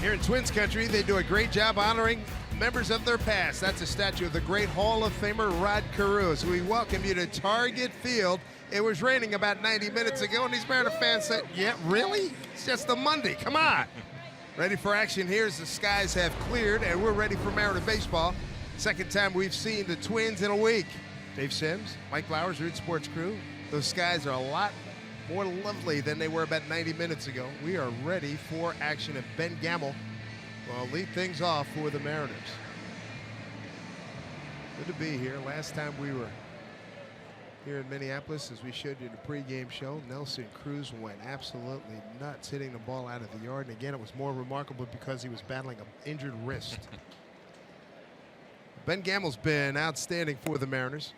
Here in Twins country, they do a great job honoring members of their past. That's a statue of the great Hall of Famer Rod Carew. So we welcome you to Target Field. It was raining about 90 minutes ago, and these Mariner fans said, yeah, really? It's just a Monday. Come on. Ready for action here as the skies have cleared, and we're ready for Mariner baseball. Second time we've seen the Twins in a week. Dave Sims, Mike Flowers, Root Sports Crew. Those skies are a lot more lovely than they were about 90 minutes ago. We are ready for action, and Ben Gamble will lead things off for the Mariners. Good to be here. Last time we were here in Minneapolis, as we showed you in the pregame show, Nelson Cruz went absolutely nuts hitting the ball out of the yard. And again, it was more remarkable because he was battling an injured wrist. Ben Gamble's been outstanding for the Mariners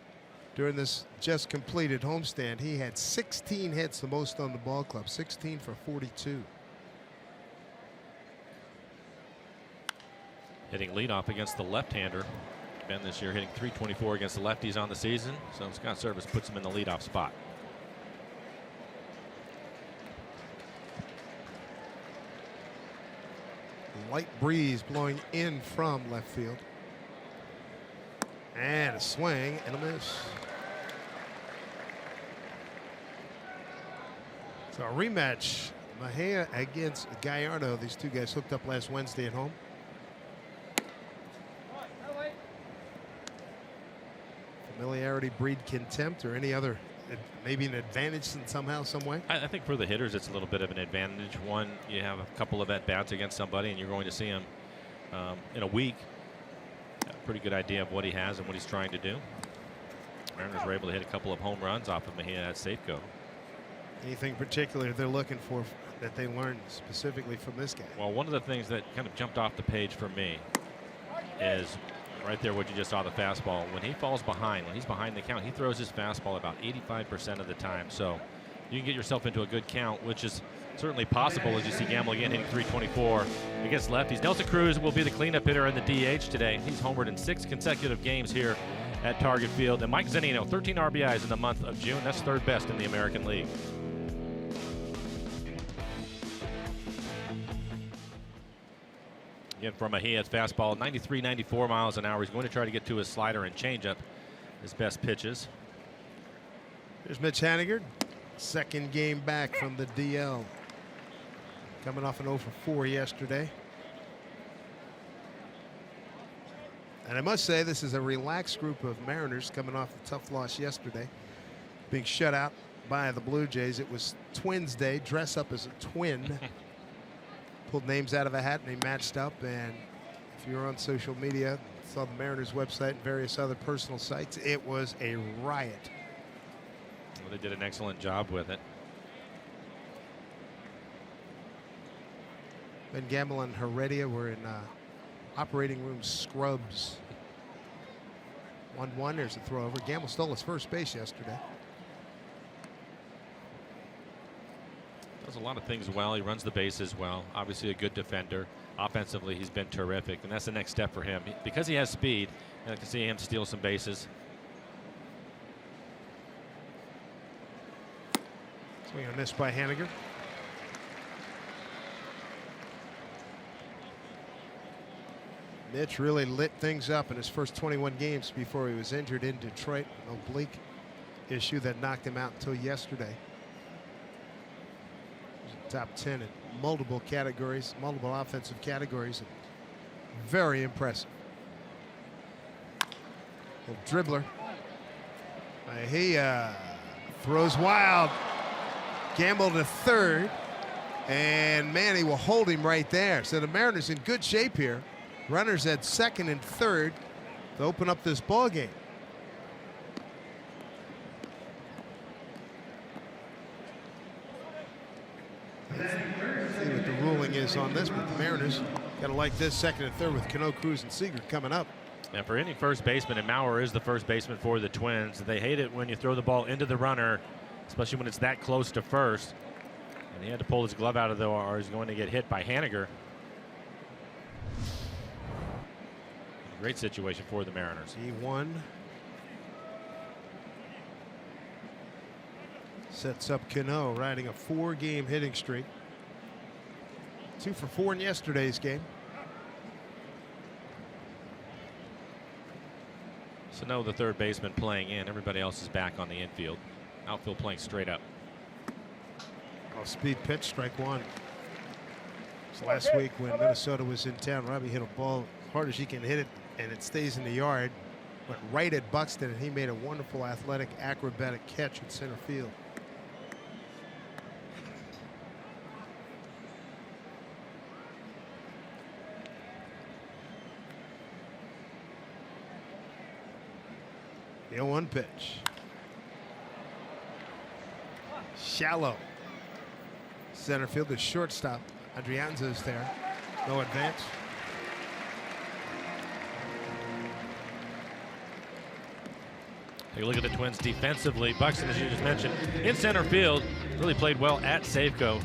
during this just completed homestand. He had 16 hits, the most on the ball club, 16 for 42. Hitting leadoff against the left-hander. Ben this year hitting .324 against the lefties on the season. So Scott Service puts him in the leadoff spot. Light breeze blowing in from left field. And a swing and a miss. So a rematch, Mejia against Gallardo. These two guys hooked up last Wednesday at home. Familiarity breed contempt, or any other, maybe an advantage in somehow, some way? I think for the hitters, it's a little bit of an advantage. One, you have a couple of at-bats against somebody, and you're going to see him in a week. A pretty good idea of what he has and what he's trying to do. Mariners were able to hit a couple of home runs off of Mejia at Safeco. Anything particular they're looking for that they learned specifically from this guy? Well, one of the things that kind of jumped off the page for me is right there what you just saw, the fastball. When he falls behind, when he's behind the count, he throws his fastball about 85% of the time. So you can get yourself into a good count, which is certainly possible as you see Gamble again hitting .324 against lefties. Nelson Cruz will be the cleanup hitter in the DH today. He's homered in 6 consecutive games here at Target Field. And Mike Zunino, 13 RBIs in the month of June. That's third best in the American League. Again, from Mejia's fastball, 93, 94 miles an hour. He's going to try to get to his slider and changeup, his best pitches. Here's Mitch Haniger, second game back from the DL. Coming off an 0 for 4 yesterday. And I must say, this is a relaxed group of Mariners coming off a tough loss yesterday, being shut out by the Blue Jays. It was Twins Day, dress up as a twin. Pulled names out of a hat and they matched up. And if you were on social media, saw the Mariners website and various other personal sites, it was a riot. Well, they did an excellent job with it. Ben Gamble and Heredia were in operating room scrubs. 1-1, there's a throw over. Gamble stole his first base yesterday. Does a lot of things well. He runs the bases well. Obviously a good defender. Offensively, he's been terrific, and that's the next step for him. Because he has speed, and I can see him steal some bases. Swing and a miss by Haniger. Mitch really lit things up in his first 21 games before he was injured in Detroit. An oblique issue that knocked him out until yesterday. Top 10 in multiple categories, multiple offensive categories. Very impressive. Little dribbler. He throws wild. Gamble to third. And Manny will hold him right there. So the Mariners in good shape here. Runners at second and third to open up this ball game. See what the ruling is on this, but the Mariners got to like this second and third with Cano, Cruz, and Seager coming up. And for any first baseman, and Maurer is the first baseman for the Twins, they hate it when you throw the ball into the runner, especially when it's that close to first. And he had to pull his glove out of there, or he's going to get hit by Haniger. Great situation for the Mariners. E1 sets up Cano riding a 4-game hitting streak. 2 for 4 in yesterday's game. Sano, the third baseman, playing in. Everybody else is back on the infield. Outfield playing straight up. Speed pitch, strike one. So last week when Minnesota was in town, Robbie hit a ball as hard as he can hit it, and it stays in the yard. Went right at Buxton, and he made a wonderful athletic acrobatic catch in center field. The 0-1 pitch. Shallow. Center field, the shortstop. Adrianza is there. No advance. Take a look at the Twins defensively. Buxton, as you just mentioned, in center field, really played well at Safeco.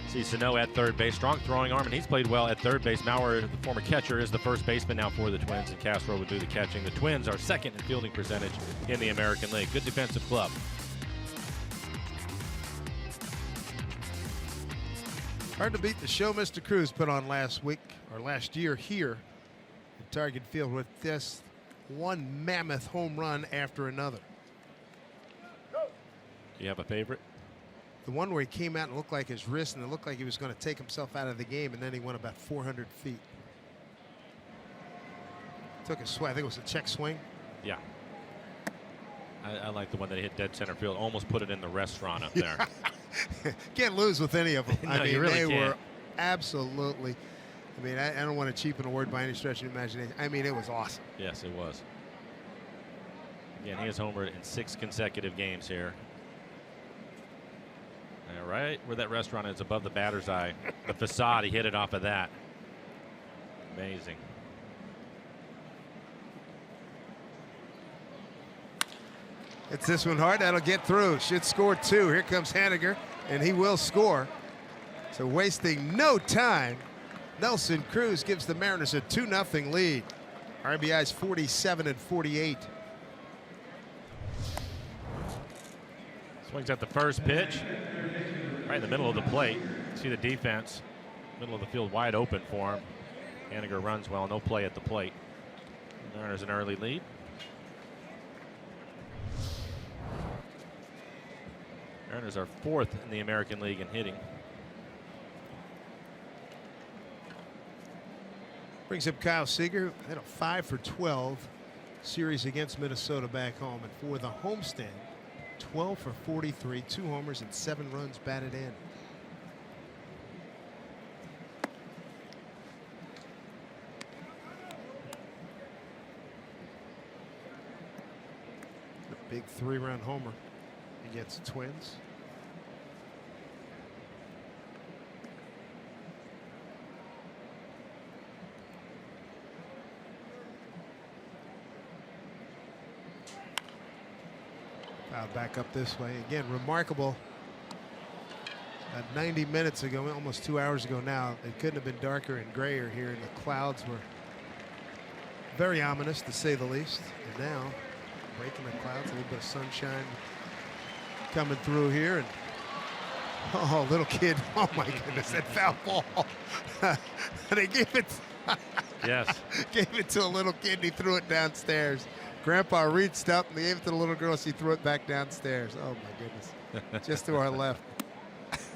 See Sano at third base, strong throwing arm, and he's played well at third base. Maurer, the former catcher, is the first baseman now for the Twins, and Castro would do the catching. The Twins are second in fielding percentage in the American League. Good defensive club. Hard to beat the show Mr. Cruz put on last week or last year here at Target Field with this one mammoth home run after another. Do you have a favorite? The one where he came out and looked like his wrist, and it looked like he was going to take himself out of the game, and then he went about 400 feet. Took a swing. I think it was a check swing. Yeah. I like the one that he hit dead center field. Almost put it in the restaurant up there. Can't lose with any of them. No, I mean, you really they can't. were absolutely. I mean, I don't want to cheapen a word by any stretch of the imagination. I mean, it was awesome. Yes, it was. Again, he has homered in 6 consecutive games here. All right, where that restaurant is above the batter's eye, the facade, he hit it off of that. Amazing. It's this one hard. That'll get through. Should score 2. Here comes Haniger, and he will score. So wasting no time, Nelson Cruz gives the Mariners a 2-0 lead. RBI's 47 and 48. Swings at the first pitch, right in the middle of the plate. See the defense, middle of the field wide open for him. Haniger runs well, no play at the plate. There's an early lead. Mariners are 4th in the American League in hitting. Brings up Kyle Seager, had a 5 for 12 series against Minnesota back home, and for the homestand, 12 for 43, 2 homers and 7 runs batted in. The big 3-run homer against the Twins. Back up this way again. Remarkable. 90 minutes ago, almost 2 hours ago now, it couldn't have been darker and grayer here, and the clouds were very ominous to say the least. And now, breaking the clouds, a little bit of sunshine coming through here, and oh, little kid! Oh my goodness, that foul ball! They gave it. Yes. Gave it to a little kid, and he threw it downstairs. Grandpa reached up and gave it to the little girl. She threw it back downstairs. Oh my goodness! Just to our left.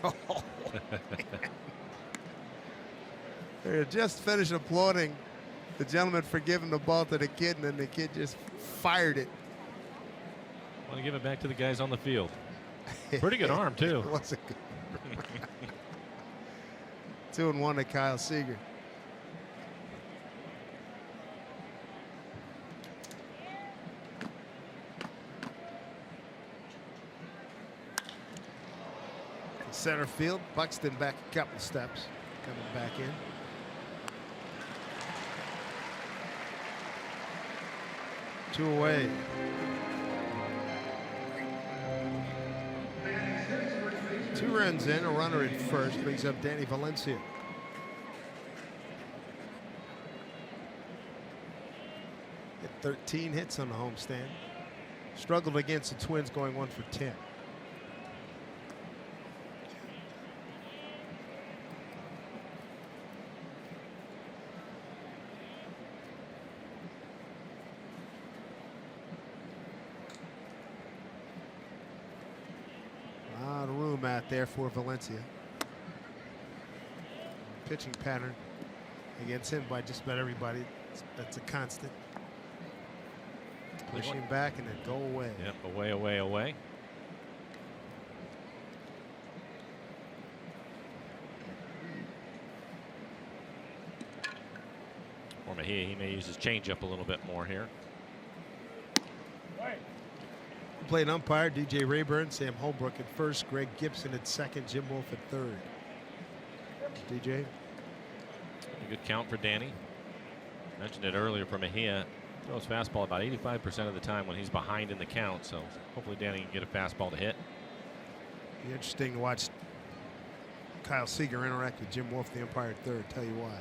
Oh, they're just finished applauding the gentleman for giving the ball to the kid, and then the kid just fired it. Want to give it back to the guys on the field. Pretty good arm too. It was a good. 2-1 to Kyle Seager. Center field, Buxton back a couple steps, coming back in. Two away. Two runs in, a runner at first, brings up Danny Valencia. Hit 13 hits on the homestand. Struggled against the Twins, going 1 for 10. out there for Valencia. Pitching pattern against him by just about everybody. That's a constant. Push him back and then go away. Yep, away, away, away. Or Mejia, he may use his changeup a little bit more here. Playing umpire, DJ Rayburn, Sam Holbrook at first, Greg Gibson at second, Jim Wolf at third. DJ. A good count for Danny. Mentioned it earlier for Mejia. Throws fastball about 85% of the time when he's behind in the count, so hopefully Danny can get a fastball to hit. Be interesting to watch Kyle Seager interact with Jim Wolf, the umpire at third. Tell you why.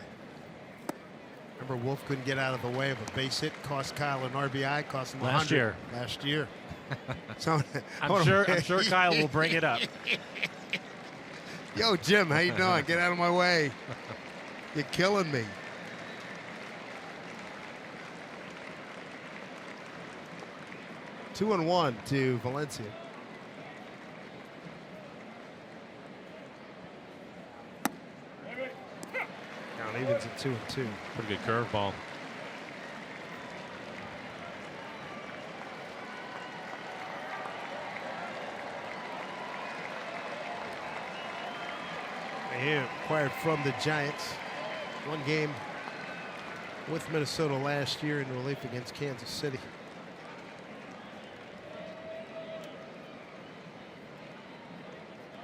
Remember, Wolf couldn't get out of the way of a base hit, cost Kyle an RBI, cost him last year. Last year. So I'm sure Kyle will bring it up. Yo, Jim, how you doing? Get out of my way. You're killing me. Two and one to Valencia. Count evens at 2-2. Pretty good curveball. Here, acquired from the Giants. One game with Minnesota last year in relief against Kansas City.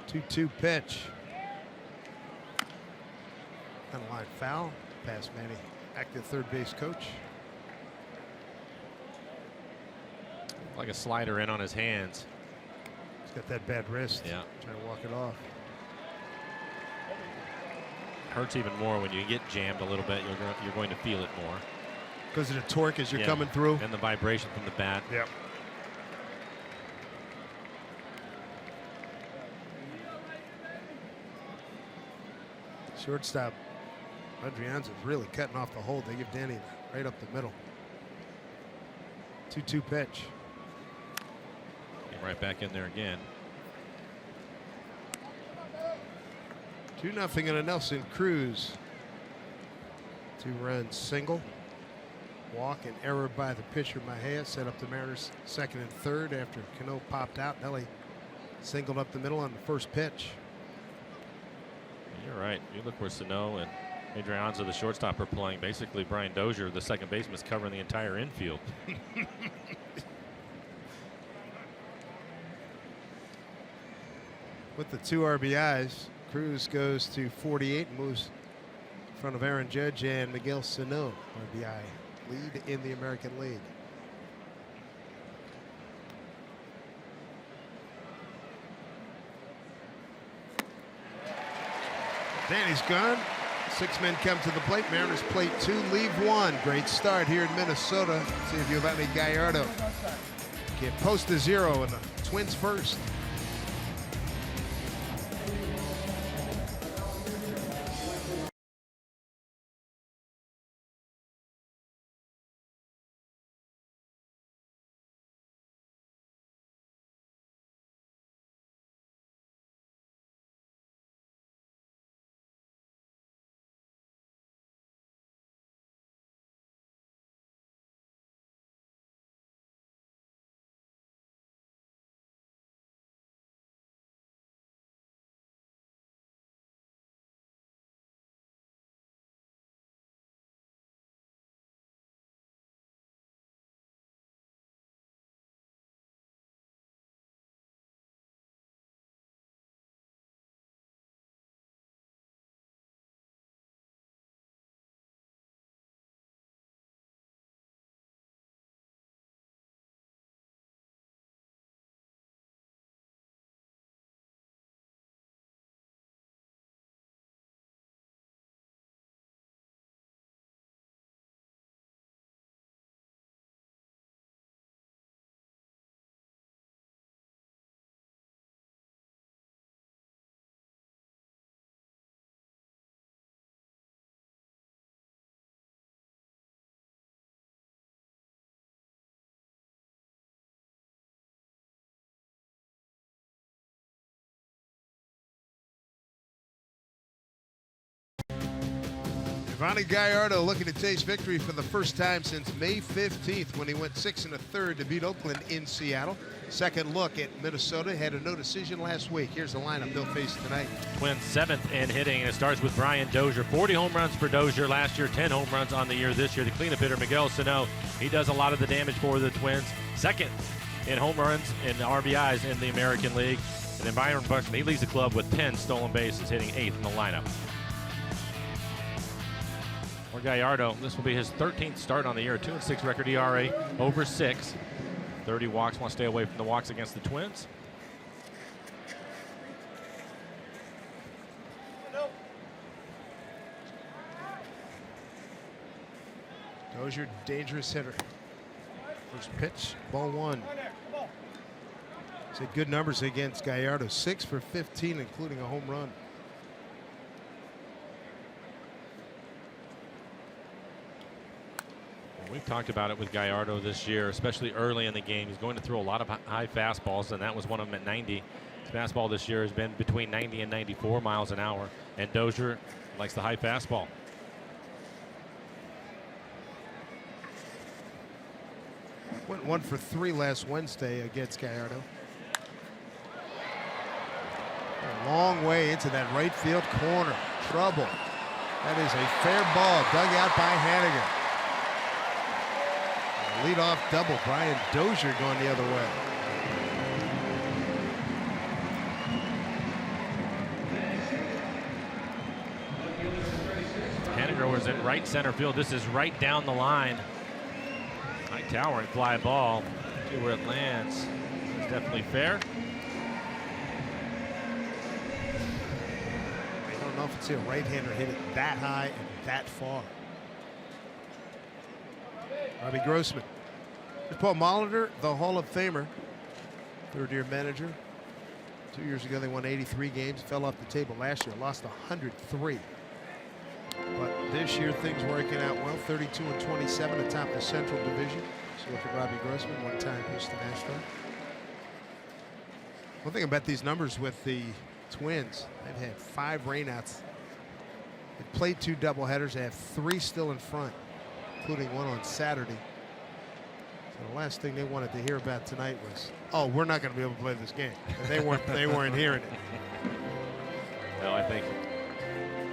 Two-two pitch. On the line foul. Pass Manny, active third base coach. Like a slider in on his hands. He's got that bad wrist. Yeah. Trying to walk it off. Hurts even more when you get jammed a little bit. You're going to feel it more. Because of the torque as you're coming through. And the vibration from the bat. Yep. Shortstop Adrianza's really cutting off the hold. They give Danny right up the middle. 2-2 pitch. Get right back in there again. 2-0 on a Nelson Cruz. 2-run single. Walk and error by the pitcher Mejia set up the Mariners second and third after Cano popped out. Nelly singled up the middle on the first pitch. You're right. You look where Sano and Adrianza, the shortstop, are playing. Basically, Brian Dozier, the second baseman, is covering the entire infield. With the 2 RBIs, Cruz goes to 48 and moves in front of Aaron Judge and Miguel Sano. RBI lead in the American League. Danny's gone. 6 men come to the plate. Mariners plate 2, leave 1. Great start here in Minnesota. See if you have any Gallardo. Get post to 0 and the Twins first. Ronnie Gallardo looking to taste victory for the first time since May 15th when he went 6 1/3 to beat Oakland in Seattle. Second look at Minnesota, had a no decision last week. Here's the lineup they'll face tonight. Twins 7th in hitting, and it starts with Brian Dozier. 40 home runs for Dozier last year, 10 home runs on the year this year. The cleanup hitter, Miguel Sano, he does a lot of the damage for the Twins. Second in home runs and RBIs in the American League. And then Byron Buxton, he leads the club with 10 stolen bases, hitting 8th in the lineup. For Gallardo, this will be his 13th start on the year. 2-6 record ERA, over 6. 30 walks, want to stay away from the walks against the Twins. Dozier, dangerous hitter. First pitch, ball 1. He's had good numbers against Gallardo. 6 for 15, including a home run. We've talked about it with Gallardo this year, especially early in the game. He's going to throw a lot of high fastballs, and that was one of them at 90. His fastball this year has been between 90 and 94 miles an hour, and Dozier likes the high fastball. Went 1 for 3 last Wednesday against Gallardo. A long way into that right field corner. Trouble. That is a fair ball dug out by Haniger. Leadoff double. Brian Dozier going the other way. Haniger was in right center field. This is right down the line. High towering fly ball. See where it lands. It's definitely fair. I don't know if it's a right-hander hit it that high and that far. Robbie Grossman. Here's Paul Molitor, the Hall of Famer, third-year manager. 2 years ago, they won 83 games, fell off the table last year, lost 103. But this year, things working out well. 32-27 atop the Central Division. So look at Robbie Grossman, one-time Houston Astro. One thing about these numbers with the Twins, they've had 5 rainouts. They've played 2 doubleheaders. They have 3 still in front, including one on Saturday. So the last thing they wanted to hear about tonight was, oh, we're not going to be able to play this game. And they weren't hearing it. Well, I think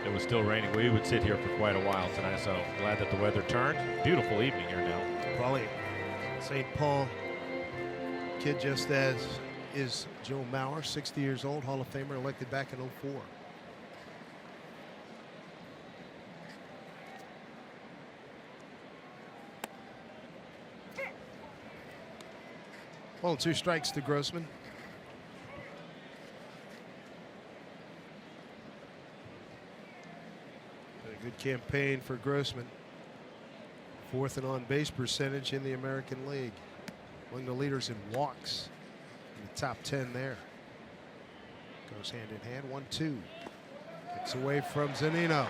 it was still raining. We would sit here for quite a while tonight, so glad that the weather turned. Beautiful evening here now. Probably St. Paul kid, just as is Joe Mauer, 60 years old, Hall of Famer, elected back in 04. Well, 2 strikes to Grossman. A good campaign for Grossman. 4th in on-base percentage in the American League. Among the leaders in walks. In the top 10 there. Goes hand in hand. 1-2. Gets away from Zunino.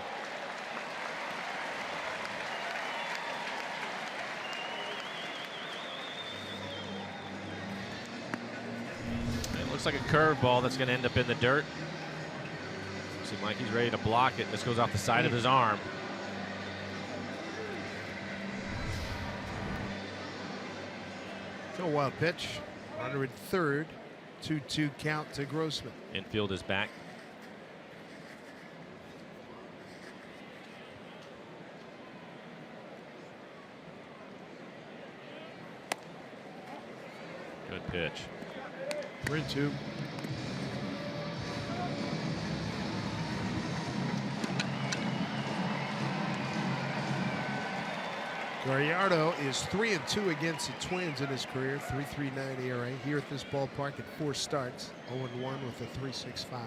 Looks like a curveball that's going to end up in the dirt. Seems like he's ready to block it. This goes off the side of his arm. So wild pitch. Runner at third. 2-2 count to Grossman. Infield is back. Good pitch. 3-2. Gallardo is 3-2 against the Twins in his career. 3.39 ERA here at this ballpark at 4 starts. 0-1 with a 3.65.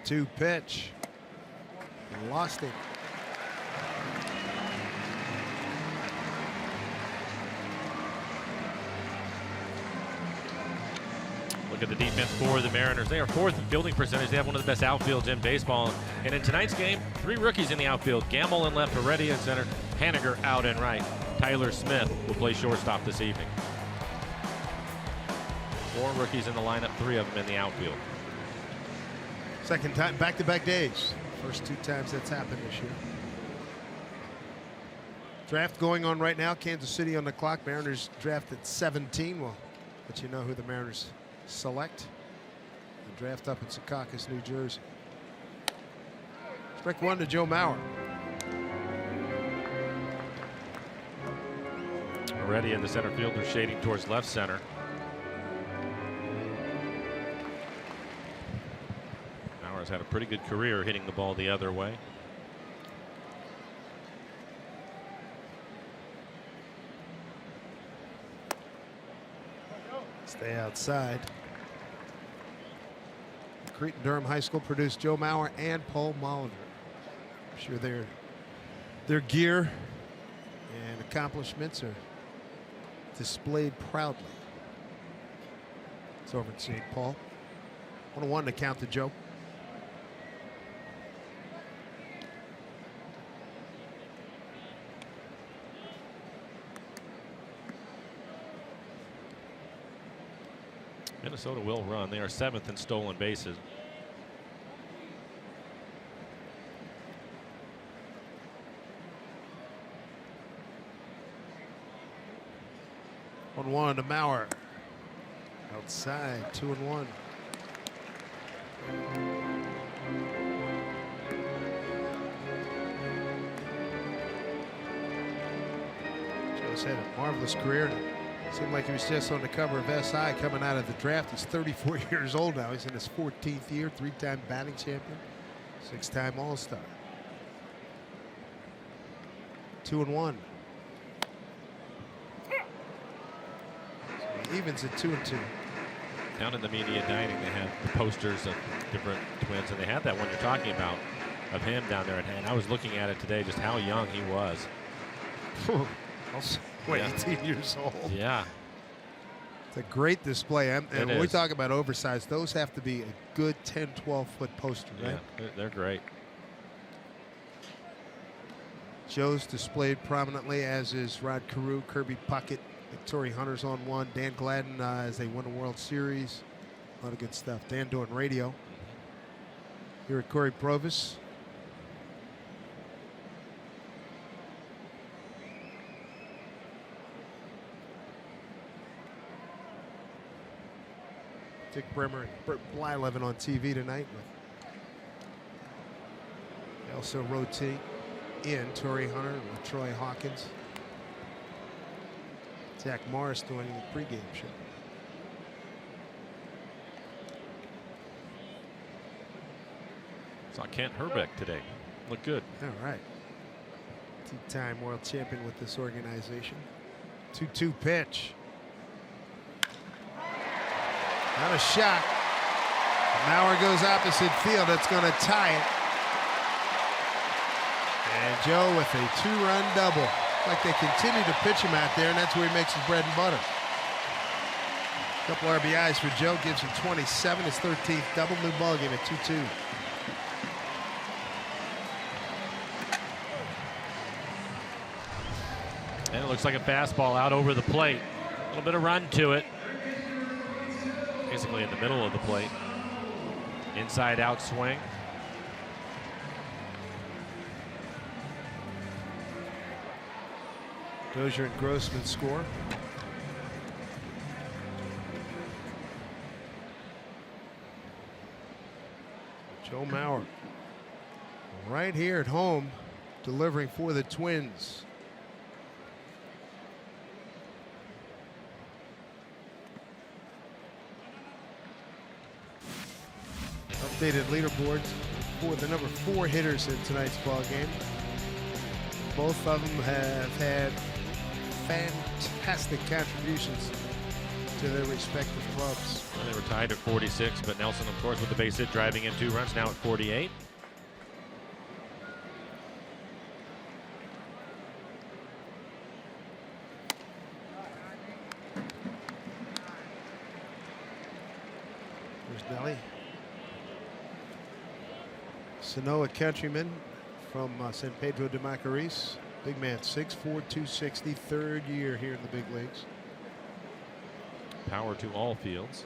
Two pitch. Lost it. Look at the defense for the Mariners. They are 4th in fielding percentage. They have one of the best outfields in baseball. And in tonight's game, 3 rookies in the outfield. Gamble in left, Heredia in center, Haniger out and right. Tyler Smith will play shortstop this evening. 4 rookies in the lineup, 3 of them in the outfield. Second time, back-to-back days. First 2 times that's happened this year. Draft going on right now. Kansas City on the clock. Mariners draft at 17. We'll let you know who the Mariners select. The draft up in Secaucus, New Jersey. Strike 1 to Joe Mauer. Already in the center fielder, shading towards left center. Mauer's had a pretty good career hitting the ball the other way. Stay outside. Cretin-Durham High School produced Joe Mauer and Paul Molitor. I'm sure their gear and accomplishments are displayed proudly. It's over in St. Paul. 1-1 to count to Joe. Minnesota will run. They are 7th in stolen bases. On 1 to Mauer. Outside, 2-1. Joe's had a marvelous career. Seemed like he was just on the cover of SI coming out of the draft. He's 34 years old now. He's in his 14th year, 3-time batting champion, 6-time All-Star. 2-1. So he evens at 2-2. Down in the media dining, they have the posters of different Twins, and they had that one you're talking about of him down there. And I was looking at it today, just how young he was. Wait, 18 years old. Yeah. It's a great display. And when we talk about oversized, those have to be a good 10, 12-foot poster, right? Yeah, they're great. Joe's displayed prominently, as is Rod Carew, Kirby Puckett, Victoria Hunter's on 1, Dan Gladden as they win a World Series. A lot of good stuff. Dan doing radio. Here at Corey Provis. Dick Bremer and Bert Blyleven on TV tonight. They also rotate in Torrey Hunter with Troy Hawkins. Zach Morris doing the pregame show. Saw Kent Herbeck today. Looked good. All right. 2-time world champion with this organization. 2-2 pitch. Not a shot. Mauer goes opposite field. That's going to tie it. And Joe with a 2-run double. Like they continue to pitch him out there, and that's where he makes his bread and butter. A couple RBIs for Joe, gives him 27, his 13th double. New ball game at 2-2. And it looks like a fastball out over the plate. A little bit of run to it. Basically in the middle of the plate. Inside out swing. Dozier and Grossman score. Joe Mauer right here at home delivering for the Twins. Updated leaderboards for the number 4 hitters in tonight's ball game. Both of them have had fantastic contributions to their respective clubs. Well, they were tied at 46, but Nelson, of course, with the base hit, driving in 2 runs, now at 48. There's Nelly. Sanoa Countryman from San Pedro de Macorís. Big man, 6'4", 260, 3rd year here in the big leagues. power to all fields.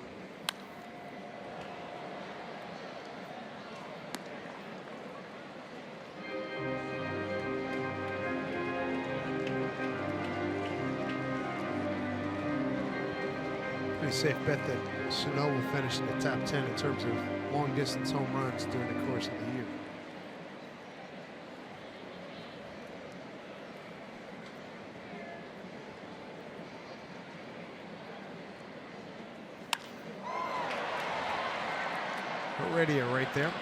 Pretty safe bet that Sano will finish in the top 10 in terms of long distance home runs during the course of the year. Radio right there.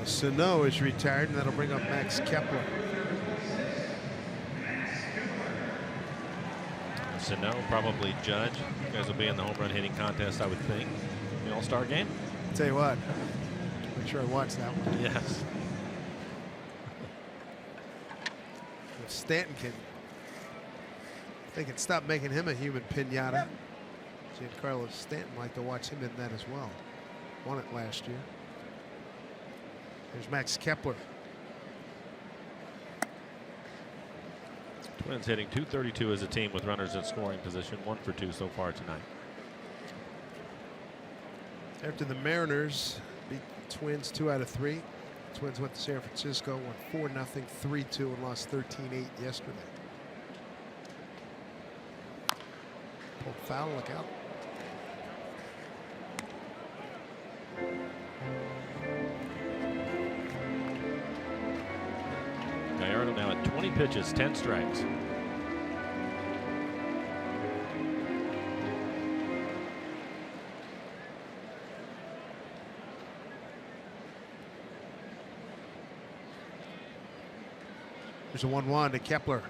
So Sano is retired, and that'll bring up Max Kepler. Sano, probably Judge. You guys will be in the home run hitting contest, I would think. The All-Star game. I'll tell you what. Make sure I watch that one. Yes. If Stanton can. They can stop making him a human pinata. Giancarlo Stanton like to watch him in that as well. Won it last year. There's Max Kepler. Twins hitting .232 as a team with runners in scoring position, 1 for 2 so far tonight. After the Mariners beat the Twins 2 out of 3. The Twins went to San Francisco, won 4-0, 3-2, and lost 13-8 yesterday. Pulled foul, look out. Gallardo now at 20 pitches, 10 strikes. There's a 1-1 to Kepler.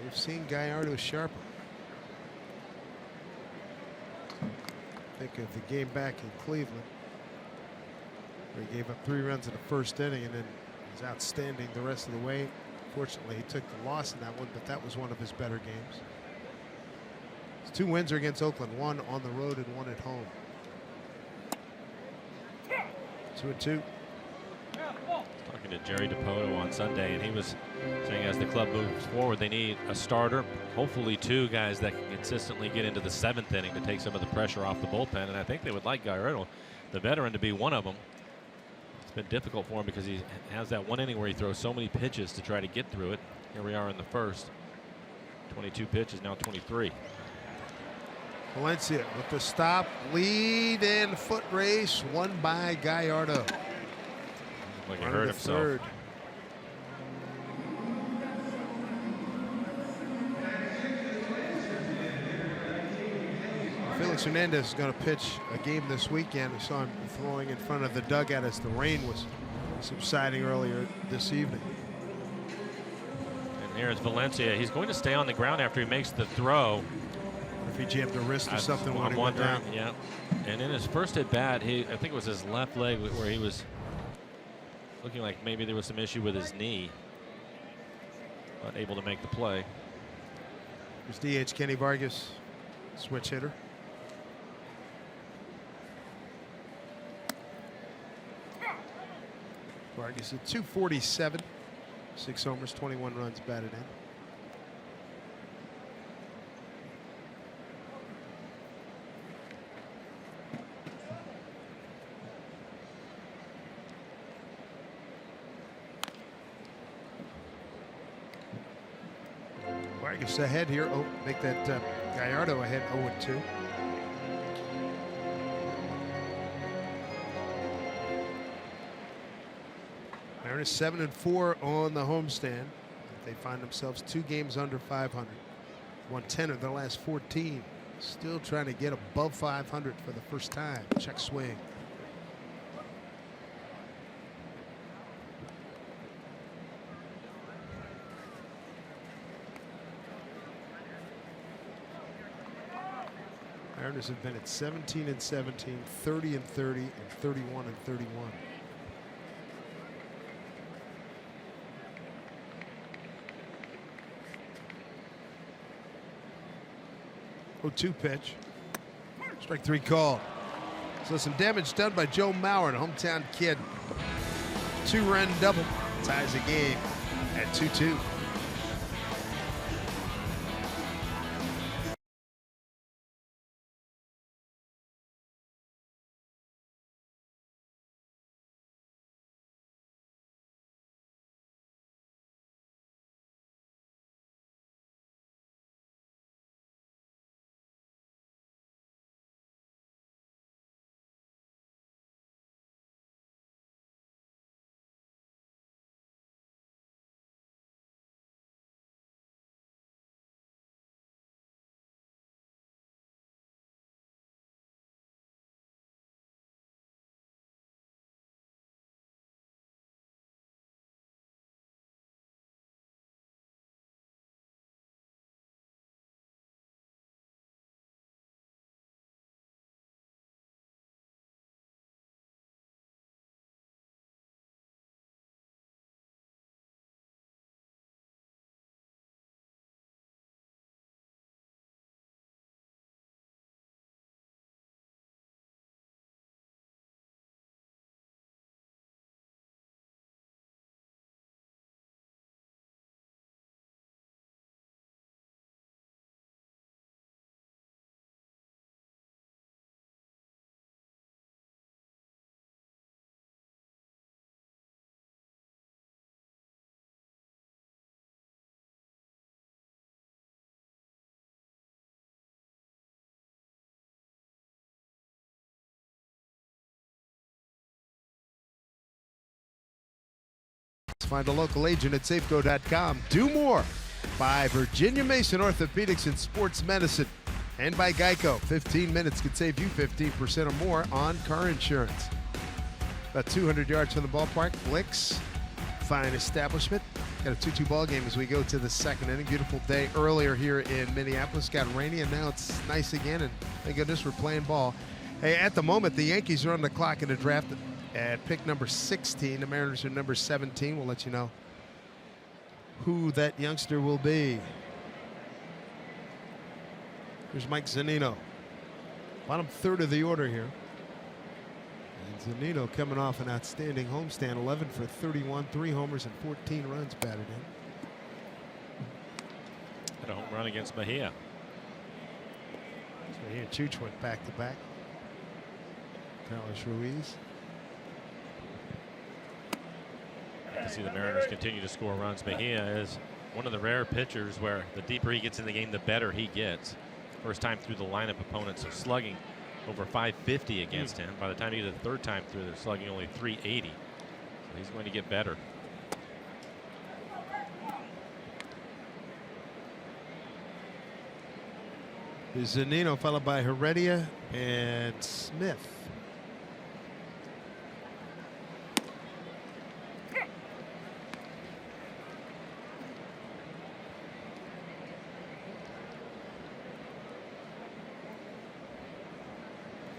We've seen Gallardo sharper. Think of the game back in Cleveland, where he gave up 3 runs in the first inning and then was outstanding the rest of the way. Fortunately, he took the loss in that one, but that was one of his better games. His 2 wins are against Oakland, 1 on the road and 1 at home. 2-2. Talking to Jerry DiPoto on Sunday, and he was saying as the club moves forward, they need a starter, hopefully 2 guys that can consistently get into the 7th inning to take some of the pressure off the bullpen. And I think they would like Gallardo, the veteran, to be one of them. It's been difficult for him because he has that 1 inning where he throws so many pitches to try to get through it. Here we are in the first. 22 pitches, now 23. Valencia with the stop, lead, and foot race won by Gallardo. Like he hurt himself. Third. Felix Hernandez is going to pitch a game this weekend. We saw him throwing in front of the dugout as the rain was subsiding earlier this evening. And here's Valencia. He's going to stay on the ground after he makes the throw. If he jammed a wrist or something when I'm he went down. Yeah. And in his first at bat, I think it was his left leg where he was looking like maybe there was some issue with his knee. Not able to make the play. Here's DH Kenny Vargas, switch hitter. Vargas at 247, 6 homers, 21 runs batted in. Vargas ahead here. Oh, make that Gallardo ahead 0-2. Mariners 7-4 on the homestand. They find themselves 2 games under 500. Won 10 of their last 14. Still trying to get above 500 for the first time. Check swing. Mariners have been at 17-17, 30-30, and 31-31. 0-2 pitch. Strike 3 call. So some damage done by Joe Mauer, the hometown kid. 2-run double ties the game at 2-2. Find a local agent at Safeco.com. Do more by Virginia Mason Orthopedics and Sports Medicine. And by Geico. 15 minutes could save you 15% or more on car insurance. About 200 yards from the ballpark. Flicks, fine establishment. Got a 2-2 ball game as we go to the second inning. Beautiful day earlier here in Minneapolis. Got rainy and now it's nice again. And thank goodness we're playing ball. Hey, at the moment, the Yankees are on the clock in the draft at pick number 16. The Mariners are number 17. We'll let you know who that youngster will be. Here's Mike Zunino. Bottom third of the order here. And Zunino coming off an outstanding homestand. 11 for 31, 3 homers and 14 runs batted in. Had a home run against Mejia. So he and Chooch went back to back. Carlos Ruiz. To see the Mariners continue to score runs. Mejia is one of the rare pitchers where the deeper he gets in the game, the better he gets. First time through the lineup, opponents are slugging over 550 against him. By the time he gets the third time through, they're slugging only 380. So he's going to get better. There's Zunino followed by Heredia and Smith.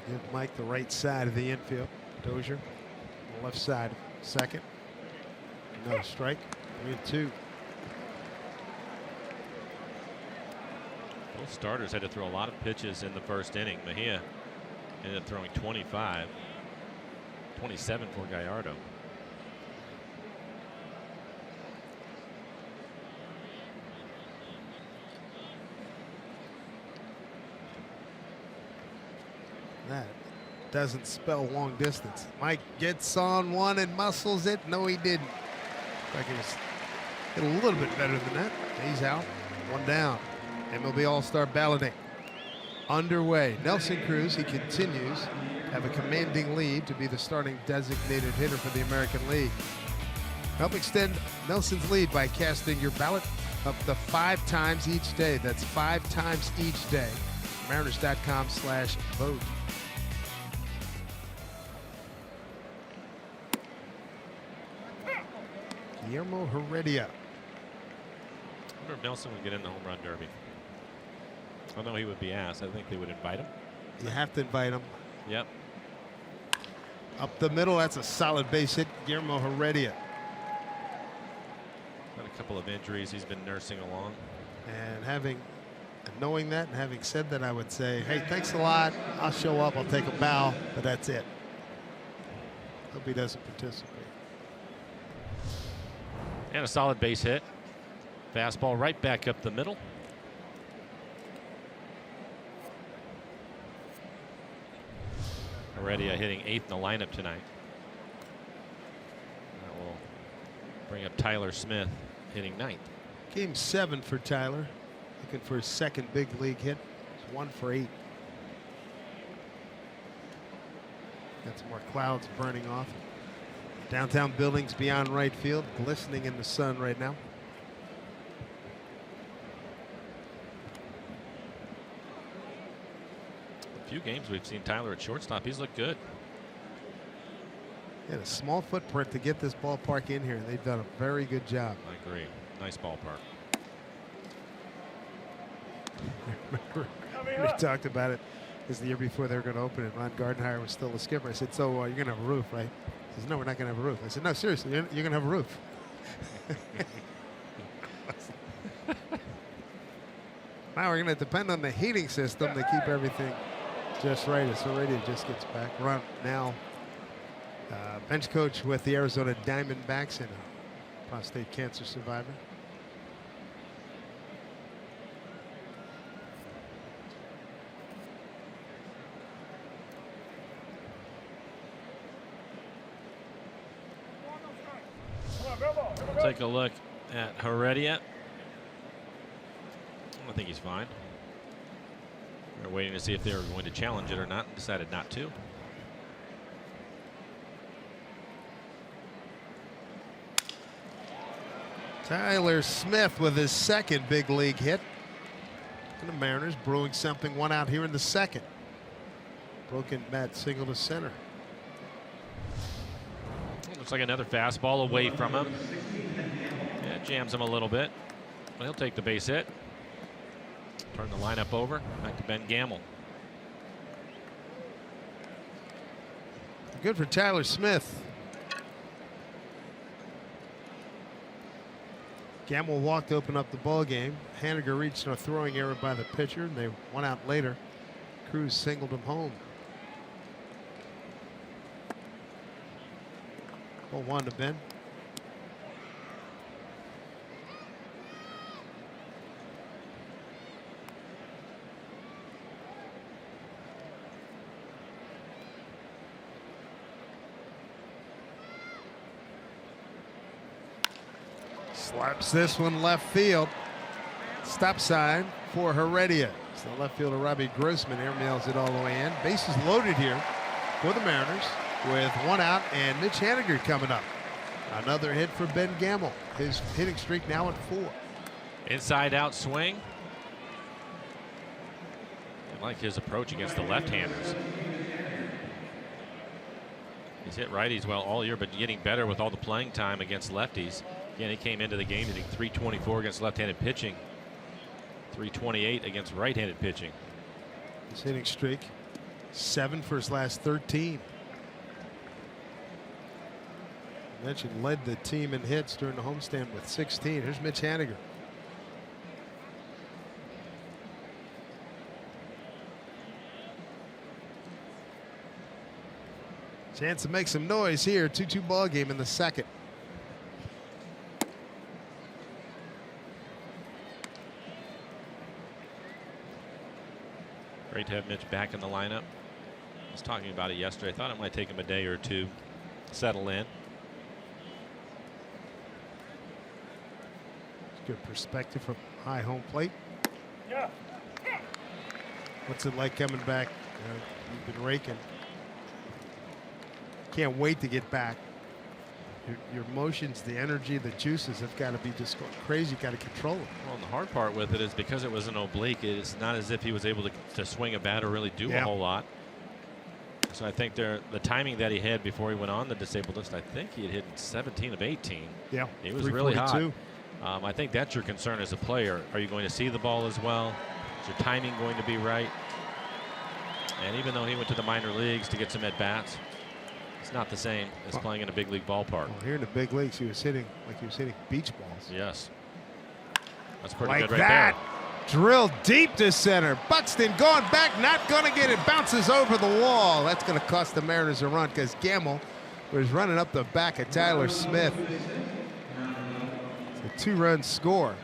Give Mike the right side of the infield. Dozier, the left side, second. Another strike. 3-2. Both starters had to throw a lot of pitches in the first inning. Mejia ended up throwing 25, 27 for Gallardo. That doesn't spell long distance. Mike gets on one and muscles it. No, he didn't. Like he was hit a little bit better than that. He's out. One down. MLB All-Star balloting underway. Nelson Cruz, he continues to have a commanding lead to be the starting designated hitter for the American League. Help extend Nelson's lead by casting your ballot up to 5 times each day. That's 5 times each day. Mariners.com/vote. Guillermo Heredia. I wonder if Nelson would get in the home run derby. I know he would be asked. I think they would invite him. You have to invite him. Yep. Up the middle, that's a solid base hit. Guillermo Heredia. Got a couple of injuries he's been nursing along. And having And knowing that and having said that, I would say, hey, thanks a lot. I'll show up. I'll take a bow, but that's it. Hope he doesn't participate. And a solid base hit. Fastball right back up the middle. Heredia hitting 8th in the lineup tonight. That will bring up Tyler Smith hitting 9th. Game 7 for Tyler. Looking for his second big league hit. It's 1 for 8. Got some more clouds burning off. Downtown buildings beyond right field, glistening in the sun right now. A few games we've seen Tyler at shortstop. He's looked good. He had a small footprint to get this ballpark in here. They've done a very good job. I agree. Nice ballpark. We talked about it because the year before they were going to open it, Ron Gardenhire was still the skipper. I said, so you're going to have a roof, right? He says, no, we're not going to have a roof. I said, no, seriously, you're going to have a roof. Now we're going to depend on the heating system to keep everything just right. As Heredia just gets back. Ron now bench coach with the Arizona Diamondbacks and a prostate cancer survivor. Take a look at Heredia. I think he's fine. They're waiting to see if they were going to challenge it or not, and decided not to. Tyler Smith with his second big league hit. And the Mariners brewing something, 1 out here in the second. Broken bat single to center. Looks like another fastball away from him. Yeah, jams him a little bit. But he'll take the base hit. Turn the lineup over. Back to Ben Gamel. Good for Tyler Smith. Gamble walked to open up the ball game. Haniger reached a throwing error by the pitcher, and they 1 out later. Cruz singled him home. 0-1 to Ben. Slaps this one left field. Stop sign for Heredia. So left fielder Robbie Grossman airmails it all the way in. Bases loaded here for the Mariners with 1 out and Mitch Haniger coming up. Another hit for Ben Gamel. His hitting streak now at 4. Inside out swing. I like his approach against the left-handers. He's hit righties well all year, but getting better with all the playing time against lefties. Again, he came into the game hitting .324 against left-handed pitching, .328 against right-handed pitching. His hitting streak 7 for his last 13. I mentioned led the team in hits during the homestand with 16. Here's Mitch Haniger. Chance to make some noise here. 2-2 ball game in the second. Great to have Mitch back in the lineup. I was talking about it yesterday. I thought it might take him a day or two to settle in. Good perspective from high home plate. Yeah. What's it like coming back? You've been raking. Can't wait to get back. Your emotions, the energy, the juices have got to be just going crazy. Got to control them. Well, the hard part with it is because it was an oblique, it's not as if he was able to swing a bat or really do a whole lot. So I think the timing that he had before he went on the disabled list, I think he had hit 17 of 18. Yeah, he was really hot. I think that's your concern as a player. Are you going to see the ball as well? Is your timing going to be right? And even though he went to the minor leagues to get some at bats, it's not the same as playing in a big league ballpark. Well, here in the big leagues, he was hitting like he was hitting beach balls. Yes. That's pretty like good right that. there. Drilled deep to center. Buxton going back, not going to get it. Bounces over the wall. That's going to cost the Mariners a run because Gamble was running up the back of Tyler Smith. It's a 2-run score.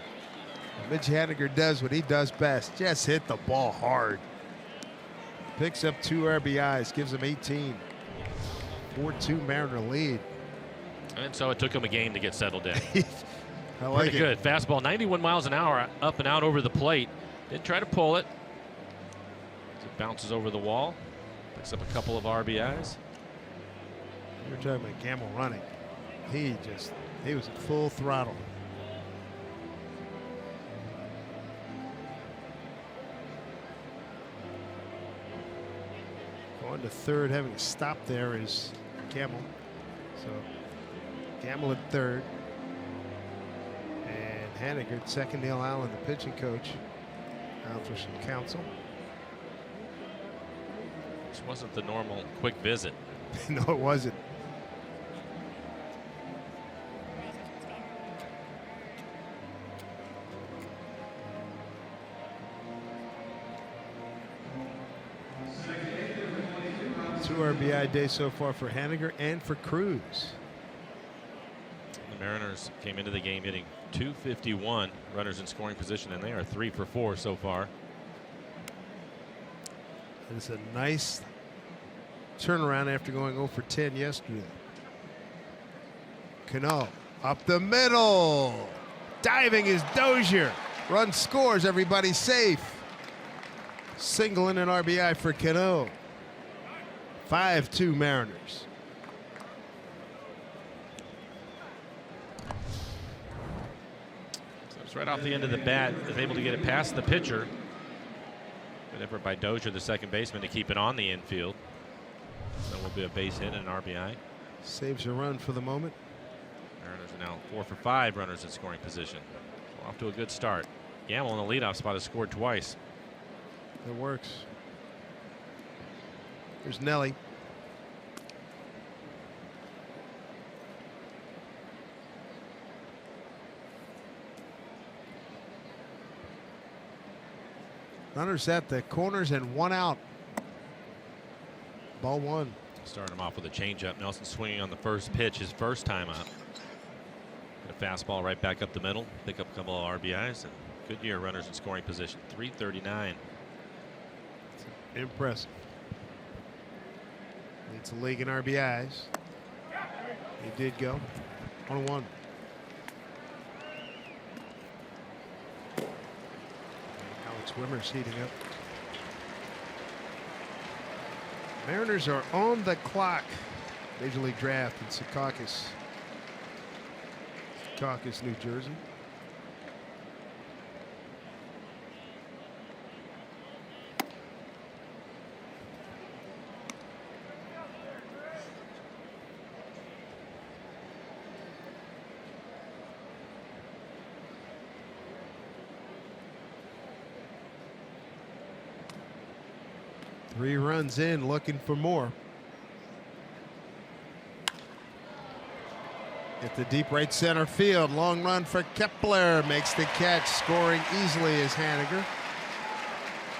Mitch Haniger does what he does best. Just hit the ball hard. Picks up 2 RBIs, gives him 18. 4-2 Mariner lead. And so it took him a game to get settled in. I like Pretty it. good. Fastball, 91 miles an hour, up and out over the plate. Didn't try to pull it. It bounces over the wall. Picks up a couple of RBIs. You're talking about Gamble running. He was at full throttle. Going to third, having a stop there is Gamble. So Gamble at third. And Haniger, second. Neil Allen, the pitching coach, out for some counsel. This wasn't the normal quick visit. No, it wasn't. Two RBI day so far for Haniger and for Cruz. The Mariners came into the game hitting .251 runners in scoring position, and they are 3 for 4 so far. It's a nice turnaround after going 0 for 10 yesterday. Cano up the middle. Diving is Dozier. Run scores, everybody safe. Single and an RBI for Cano. 5-2 Mariners. So it's right off the end of the bat, is able to get it past the pitcher. Good effort by Dozier, the second baseman, to keep it on the infield. That will be a base hit and an RBI. Saves a run for the moment. Mariners are now 4 for 5 runners in scoring position. So off to a good start. Gamble in the leadoff spot has scored twice. It works. There's Nelly. Runners at the corners and 1 out. Ball 1. Starting him off with a changeup. Nelson swinging on the first pitch, his first time up. A fastball right back up the middle. Pick up a couple of RBIs. And good year, runners in scoring position. 339. Impressive. Leads the league in RBIs. He did go 1-1. Alex Wimmer's heating up. Mariners are on the clock. Major League Draft in Secaucus, New Jersey. Three runs in, looking for more. At the deep right center field, long run for Kepler, makes the catch, scoring easily as Haniger.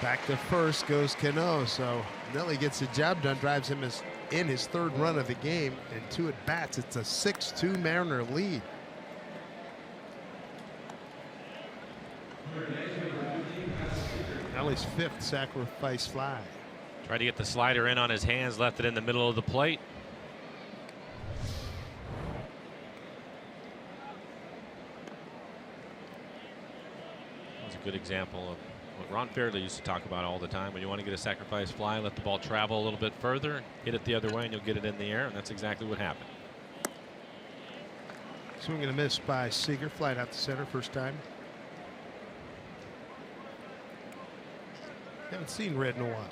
Back to first goes Cano, so Nelly gets the job done, drives him in his third run of the game, and 2 at bats. It's a 6-2 Mariner lead. Nelly's 5th sacrifice fly. Tried to get the slider in on his hands, left it in the middle of the plate. That's a good example of what Ron Fairley used to talk about all the time. When you want to get a sacrifice fly, let the ball travel a little bit further, hit it the other way, and you'll get it in the air, and that's exactly what happened. Swing and a miss by Seager, flight out to center, first time. Haven't seen Red in a while.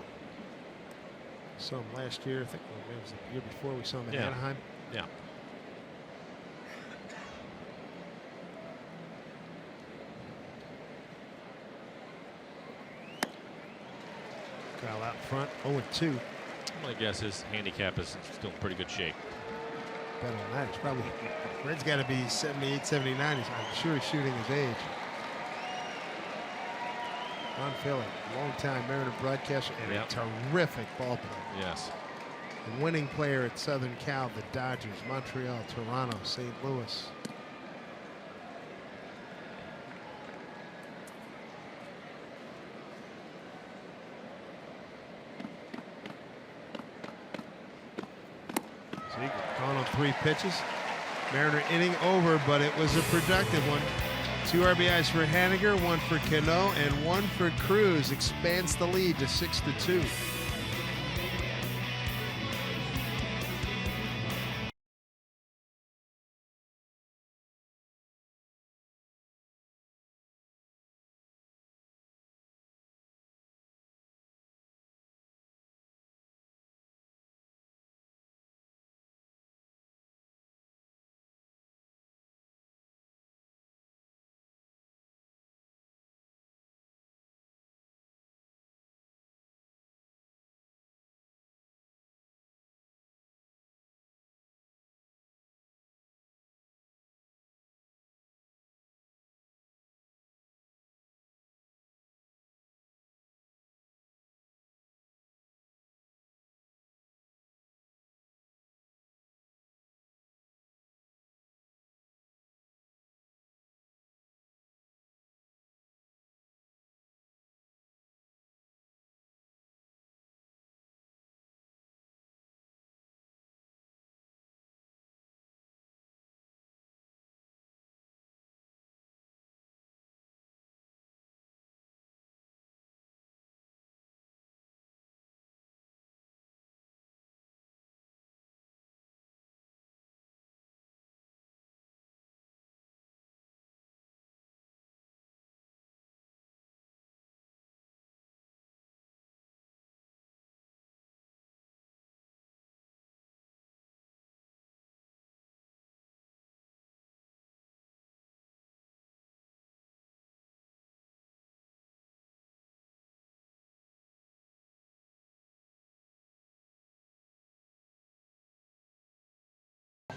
Saw him last year. I think it was the year before we saw him in Anaheim. Yeah. Kyle out front, 0-2. I'm going to guess his handicap is still in pretty good shape. Better than that. It's probably, Red's got to be 78, 79. I'm sure he's shooting his age. Ron Philly, long-time Mariner broadcaster and a terrific ball player. Yes. A winning player at Southern Cal, the Dodgers, Montreal, Toronto, St. Louis. See, gone on 3 pitches. Mariner inning over, but it was a productive one. 2 RBIs for Haniger, 1 for Cano, and 1 for Cruz. Expands the lead to 6-2.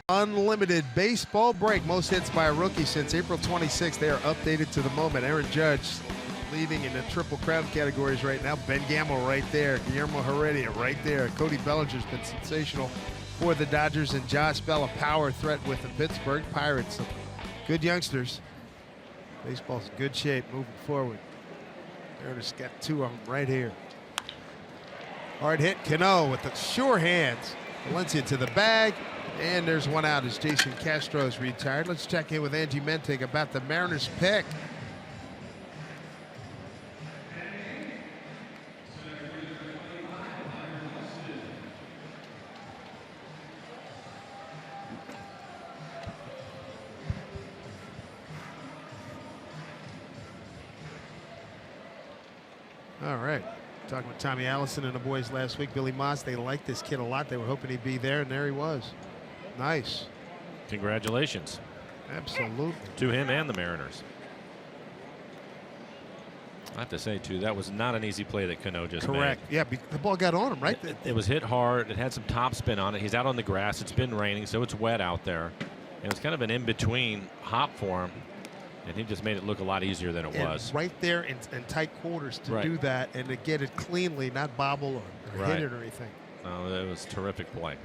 Unlimited baseball break. Most hits by a rookie since April 26th. They are updated to the moment. Aaron Judge leading in the triple crown categories right now. Ben Gamble right there. Guillermo Heredia right there. Cody Bellinger's been sensational for the Dodgers. And Josh Bell, a power threat with the Pittsburgh Pirates. Some good youngsters. Baseball's in good shape moving forward. Aaron's got 2 of them right here. Hard hit. Cano with the sure hands. Valencia to the bag. And there's 1 out as Jason Castro's retired. Let's check in with Angie Mentig about the Mariners pick. All right. Talking with Tommy Allison and the boys last week. Billy Moss, they liked this kid a lot. They were hoping he'd be there, and there he was. Nice. Congratulations. Absolutely. To him and the Mariners. I have to say, too, that was not an easy play that Cano just made. Correct. Yeah, the ball got on him, right? It was hit hard. It had some top spin on it. He's out on the grass. It's been raining, so it's wet out there. And it was kind of an in-between hop for him. And he just made it look a lot easier than it was. Right there in tight quarters to do that and to get it cleanly, not bobble or hit it or anything. No, that was a terrific play.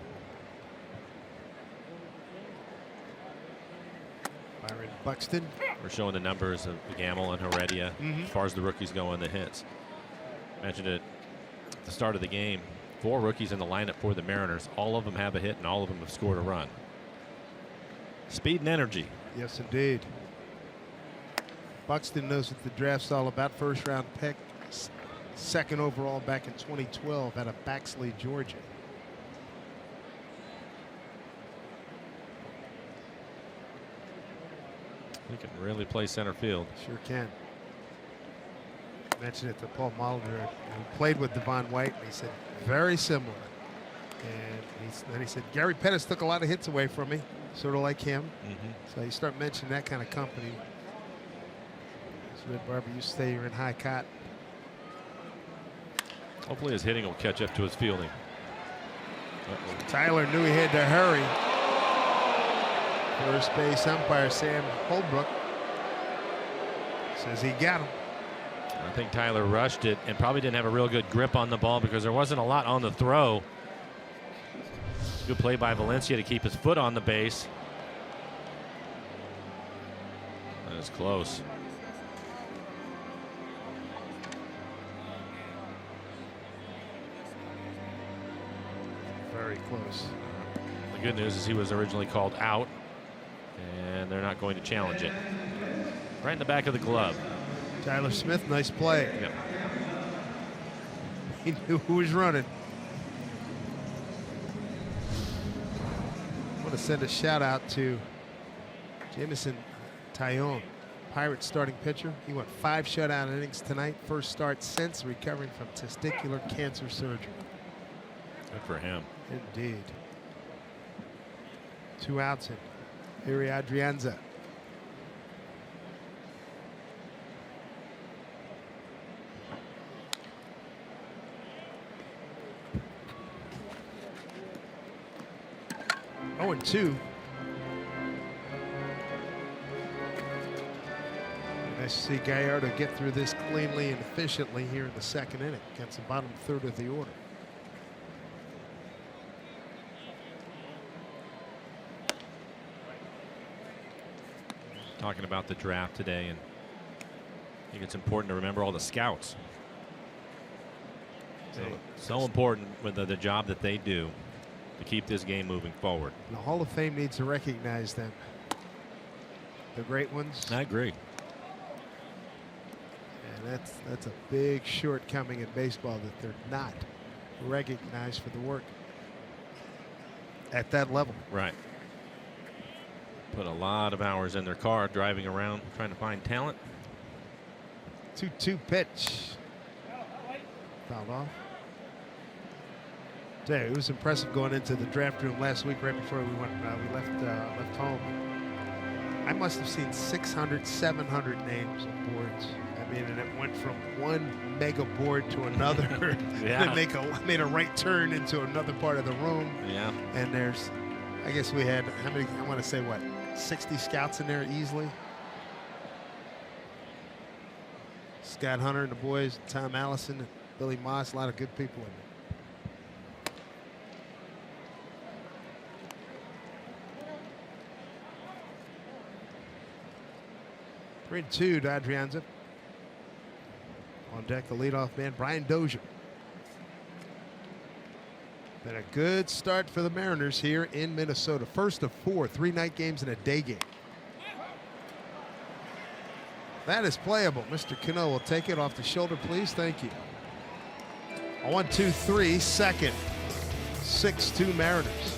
Byron Buxton. We're showing the numbers of Gamble and Heredia as far as the rookies go in the hits. Mentioned it at the start of the game. 4 rookies in the lineup for the Mariners. All of them have a hit and all of them have scored a run. Speed and energy. Yes, indeed. Buxton knows what the draft's all about. First round pick, 2nd overall back in 2012 out of Baxley, Georgia. He can really play center field. Sure can. I mentioned it to Paul Molitor, who played with Devon White, and he said, very similar. And then he said, Gary Pettis took a lot of hits away from me, sort of like him. So you start mentioning that kind of company. As Red Barber, you stay here in high cotton. Hopefully his hitting will catch up to his fielding. Tyler knew he had to hurry. First base umpire Sam Holbrook says he got him. I think Tyler rushed it and probably didn't have a real good grip on the ball because there wasn't a lot on the throw. Good play by Valencia to keep his foot on the base. That is close. Very close. The good news is he was originally called out, and they're not going to challenge it. Right in the back of the glove. Tyler Smith, nice play. Yep. He knew who was running. I want to send a shout out to Jamison Tyone, Pirates starting pitcher. He went 5 shutout innings tonight. First start since recovering from testicular cancer surgery. Good for him. Indeed. 2 outs in Iri Adrianza. Oh, and 2. Nice to see Gallardo get through this cleanly and efficiently here in the 2nd inning against the bottom 3rd of the order. Talking about the draft today, and I think it's important to remember all the scouts. So important with the job that they do to keep this game moving forward. The Hall of Fame needs to recognize them. The great ones. I agree. And that's a big shortcoming in baseball, that they're not recognized for the work at that level. Right. Put a lot of hours in their car driving around trying to find talent. 2-2 pitch. Fouled off. Yeah, it was impressive going into the draft room last week right before we left home. I must have seen 600, 700 names on boards. I mean, and it went from one mega board to another. Yeah. They made a right turn into another part of the room. Yeah. And there's, I guess we had, how many, I want to say what, 60 scouts in there easily. Scott Hunter and the boys, Tom Allison, and Billy Moss, a lot of good people in there. 3-2 to Adrianza. On deck, the leadoff man, Brian Dozier. Been a good start for the Mariners here in Minnesota. First of 4, 3 night games and a day game. That is playable. Mr. Cano will take it off the shoulder, please. Thank you. A 1-2-3, second. 6-2 Mariners.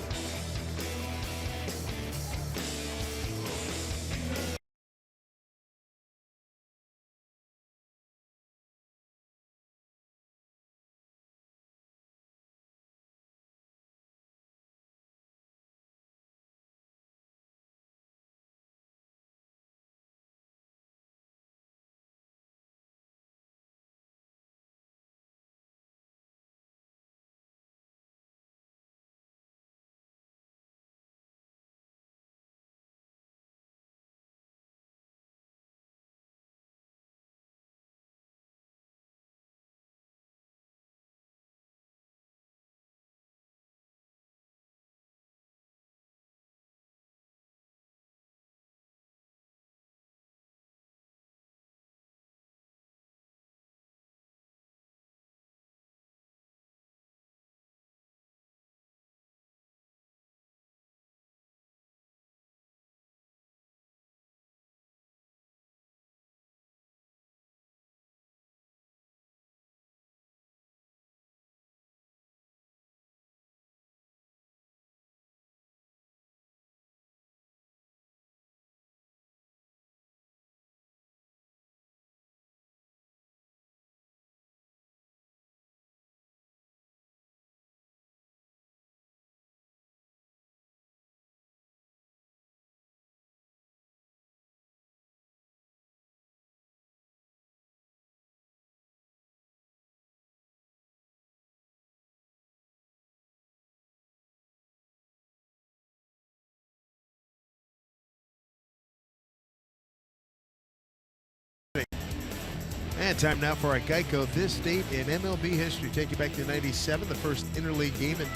And time now for our Geico This Date in MLB History. Take you back to '97, the first interleague game in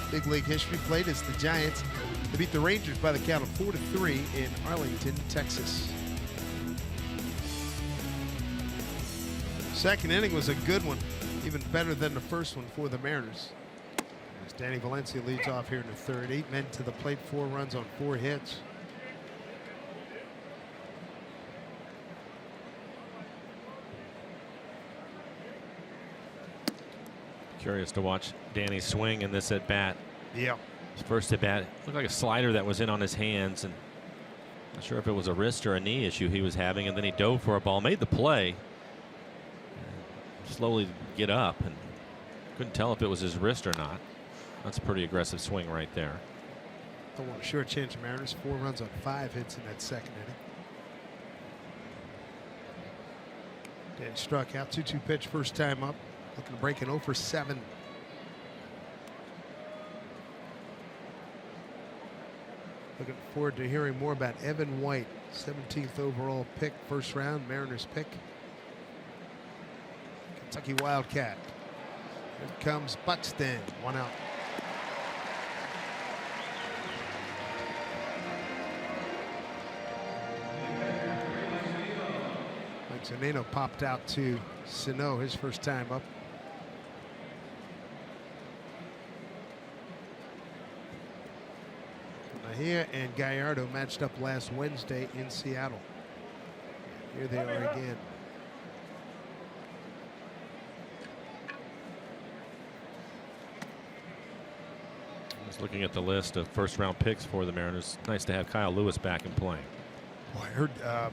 big league history played as the Giants to beat the Rangers by the count of 4-3 in Arlington, Texas. Second inning was a good one, even better than the first one for the Mariners. As Danny Valencia leads off here in the third. 8 men to the plate, 4 runs on 4 hits. Curious to watch Danny swing in this at bat. Yeah. His first at bat looked like a slider that was in on his hands, and not sure if it was a wrist or a knee issue he was having, and then he dove for a ball, made the play, slowly get up, and couldn't tell if it was his wrist or not. That's a pretty aggressive swing right there. Don't want to shortchange the Mariners. 4 runs on 5 hits in that second inning. Dan struck out. 2-2 pitch first time up. Looking to break an 0 for 7. Looking forward to hearing more about Evan White, 17th overall pick, first round, Mariners pick. Kentucky Wildcat. Here comes Buxton. 1 out. Mike Zunino popped out to Sano his first time up. Mejia and Gallardo matched up last Wednesday in Seattle. Here they are again. Just looking at the list of first round picks for the Mariners. Nice to have Kyle Lewis back in play. Boy, I heard I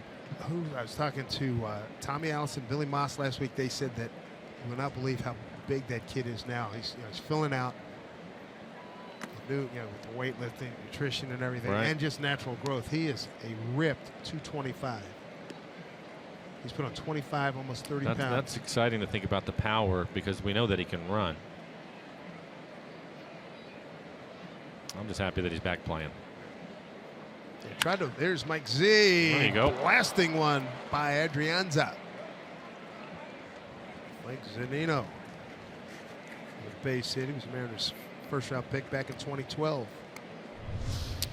was talking to Tommy Allison, Billy Moss last week. They said that you will not believe how big that kid is now. He's, he's filling out. New, with the weightlifting, nutrition, and everything, right, and just natural growth. He is a ripped 225. He's put on 25, almost 30 pounds. That's exciting to think about the power, because we know that he can run. I'm just happy that he's back playing. They tried to. There's Mike Z. There you go. Blasting one by Adrianza. Mike Zunino with base hit. He was Mariners' first round pick back in 2012.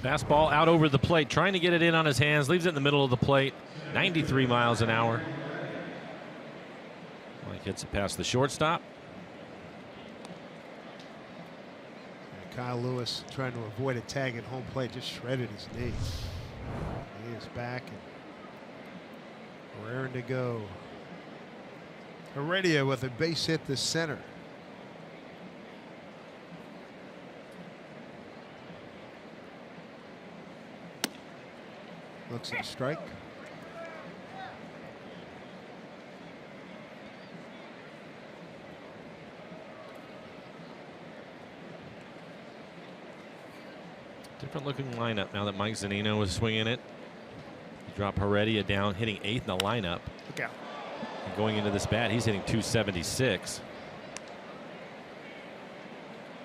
Fastball out over the plate, trying to get it in on his hands, leaves it in the middle of the plate. 93 miles an hour. Mike hits it past the shortstop. And Kyle Lewis trying to avoid a tag at home plate, just shredded his knee. He is back and raring to go. Heredia with a base hit to center. Looks at a strike. Different looking lineup now that Mike Zunino is swinging it. You drop Heredia down, hitting 8th in the lineup. Look out. And going into this bat, he's hitting 276.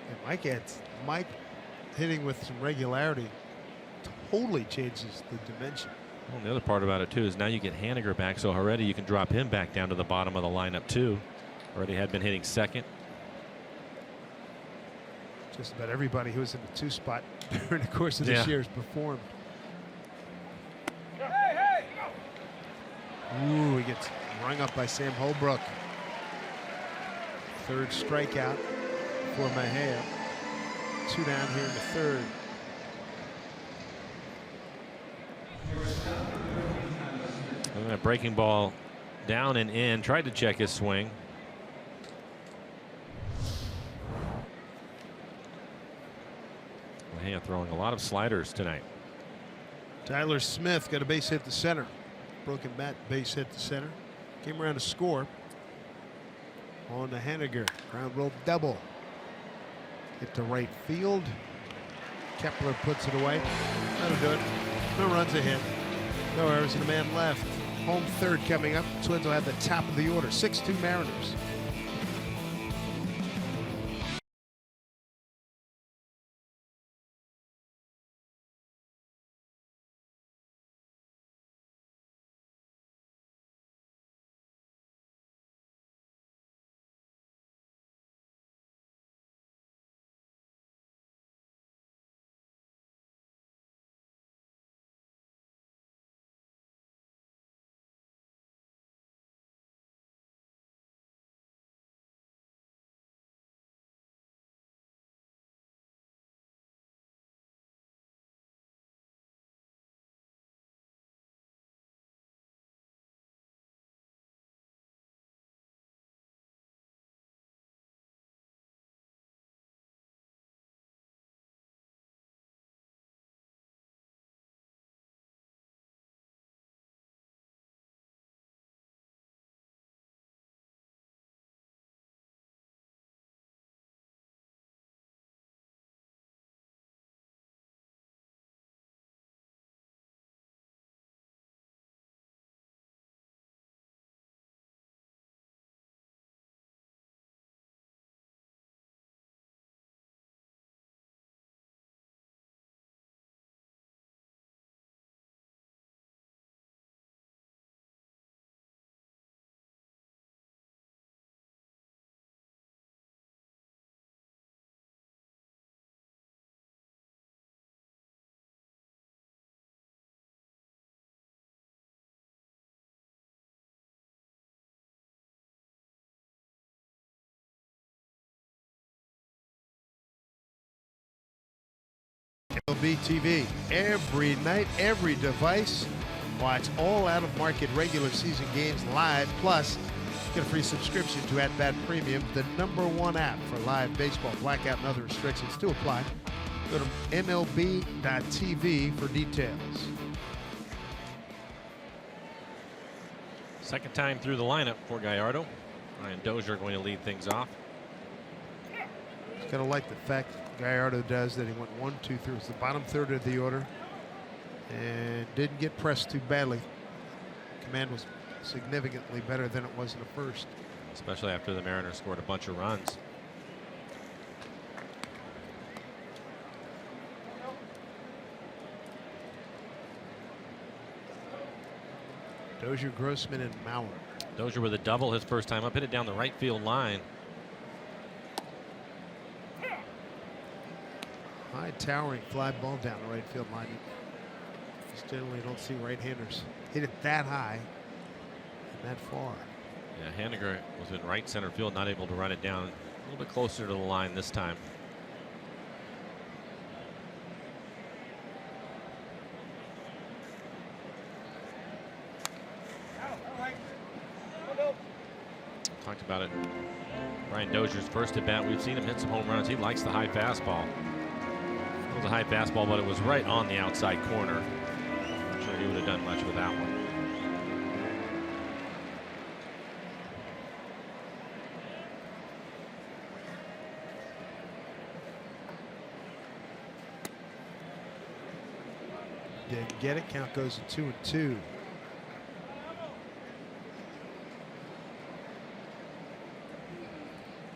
And Mike hitting with some regularity totally changes the dimension. Well, the other part about it too is now you get Haniger back, so Heredia, you can drop him back down to the bottom of the lineup too. Already had been hitting 2nd. Just about everybody who was in the 2 spot during the course of this year has performed. Ooh, he gets rung up by Sam Holbrook. 3rd strikeout for Mejia. 2 down here in the 3rd. And a breaking ball down and in, tried to check his swing. Mejia throwing a lot of sliders tonight. Tyler Smith got a base hit to center. Broken bat base hit to center. Came around to score on the Haniger. Ground roll double. Hit to right field. Kepler puts it away. That'll do it. No runs ahead. No errors and a man left. Home 3rd coming up. Twins will have the top of the order. 6-2 Mariners. MLB TV every night, every device. Watch all out-of-market regular season games live. Plus, get a free subscription to At Bat Premium, the #1 app for live baseball. Blackout and other restrictions to apply. Go to MLB.tv for details. Second time through the lineup for Gallardo. Ryan Dozier going to lead things off. It's kind of like the fact Gallardo does that he went 1, 2, 3. It's the bottom third of the order and didn't get pressed too badly. Command was significantly better than it was in the first. Especially after the Mariners scored a bunch of runs. Dozier, Grossman, and Mauer. Dozier with a double his first time up, hit it down the right field line. High towering fly ball down the right field line. Just generally don't see right-handers hit it that high and that far. Yeah, Haniger was in right center field, not able to run it down. A little bit closer to the line this time. Talked about it. Ryan Dozier's first at bat. We've seen him hit some home runs. He likes the high fastball. It was a high fastball, but it was right on the outside corner. Not sure he would have done much with that one. Didn't get it. Count goes to 2-2.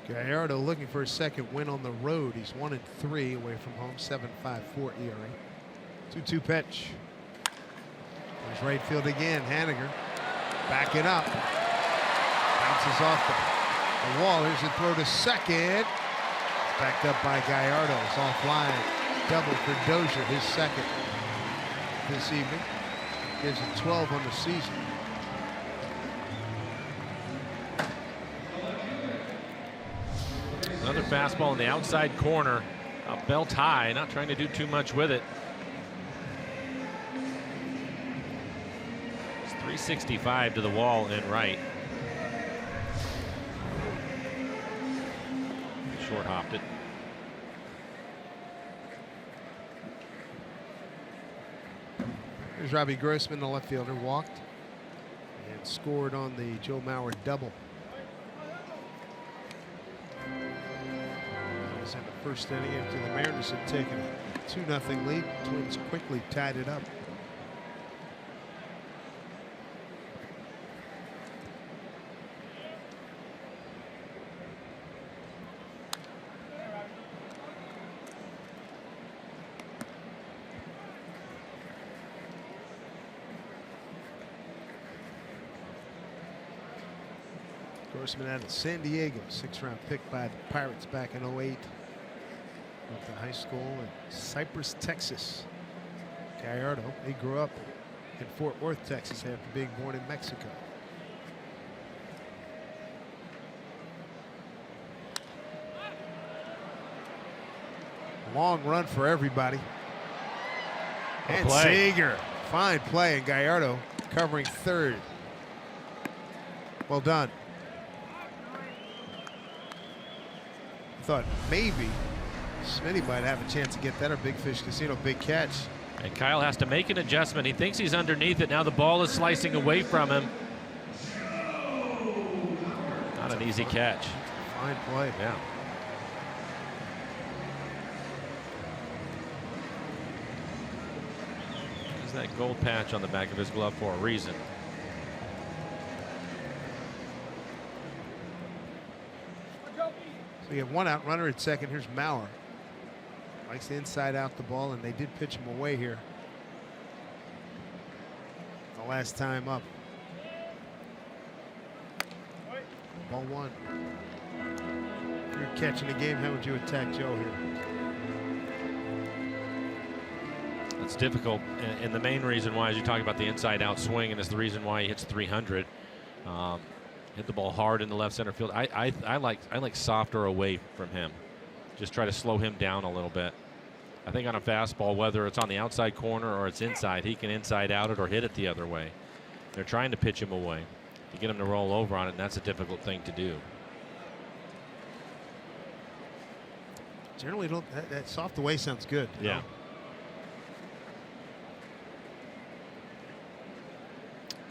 Gallardo looking for a second win on the road. He's 1-3 away from home. 7.54 ERA. 2-2 pitch. There's right field again. Haniger back it up. Bounces off the wall. Here's a throw to second. It's backed up by Gallardo. It's offline. Double for Dozier, his second this evening. Gives it 12 on the season. Another fastball in the outside corner, belt high, not trying to do too much with it. It's 365 to the wall and right. Short hopped it. Here's Robbie Grossman, the left fielder, walked and scored on the Joe Mauer double. In the first inning after the Mariners had taken a 2-0 lead. Twins quickly tied it up. Grossman out of San Diego, 6th-round pick by the Pirates back in 08. Went to high school in Cypress, Texas. Gallardo, he grew up in Fort Worth, Texas, after being born in Mexico. Long run for everybody. And Seager, fine play, and Gallardo covering third. Well done. Thought maybe Smitty might have a chance to get that, or Big Fish Casino big catch. And Kyle has to make an adjustment. He thinks he's underneath it. Now the ball is slicing away from him. Not an easy catch. Fine play. Yeah. There's that gold patch on the back of his glove for a reason. So you have one out runner at second. Here's Mauer. Likes the inside out the ball, and they did pitch him away here the last time up. Ball one. If you're catching the game, how would you attack Joe here? It's difficult, and the main reason why is you talk about the inside out swing, and it's the reason why he hits 300. Hit the ball hard in the left center field. I like softer away from him. Just try to slow him down a little bit. I think on a fastball, whether it's on the outside corner or it's inside, he can inside out it or hit it the other way. They're trying to pitch him away to get him to roll over on it, and that's a difficult thing to do. Generally, that soft away sounds good. Yeah. Know?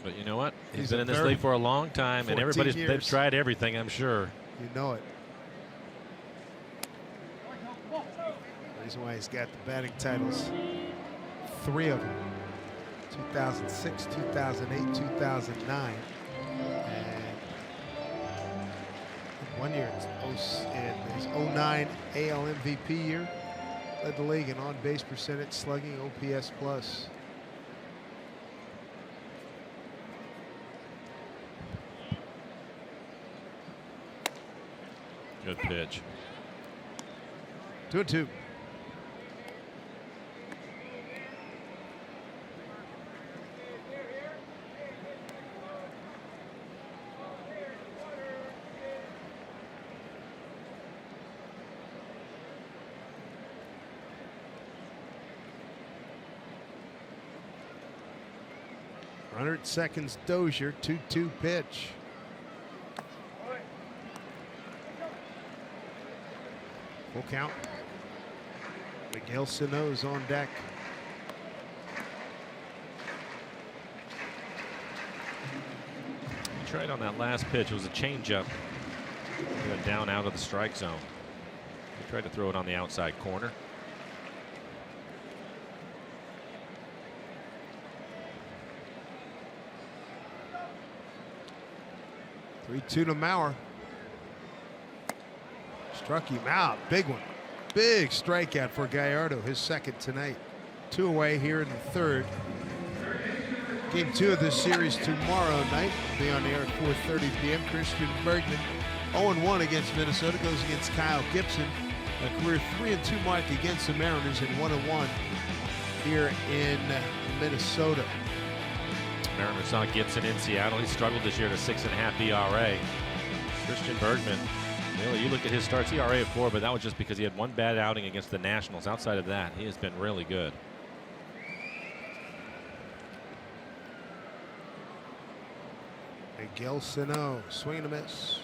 But you know what? He's been in this league for a long time, and they've tried everything, I'm sure. You know it. Reason why he's got the batting titles. 3 of them. 2006, 2008, 2009. And 1 year in his 09 AL MVP year. Led the league in on-base percentage, slugging, OPS plus. Good pitch. 2-2. Runner at seconds, Dozier, 2-2 pitch. Full count. Miguel Sano's on deck. He tried on that last pitch. It was a changeup. Went down out of the strike zone. He tried to throw it on the outside corner. 3-2 to Mauer. Struck him out. Big one. Big strikeout for Gallardo, his second tonight. 2 away here in the third. Game 2 of this series tomorrow night. Be on the air at 4:30 p.m. Christian Bergman, 0-1 against Minnesota, goes against Kyle Gibson. A career 3-2 mark against the Mariners, and 1-1 here in Minnesota. Mariners saw Gibson in Seattle. He struggled this year to 6.5 ERA. Christian Bergman, really, you look at his starts, ERA of 4, but that was just because he had one bad outing against the Nationals. Outside of that, he has been really good. Miguel Sano, swing and a miss.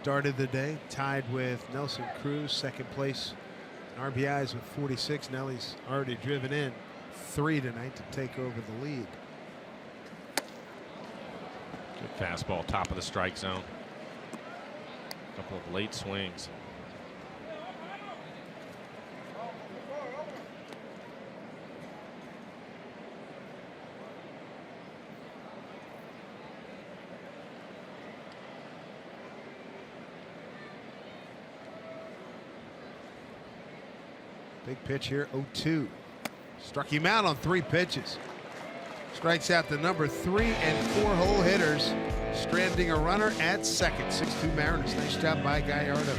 Started the day tied with Nelson Cruz, second place in RBIs with 46. Now he's already driven in 3 tonight to take over the lead. Good fastball, top of the strike zone. A couple of late swings. Big pitch here, 0-2. Struck him out on 3 pitches. Strikes out the number 3 and 4 hole hitters, stranding a runner at second. 6-2 Mariners. Nice job by Gallardo.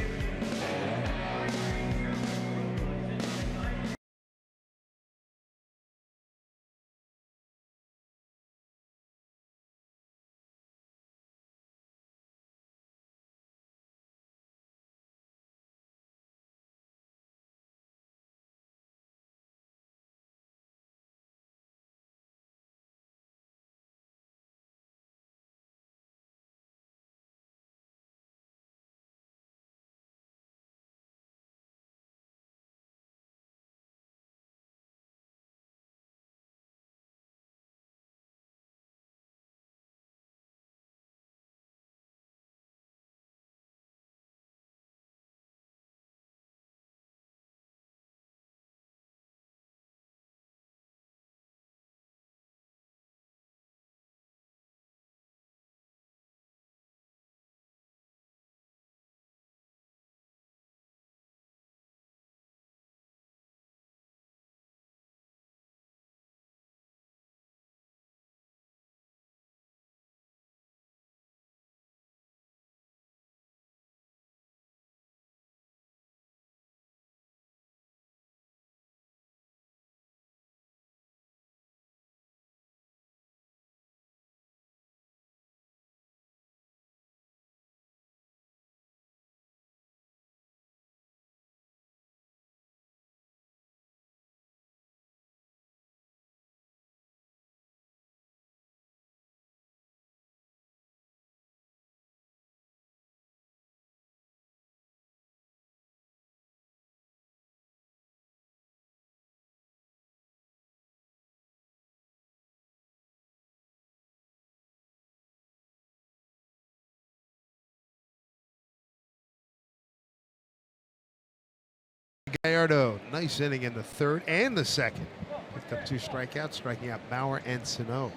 Gallardo, nice inning in the third and the second. Picked up 2 strikeouts, striking out Bauer and Sano.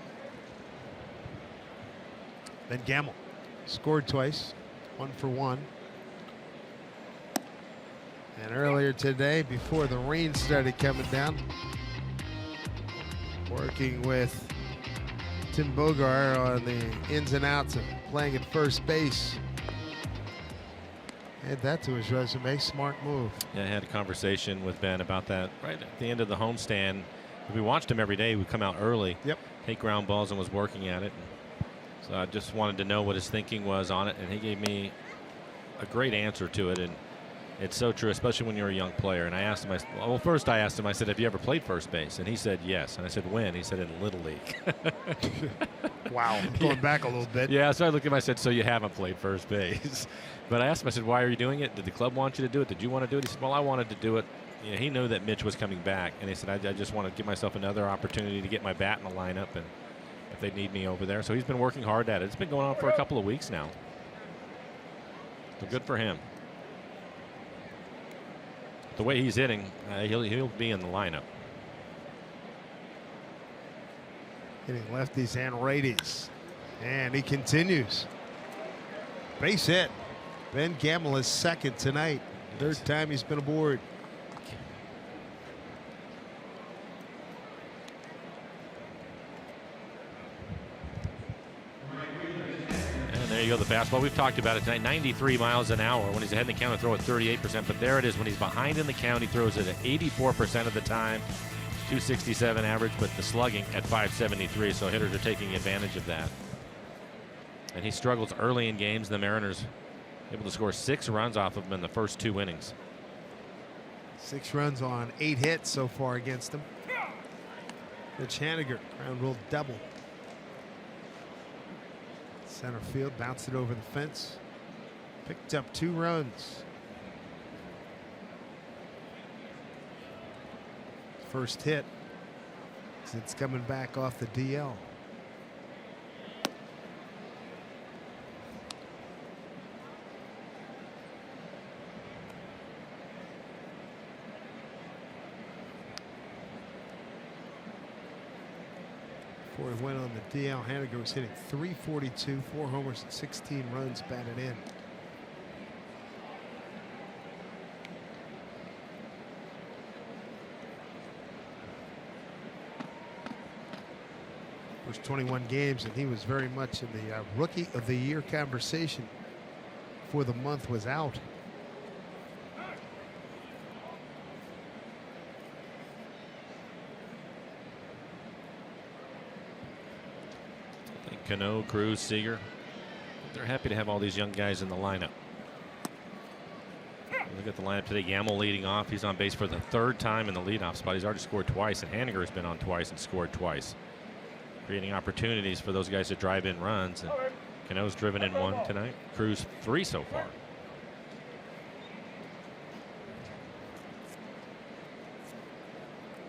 Then Gamble scored twice, 1 for 1. And earlier today, before the rain started coming down, working with Tim Bogar on the ins and outs of playing at first base. Add that to his resume. Smart move. Yeah, I had a conversation with Ben about that right at the end of the homestand. We watched him every day. He would come out early, Yep. take ground balls, and was working at it. So I just wanted to know what his thinking was on it, and he gave me a great answer to it. And it's so true, especially when you're a young player. And I asked him, well, first I asked him, I said, have you ever played first base? And he said yes. And I said, when? He said, in Little League. Wow. Going back a little bit. Yeah, so I looked at him, I said, so you haven't played first base. But I asked him, I said, why are you doing it? Did the club want you to do it? Did you want to do it? He said, well, I wanted to do it. You know, he knew that Mitch was coming back. And he said, I just want to give myself another opportunity to get my bat in the lineup and if they need me over there. So he's been working hard at it. It's been going on for a couple of weeks now. So good for him. The way he's hitting, he'll be in the lineup. Hitting lefties and righties. And he continues. Base hit. Ben Gamble is second tonight. Third time he's been aboard. And there you go, the fastball. We've talked about it tonight. 93 miles an hour. When he's ahead in the count, he'll throw at 38%. But there it is. When he's behind in the count, he throws it at 84% of the time. 267 average, but the slugging at 573. So hitters are taking advantage of that. And he struggles early in games. The Mariners able to score 6 runs off of him in the first 2 innings. 6 runs on 8 hits so far against him. Mitch Haniger, ground rule double. Center field, bounced it over the fence. Picked up 2 runs. First hit since coming back off the DL. Before he went on the DL, Haniger was hitting .342, 4 homers and 16 runs batted in. First 21 games, and he was very much in the Rookie of the Year conversation before the month was out. Cano, Cruz, Seager. They're happy to have all these young guys in the lineup. Look at the lineup today. Gamble leading off. He's on base for the 3rd time in the leadoff spot. He's already scored twice, and Haniger has been on twice and scored twice. Creating opportunities for those guys to drive in runs. And Cano's driven in 1 tonight. Cruz 3 so far.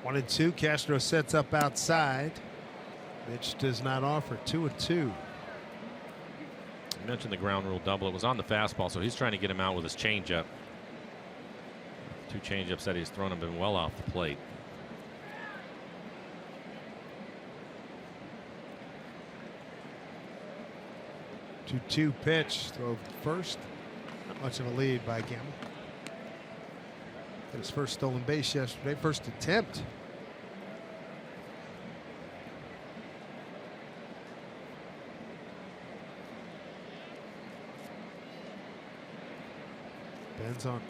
One and 2. Castro sets up outside. Mitch does not offer. 2-2. You mentioned the ground rule double. It was on the fastball, so he's trying to get him out with his changeup. 2 changeups that he's thrown have been well off the plate. Two pitch. Throw first. Not much of a lead by Gamble. His first stolen base yesterday. First attempt. Ben's on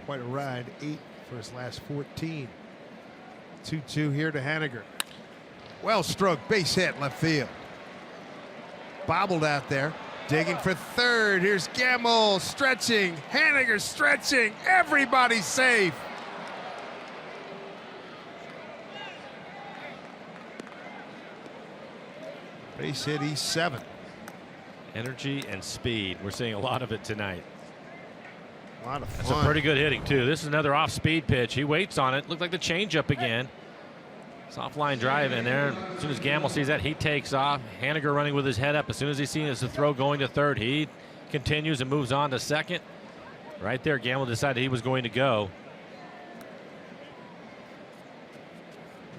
quite a ride. 8 for his last 14. 2-2 here to Haniger. Well stroked, base hit, left field. Bobbled out there. Digging for third. Here's Gamble stretching. Haniger stretching. Everybody's safe. Base hit, E7. Energy and speed. We're seeing a lot of it tonight. A lot of fun. That's a pretty good hitting, too. This is another off-speed pitch. He waits on it. Looked like the changeup again. Soft line drive in there. As soon as Gamble sees that, he takes off. Haniger running with his head up. As soon as he sees the throw going to third, he continues and moves on to second. Right there, Gamble decided he was going to go.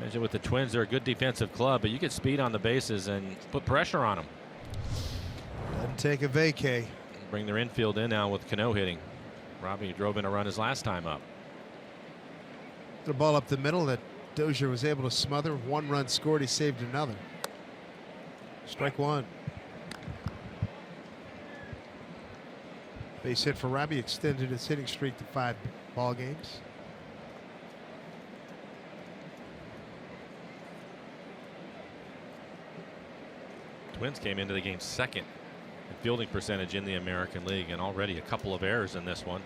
Imagine with the Twins, they're a good defensive club, but you get speed on the bases and put pressure on them. Doesn't take a vacay. Bring their infield in now with Cano hitting. Robbie drove in a run his last time up. The ball up the middle that Dozier was able to smother. 1 run scored. He saved another. Strike 1. Base hit for Robbie extended his hitting streak to 5 ball games. Twins came into the game second in fielding percentage in the American League, and already a couple of errors in this one.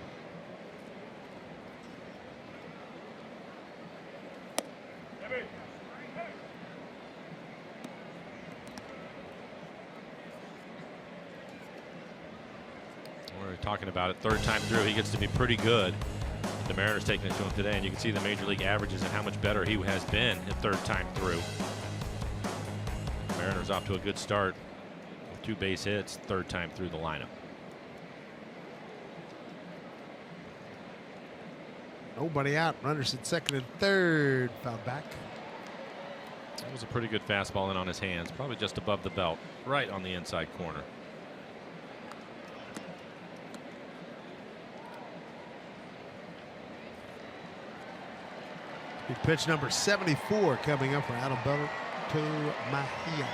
We're talking about it, 3rd time through, he gets to be pretty good. The Mariners taking it to him today, and you can see the major league averages and how much better he has been the 3rd time through. Mariners off to a good start with 2 base hits, 3rd time through the lineup. Nobody out. Runners at 2nd and 3rd. Foul back. That was a pretty good fastball in on his hands, probably just above the belt, right on the inside corner. Pitch number 74 coming up for Adalberto Mejia.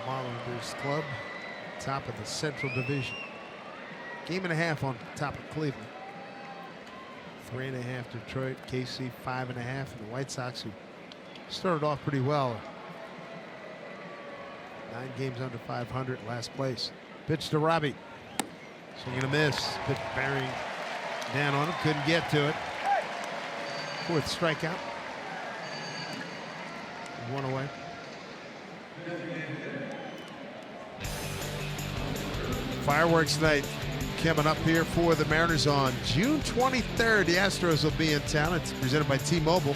Marlins club, top of the Central Division. 1.5 on top of Cleveland. 3.5 Detroit, KC 5.5, and the White Sox, who started off pretty well. 9 games under 500, last place. Pitch to Robbie. Swing and a miss. Pitch bearing down on him. Couldn't get to it. 4th strikeout. 1 away. Fireworks night coming up here for the Mariners on June 23rd. The Astros will be in town. It's presented by T-Mobile.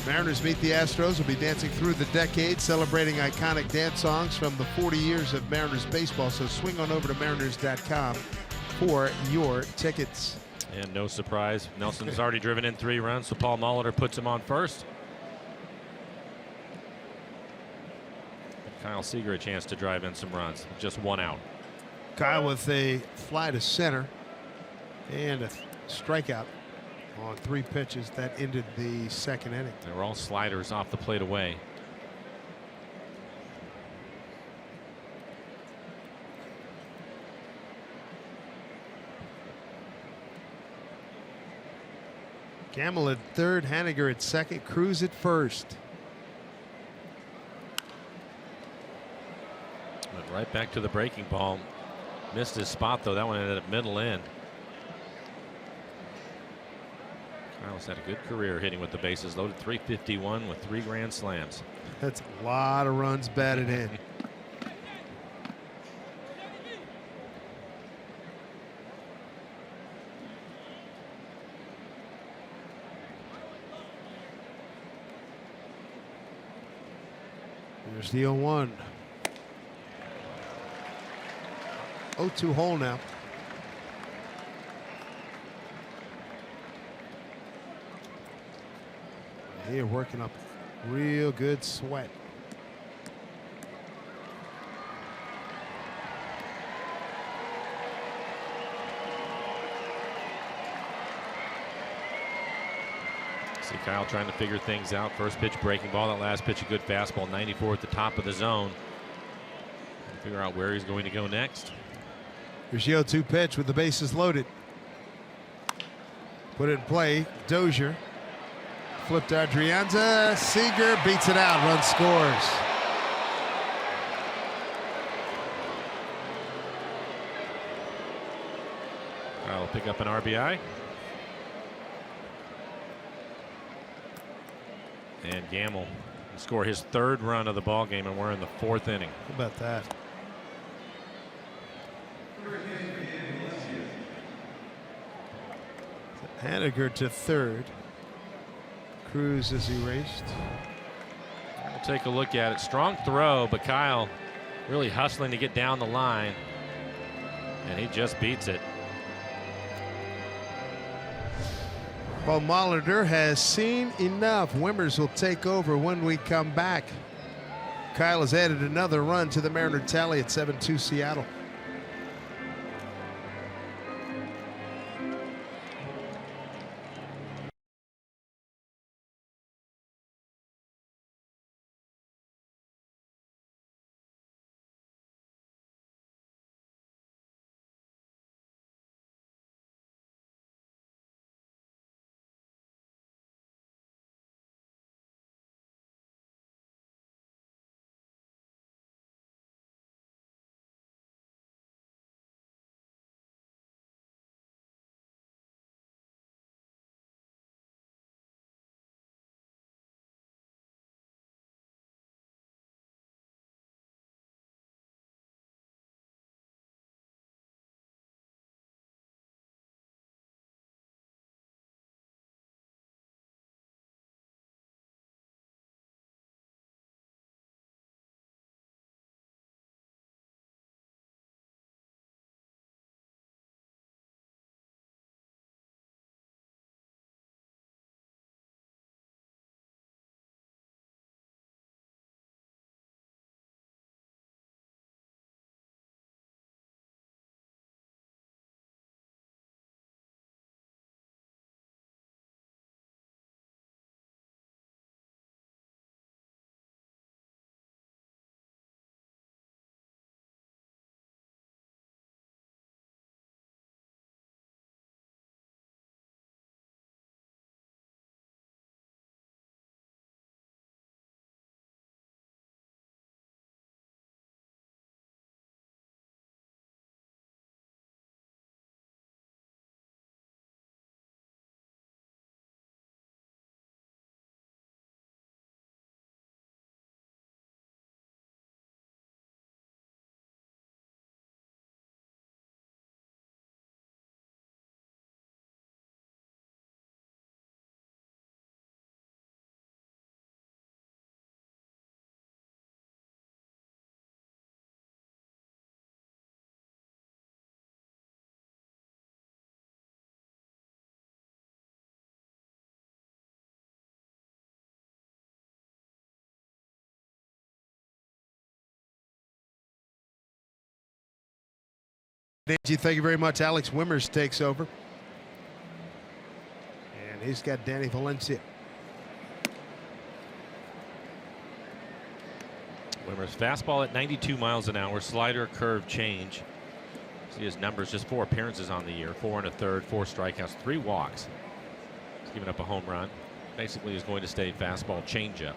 Mariners meet the Astros. Will be dancing through the decade, celebrating iconic dance songs from the 40 years of Mariners baseball. So swing on over to Mariners.com for your tickets. And no surprise, Nelson's already driven in 3 runs, so Paul Molitor puts him on first. Kyle Seager a chance to drive in some runs, just 1 out. Kyle with a fly to center and a strikeout on 3 pitches that ended the 2nd inning. They were all sliders off the plate away. Gamble at 3rd, Haniger at 2nd, Cruz at 1st. Went right back to the breaking ball. Missed his spot though. That one ended up middle in. Kyle's had a good career hitting with the bases loaded. 351 with 3 grand slams. That's a lot of runs batted in. There's the 0-1. 0-2 hole now. Here working up real good sweat. See Kyle trying to figure things out. First pitch breaking ball. That last pitch a good fastball. 94 at the top of the zone. Figure out where he's going to go next. Here's the 0-2 pitch with the bases loaded. Put it in play. Dozier. Flipped Adrianza. Seager beats it out. Run scores. Kyle will pick up an RBI. And Gamble will score his 3rd run of the ball game, and we're in the 4th inning. How about that? Haniger to 3rd. Cruz is erased. We'll take a look at it. Strong throw, but Kyle really hustling to get down the line, and he just beats it. Well, Molitor has seen enough. Wimmers will take over when we come back. Kyle has added another run to the Mariner tally at 7-2 Seattle. Thank you very much. Alex Wimmers takes over. And he's got Danny Valencia. Wimmers fastball at 92 miles an hour, slider, curve, change. See his numbers, just 4 appearances on the year, 4 1/3, 4 strikeouts, 3 walks. He's giving up a home run. Basically, he's going to stay fastball, changeup.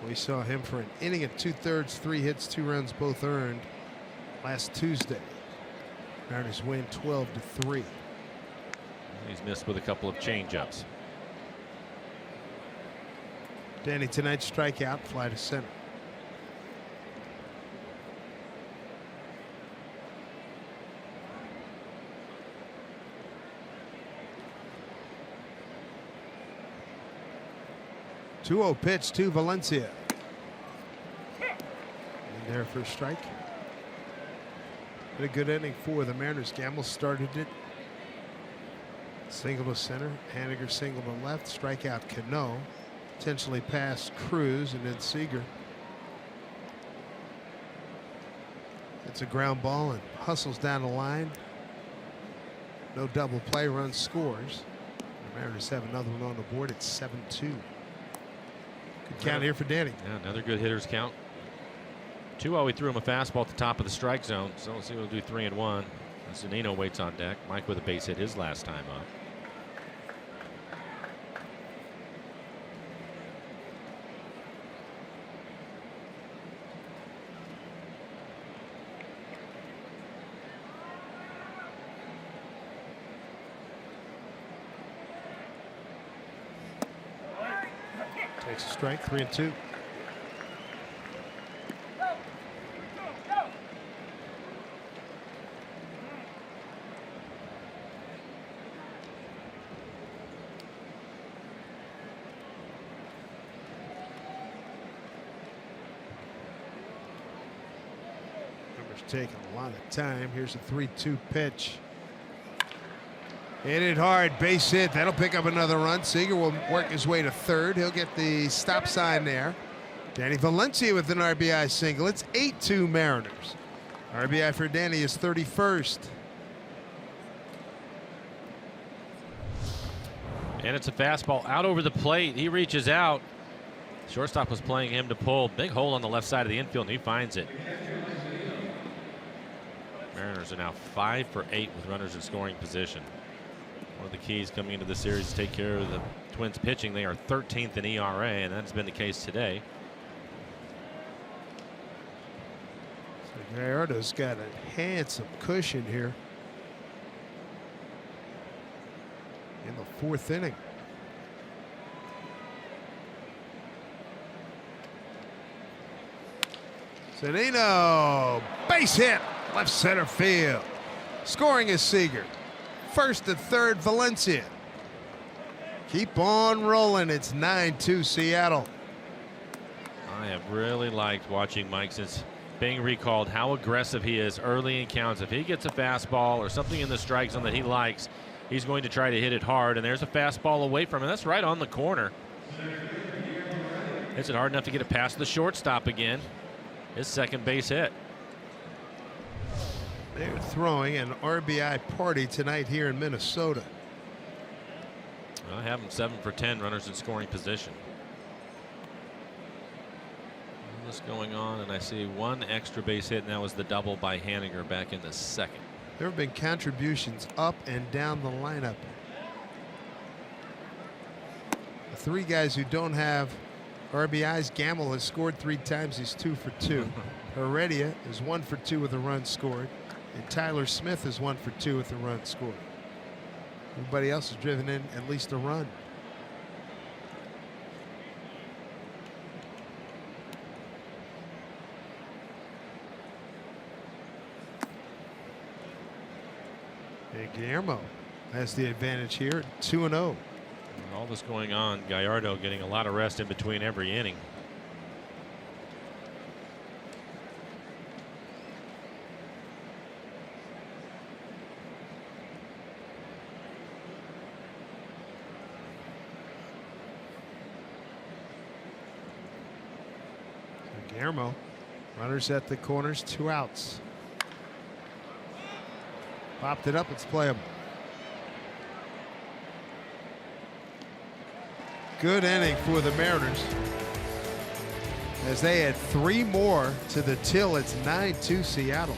We saw him for an inning at 2/3, 3 hits, 2 runs, both earned last Tuesday. Mariners win 12-3. He's missed with a couple of changeups. Danny tonight's strikeout, fly to center. Two-0 pitch to Valencia. And there for a strike. Had a good inning for the Mariners. Gamble started it. Single to center. Haniger single to left. Strikeout Cano. Potentially past Cruz and then Seager. It's a ground ball and hustles down the line. No double play, run scores. The Mariners have another one on the board. It's 7-2. Good count here for Danny. Yeah, another good hitter's count. 2-0, he threw him a fastball at the top of the strike zone. So let's see what we'll do 3-1. Zunino waits on deck. Mike with a base hit his last time up. Takes a strike, 3-2. Taking a lot of time. Here's a 3-2 pitch. Hit it hard, base hit. That'll pick up another run. Seager will work his way to third. He'll get the stop sign there. Danny Valencia with an RBI single. It's 8-2 Mariners. RBI for Danny is 31st. And it's a fastball out over the plate. He reaches out. Shortstop was playing him to pull. Big hole on the left side of the infield, and he finds it. Mariners are now 5 for 8 with runners in scoring position. One of the keys coming into the series is take care of the Twins pitching. They are 13th in ERA, and that's been the case today. So Gallardo's got a handsome cushion here in the 4th inning. Zunino, base hit, left center field. Scoring is Seager. First to third, Valencia. Keep on rolling. It's 9-2 Seattle. I have really liked watching Mike since being recalled how aggressive he is early in counts. If he gets a fastball or something in the strike zone that he likes, he's going to try to hit it hard. And there's a fastball away from him. That's right on the corner. Is it hard enough to get it past the shortstop again? His second base hit. They're throwing an RBI party tonight here in Minnesota. I have them 7 for 10 runners in scoring position. What's going on? And I see one extra base hit, and that was the double by Haniger back in the 2nd. There have been contributions up and down the lineup. The 3 guys who don't have RBIs, Gamble has scored 3 times. He's 2 for 2. Heredia is 1 for 2 with a run scored. And Tyler Smith is 1 for 2 with a run scored. Everybody else has driven in at least a run. And Guillermo has the advantage here at 2-0. With all this going on, Gallardo getting a lot of rest in between every inning. Guillermo, runners at the corners, 2 outs. Popped it up, it's playable. Good inning for the Mariners as they add 3 more to the till. It's 9-2 Seattle.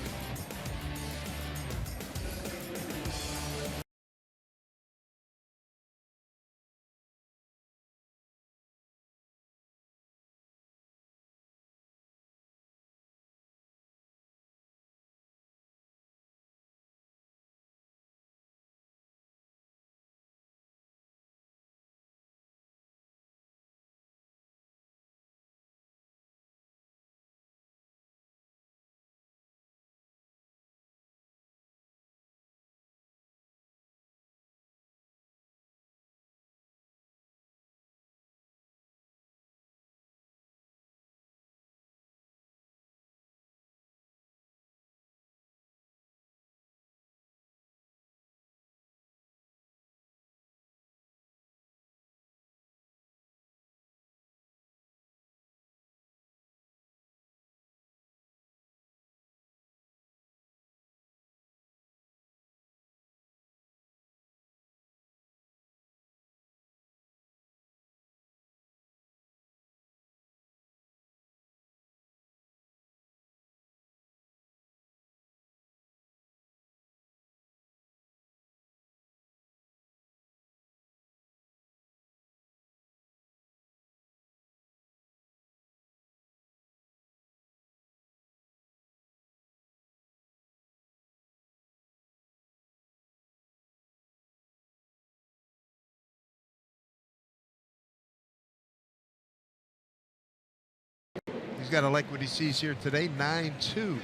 He's got to like what he sees here today. 9-2.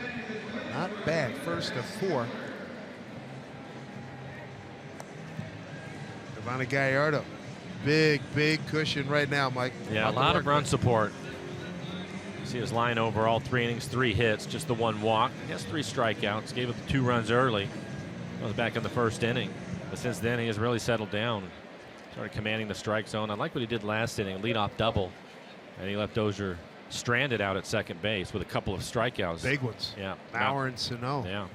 Not bad. First of 4. Giovanni Gallardo. Big cushion right now, Mike. Yeah, a lot of run support. You see his line overall, 3 innings, 3 hits, just the 1 walk. He has 3 strikeouts. Gave up 2 runs early. That was back in the 1st inning. But since then, he has really settled down. Started commanding the strike zone. I like what he did last inning, leadoff double. And he left Dozier stranded out at second base with a couple of strikeouts. Big ones. Yeah. Bauer and Sano. Yeah.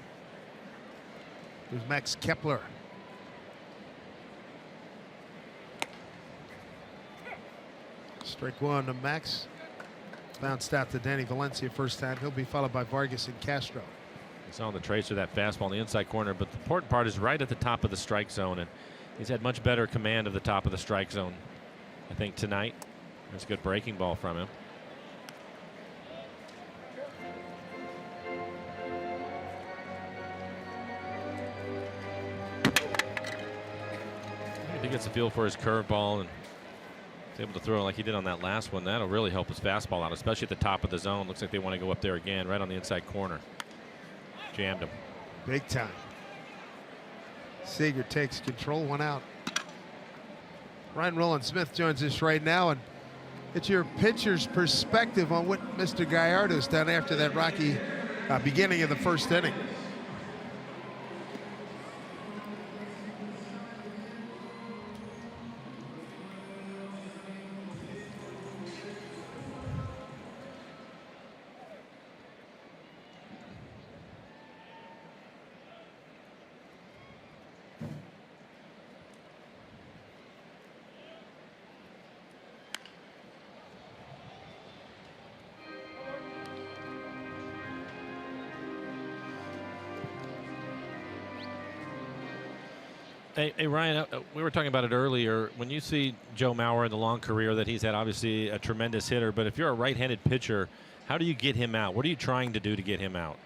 There's Max Kepler. Strike one to Max. Bounced out to Danny Valencia first time. He'll be followed by Vargas and Castro. He's on the tracer of that fastball in the inside corner, but the important part is right at the top of the strike zone, and he's had much better command of the top of the strike zone, I think, tonight. That's a good breaking ball from him. If he gets a feel for his curveball and is able to throw like he did on that last one, that'll really help his fastball out, especially at the top of the zone. Looks like they want to go up there again, right on the inside corner. Jammed him. Big time. Seager takes control, 1 out. Ryan Rowland-Smith joins us right now, and it's your pitcher's perspective on what Mr. Gallardo's done after that rocky beginning of the first inning. Hey, Ryan, we were talking about it earlier. When you see Joe Mauer and the long career that he's had, obviously a tremendous hitter, but if you're a right-handed pitcher, how do you get him out? What are you trying to do to get him out?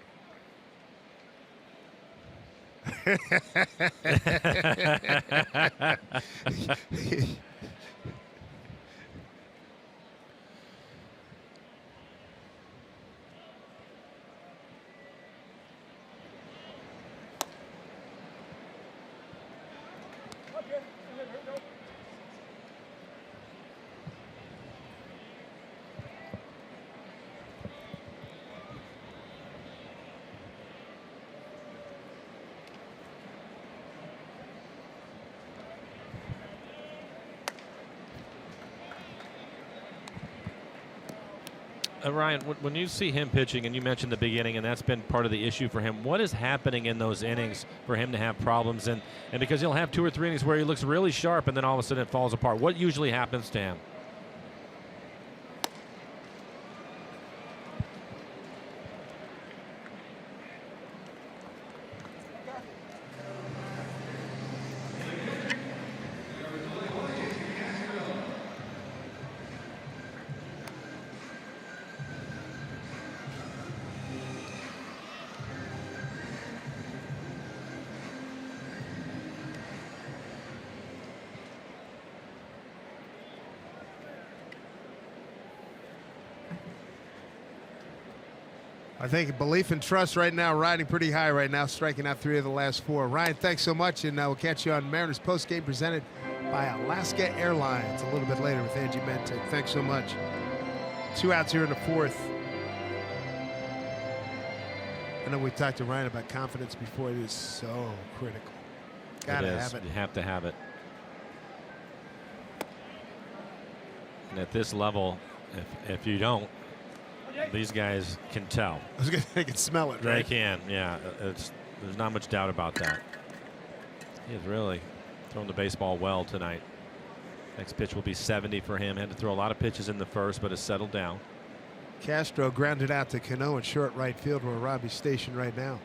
Ryan, when you see him pitching, and you mentioned the beginning, and that's been part of the issue for him, what is happening in those innings for him to have problems? And because he'll have 2 or 3 innings where he looks really sharp, and then all of a sudden it falls apart. What usually happens to him? I think belief and trust right now riding pretty high right now, striking out 3 of the last 4. Ryan, thanks so much, and we'll catch you on Mariners postgame presented by Alaska Airlines a little bit later with Angie Mentek. Thanks so much. 2 outs here in the 4th. I know we talked to Ryan about confidence before. It is so critical. Gotta have it. You have to have it. And at this level, if you don't, these guys can tell. I was gonna say they can smell it, right? They can, yeah. There's not much doubt about that. He has really thrown the baseball well tonight. Next pitch will be 70 for him. Had to throw a lot of pitches in the first, but has settled down. Castro grounded out to Cano in short right field where Robbie's stationed right now.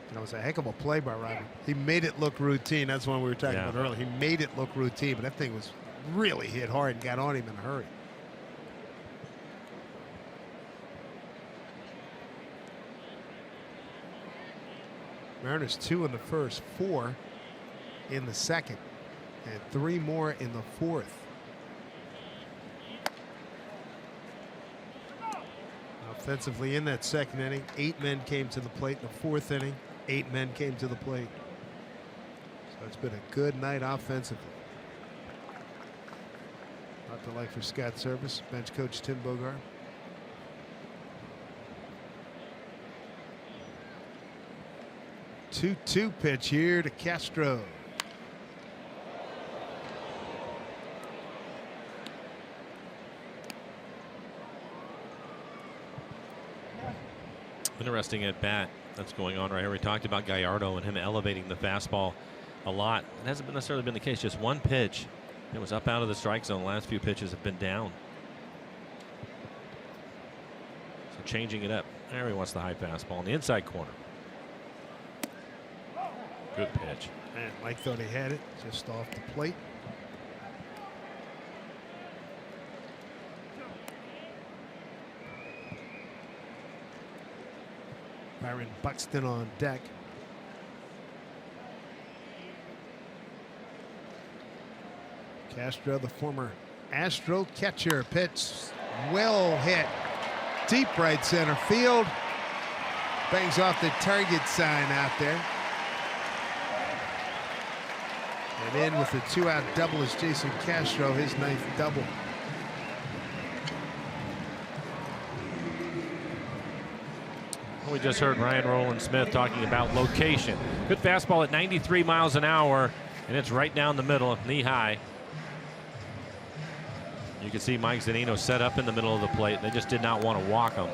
And it was a heck of a play by Robbie. He made it look routine. That's one we were talking about earlier. He made it look routine, but that thing was really hit hard and got on him in a hurry. Mariners 2 in the first, 4 in the second, and 3 more in the 4th. Offensively in that second inning, 8 men came to the plate. In the 4th inning, 8 men came to the plate. So it's been a good night offensively. Not to like for Scott Service, bench coach Tim Bogart. 2-2 pitch here to Castro. Interesting at bat that's going on right here. We talked about Gallardo and him elevating the fastball a lot. It hasn't necessarily been the case. Just one pitch. It was up out of the strike zone. The last few pitches have been down. So changing it up. There he wants the high fastball in the inside corner. Good pitch. And Mike thought he had it just off the plate. Byron Buxton on deck. Castro, the former Astro catcher, pitch well hit deep right center field. Bangs off the target sign out there. And in with the 2-out double is Jason Castro, his 9th double. We just heard Ryan Rowland-Smith talking about location. Good fastball at 93 miles an hour, and it's right down the middle, knee high. You can see Mike Zunino set up in the middle of the plate. They just did not want to walk him.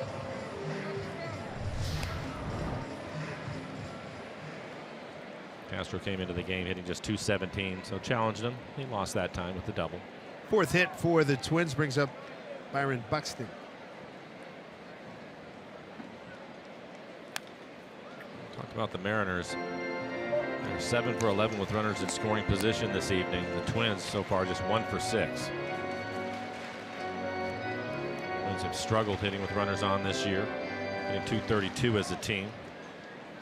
Castro came into the game hitting just .217, so challenged him. He lost that time with the double. 4th hit for the Twins brings up Byron Buxton. Talked about the Mariners. They're 7 for 11 with runners in scoring position this evening. The Twins so far just 1 for 6. Twins have struggled hitting with runners on this year, hitting .232 as a team.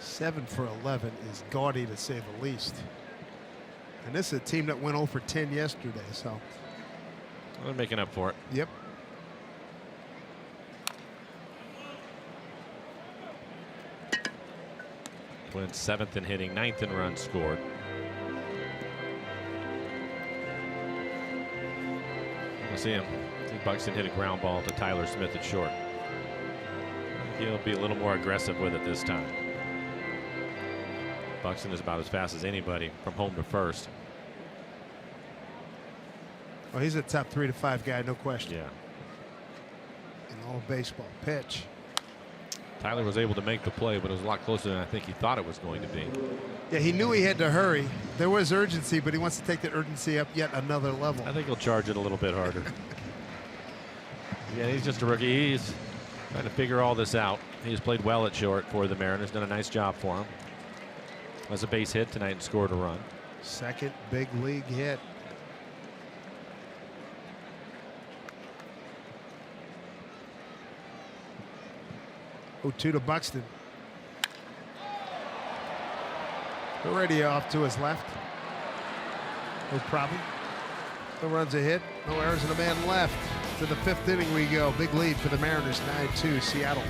7 for 11 is gaudy to say the least. And this is a team that went 0 for 10 yesterday, so. They're making up for it. Yep. Twins 7th in hitting, 9th in runs scored. We'll see him. I think Buxton hit a ground ball to Tyler Smith at short. He'll be a little more aggressive with it this time. Buxton is about as fast as anybody from home to first. Oh, he's a top 3 to 5 guy, no question. Yeah. In all of baseball. Pitch. Tyler was able to make the play, but it was a lot closer than I think he thought it was going to be. Yeah, he knew he had to hurry. There was urgency, but he wants to take that urgency up yet another level. I think he'll charge it a little bit harder. Yeah, he's just a rookie. He's trying to figure all this out. He's played well at short for the Mariners, done a nice job for him. Was a base hit tonight and scored a run. 2nd big league hit. Oh, 2 to Buxton. Already off to his left. No problem. No runs a hit. No errors and a man left. To the 5th inning we go. Big lead for the Mariners, 9-2 Seattle.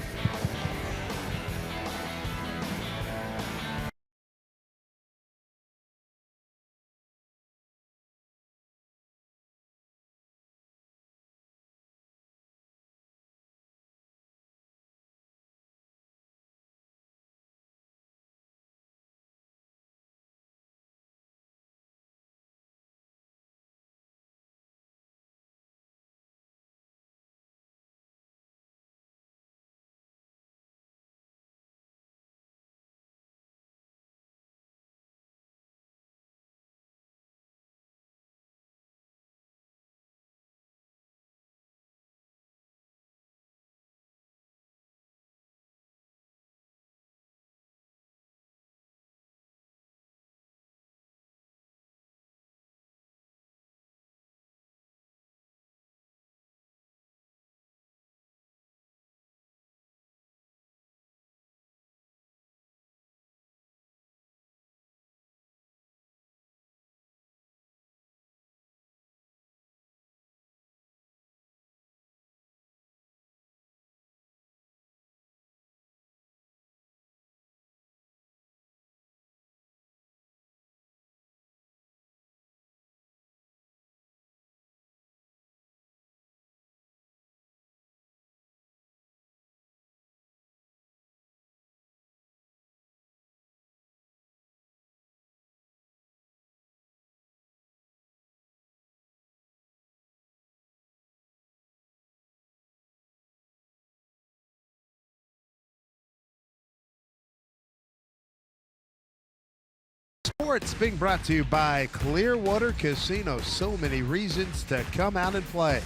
Sports being brought to you by Clearwater Casino. So many reasons to come out and play.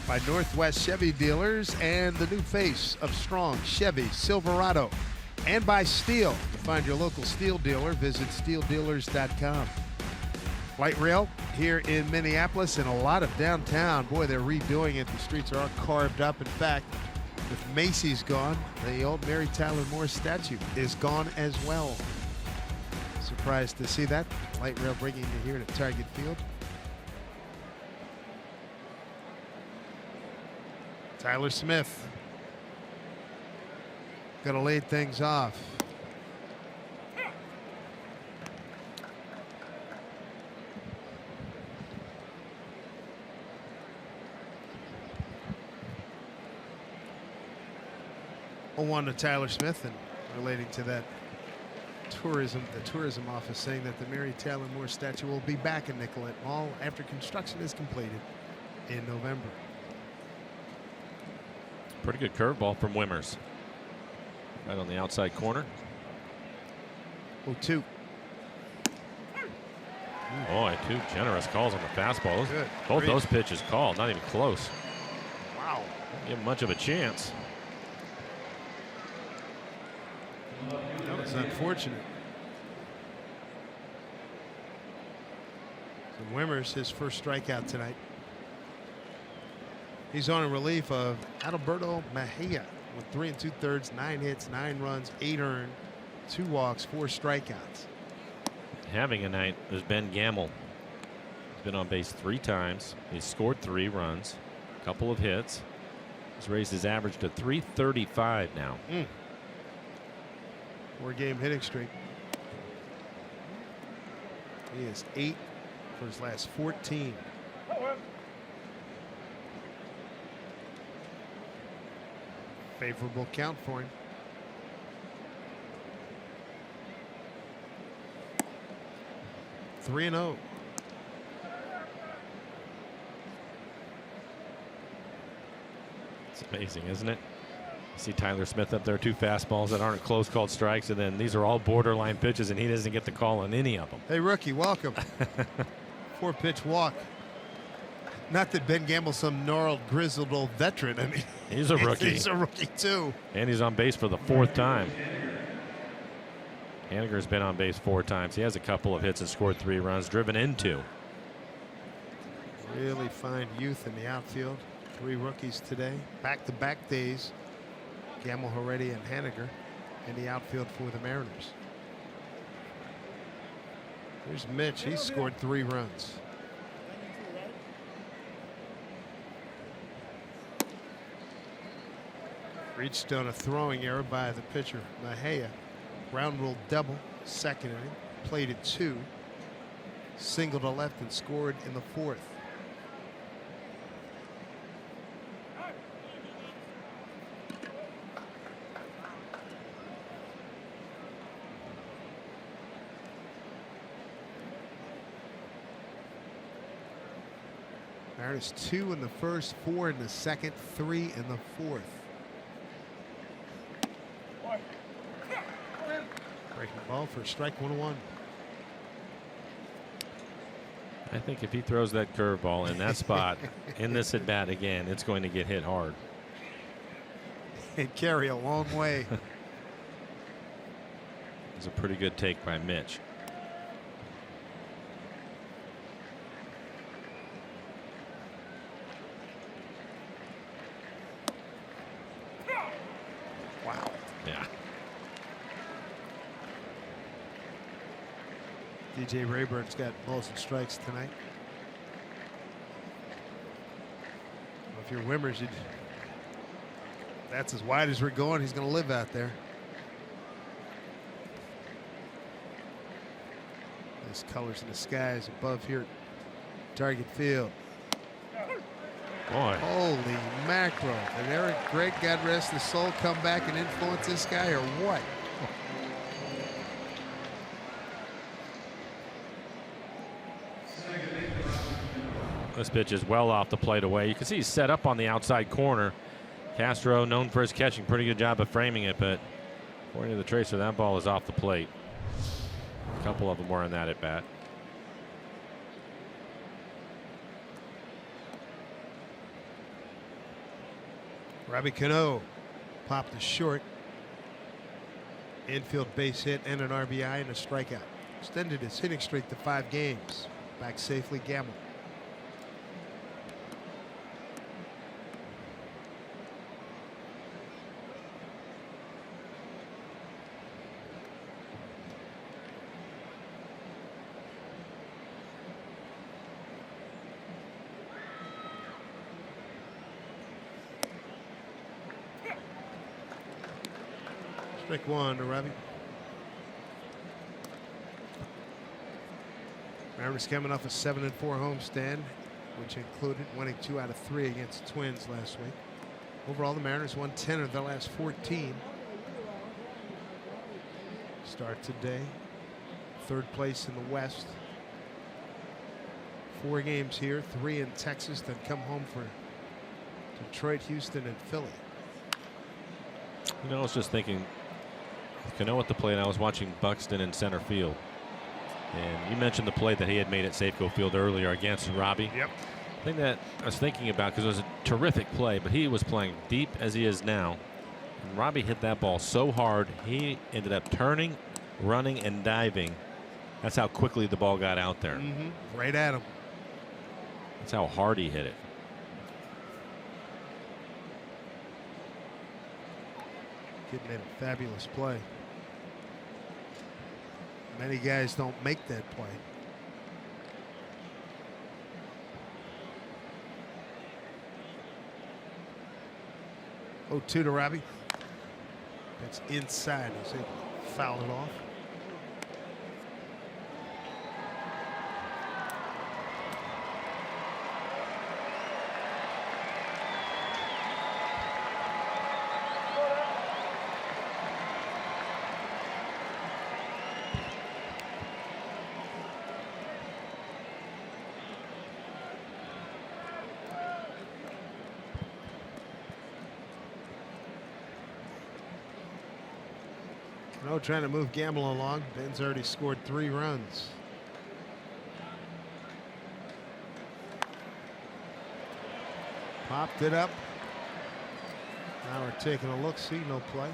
By Northwest Chevy Dealers and the new face of strong Chevy Silverado. And by Steel. To find your local Steel dealer, visit steeldealers.com. Light rail here in Minneapolis and a lot of downtown. Boy, they're redoing it. The streets are all carved up. In fact, with Macy's gone, the old Mary Tyler Moore statue is gone as well. Surprised to see that. Light rail bringing you here to Target Field. Tyler Smith gonna lead things off. One to Tyler Smith, and relating to that the tourism office saying that the Mary Tyler Moore statue will be back in Nicollet Mall after construction is completed in November. Pretty good curveball from Wimmers. Right on the outside corner. 0-2. Boy, two generous calls on the fastball. Good. Both those pitches called, not even close. Wow. Don't give him much of a chance. That was unfortunate. So Wimmers, his first strikeout tonight. He's on in relief of Adalberto Mejia with 3 2/3, 9 hits, 9 runs, 8 earned, 2 walks, 4 strikeouts. Having a night is Ben Gamble. He's been on base 3 times. He's scored 3 runs, a couple of hits. He's raised his average to .335 now. 4-game hitting streak. He is 8 for his last 14. Favorable count for him. Three and 0. It's amazing, isn't it? See Tyler Smith up there, 2 fastballs that aren't close called strikes, and then these are all borderline pitches, and he doesn't get the call on any of them. Hey, rookie, welcome. 4-pitch walk. Not that Ben Gamble's some gnarled, grizzled old veteran. I mean, he's a rookie. He's a rookie, too. And he's on base for the 4th time. Haniger's been on base 4 times. He has a couple of hits and scored 3 runs, driven in 2. Really fine youth in the outfield. 3 rookies today. Back-to-back days. Gamble, Heredia, and Haniger in the outfield for the Mariners. Here's Mitch. He's scored 3 runs. Reached on a throwing error by the pitcher, Mejia. Ground rule double, 2nd inning. Played at 2. Single to left and scored in the 4th. Mariners 2 in the first, 4 in the second, 3 in the 4th. Breaking ball for strike 1-1. I think if he throws that curveball in that spot in this at bat again, it's going to get hit hard. It'd carry a long way. It's a pretty good take by Mitch. Wow. Yeah. DJ Rayburn's got balls and strikes tonight. Well, if you're Wimmers, that's as wide as we're going. He's going to live out there. Nice colors in the skies above here at Target Field. Boy. Holy mackerel. Did Eric Gregg, God rest his soul, come back and influence this guy or what? This pitch is well off the plate away. You can see he's set up on the outside corner. Castro, known for his catching, pretty good job of framing it, but according to the tracer, that ball is off the plate. couple of them were in that at bat. Robbie Cano popped a short infield base hit and an RBI and a strikeout. Extended his hitting streak to 5 games. Back safely, Gamble. Strike 1 to Robbie. Mariners coming off a 7-4 homestand, which included winning 2 out of 3 against the Twins last week. Overall, the Mariners won 10 of their last 14. Start today. 3rd place in the West. 4 games here, 3 in Texas, then come home for Detroit, Houston, and Philly. You know, I was just thinking, Cano at the plate. I was watching Buxton in center field, and you mentioned the play that he had made at Safeco Field earlier against Robbie. Yep. The thing that I was thinking about, because it was a terrific play, but he was playing deep as he is now, and Robbie hit that ball so hard he ended up turning, running, and diving. That's how quickly the ball got out there. Right at him. That's how hard he hit it. Kid made a fabulous play. Many guys don't make that play. Oh, 2 to Robbie. That's inside. He's able to foul it off. No, trying to move Gamble along. Ben's already scored 3 runs. Popped it up. Now we're taking a look. See, no play.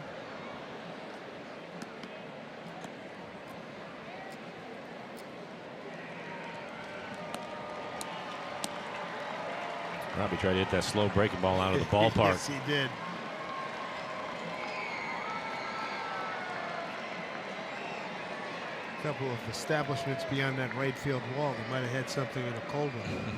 Robbie tried to hit that slow breaking ball out of the ballpark. Yes, he did. Couple of establishments beyond that right field wall. They might have had something in a cold one.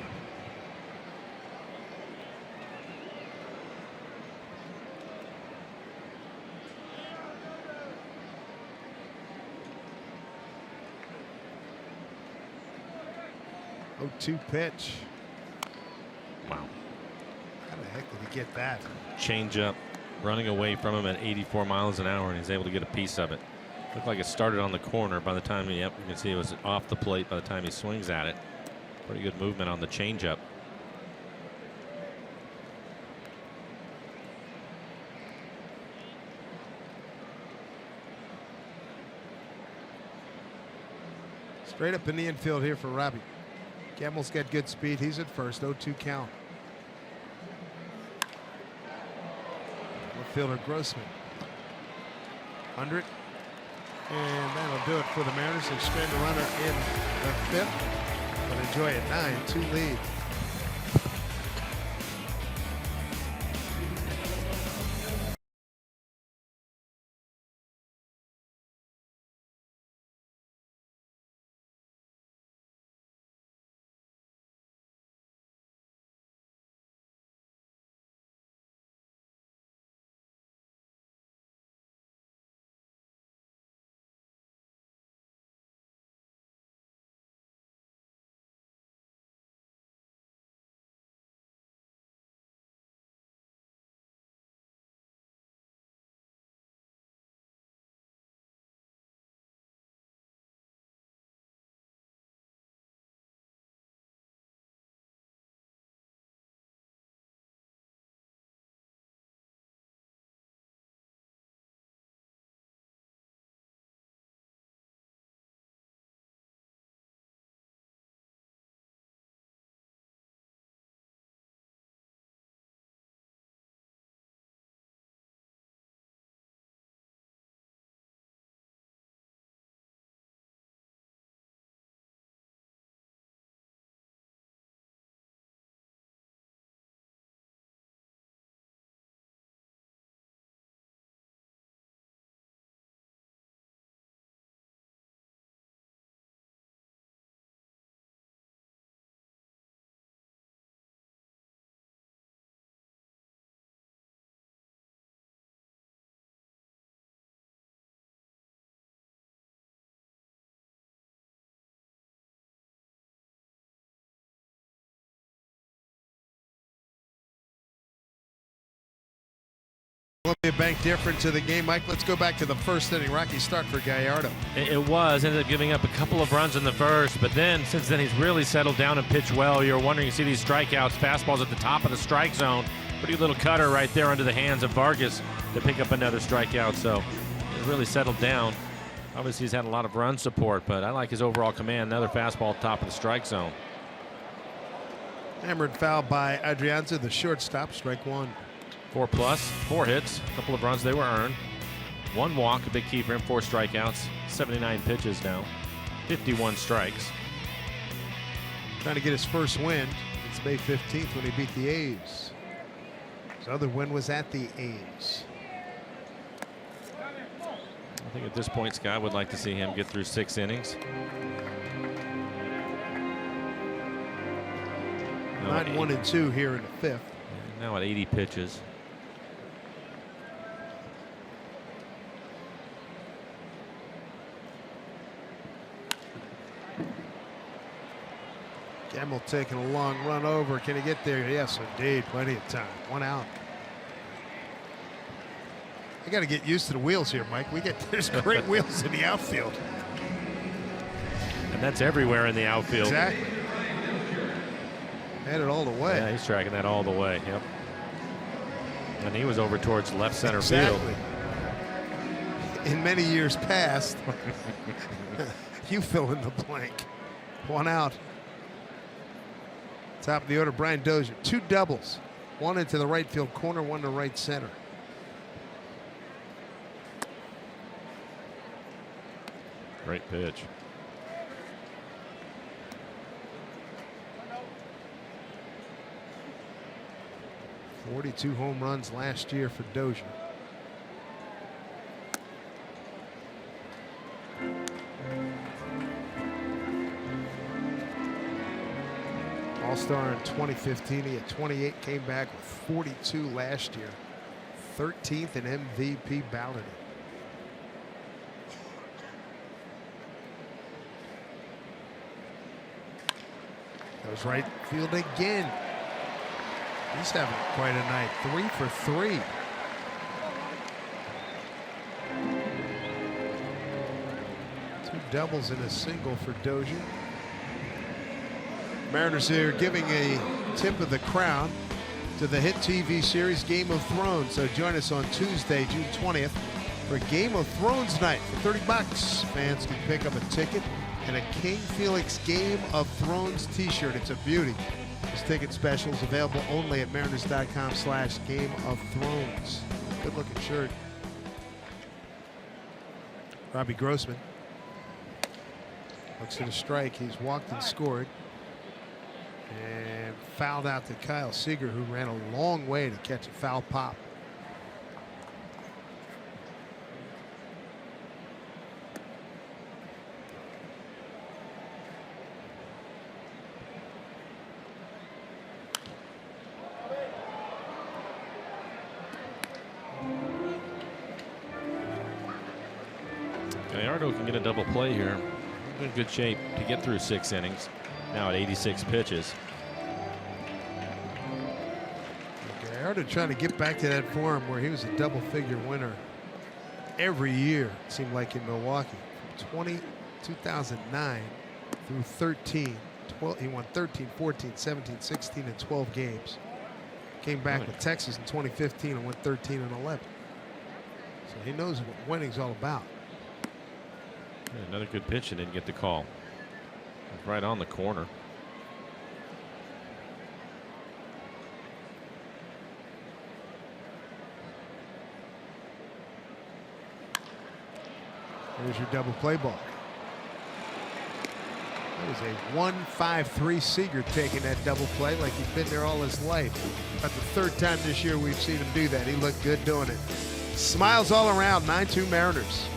Oh, 2 pitch. Wow. How the heck did he get that? Change up, running away from him at 84 miles an hour, and he's able to get a piece of it. Looked like it started on the corner by the time you can see it was off the plate by the time he swings at it. Pretty good movement on the changeup. Straight up in the infield here for Robbie. Gamble's got good speed. He's at first. 0-2 count. Left fielder Grossman. 100. And that'll do it for the Mariners. They strand a runner in the 5th, but enjoy a 9-2 lead. Columbia Bank difference of the game. Mike, let's go back to the first inning. Rocky start for Gallardo. It was. Ended up giving up a couple of runs in the first, but then since then he's really settled down and pitched well. You're wondering, you see these strikeouts, fastballs at the top of the strike zone. Pretty little cutter right there under the hands of Vargas to pick up another strikeout. So he's really settled down. Obviously he's had a lot of run support, but I like his overall command. Another fastball top of the strike zone. Hammered foul by Adrianza, the shortstop, strike one. 4+, 4 hits, a couple of runs, they were earned. 1 walk, a big key for him, 4 strikeouts, 79 pitches now, 51 strikes. Trying to get his first win. It's May 15th when he beat the A's. His other win was at the A's. I think at this point, Scott would like to see him get through 6 innings. 9-1-2 here in the 5th. Now at 80 pitches. Gamble taking a long run over. Can he get there? Yes, indeed. Plenty of time. 1 out. I got to get used to the wheels here, Mike. There's great wheels in the outfield. And that's everywhere in the outfield. Exactly. Had it all the way. Yeah, he's tracking that all the way. Yep. And he was over towards left center exactly. field. In many years past, you fill in the blank. 1 out. Top of the order, Brian Dozier. 2 doubles. 1 into the right field corner, 1 to right center. Great pitch. .42 home runs last year for Dozier. All-Star in 2015. He had 28, came back with 42 last year. 13th in MVP balloting. Goes right field again. He's having quite a night. 3 for 3. Two doubles and a single for Dozier. Mariners here giving a tip of the crown to the hit TV series Game of Thrones. So join us on Tuesday, June 20th for Game of Thrones night. For $30, fans can pick up a ticket and a King Felix Game of Thrones t-shirt. It's a beauty. This ticket special is available only at mariners.com/Game of Thrones. Good looking shirt. Robbie Grossman looks at a strike. He's walked and scored. And fouled out to Kyle Seager, who ran a long way to catch a foul pop. Gallardo can get a double play here. In good shape to get through 6 innings. Now at 86 pitches. Gallardo trying to get back to that form where he was a double-figure winner every year, it seemed like, in Milwaukee. From 2009 through 13. He won 13, 14, 17, 16, and 12 games. Came back with Texas in 2015 and went 13 and 11. So he knows what winning's all about. Yeah, another good pitch and didn't get the call. Right on the corner. Here's your double play ball. That was a 1-5-3 Seager taking that double play like he'd been there all his life. About the 3rd time this year we've seen him do that. He looked good doing it. Smiles all around. 9-2 Mariners.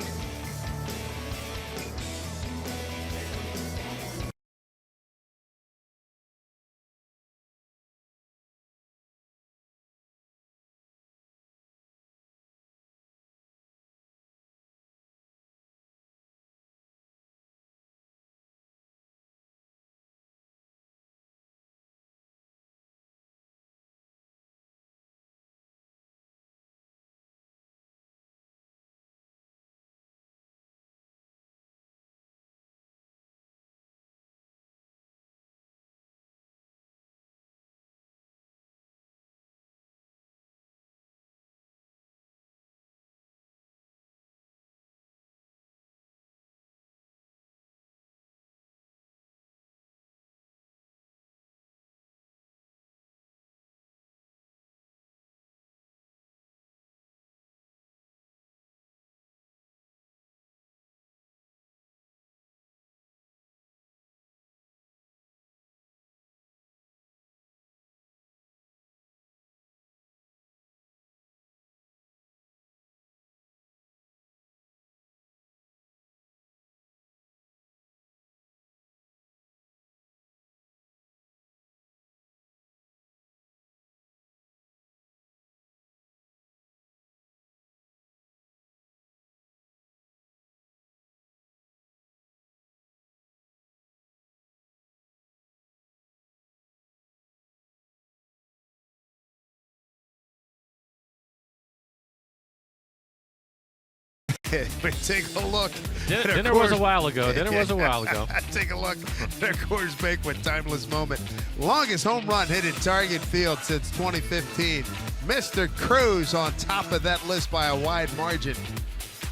Take a look. Dinner was a while ago. Dinner was a while ago. Take a look at our Coors Banquet timeless moment. Longest home run hit in Target Field since 2015. Mr. Cruz on top of that list by a wide margin.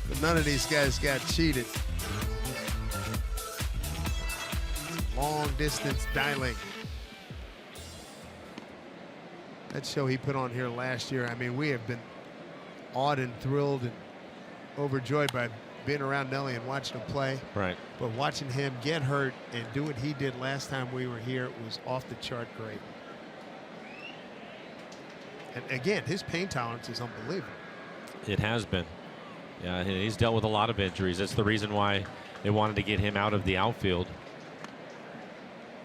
But none of these guys got cheated. Long distance dialing. That show he put on here last year, I mean, we have been awed and thrilled and overjoyed by being around Nelly and watching him play. Right. But watching him get hurt and do what he did last time we were here was off the chart great. And again, his pain tolerance is unbelievable. It has been. Yeah, he's dealt with a lot of injuries. That's the reason why they wanted to get him out of the outfield.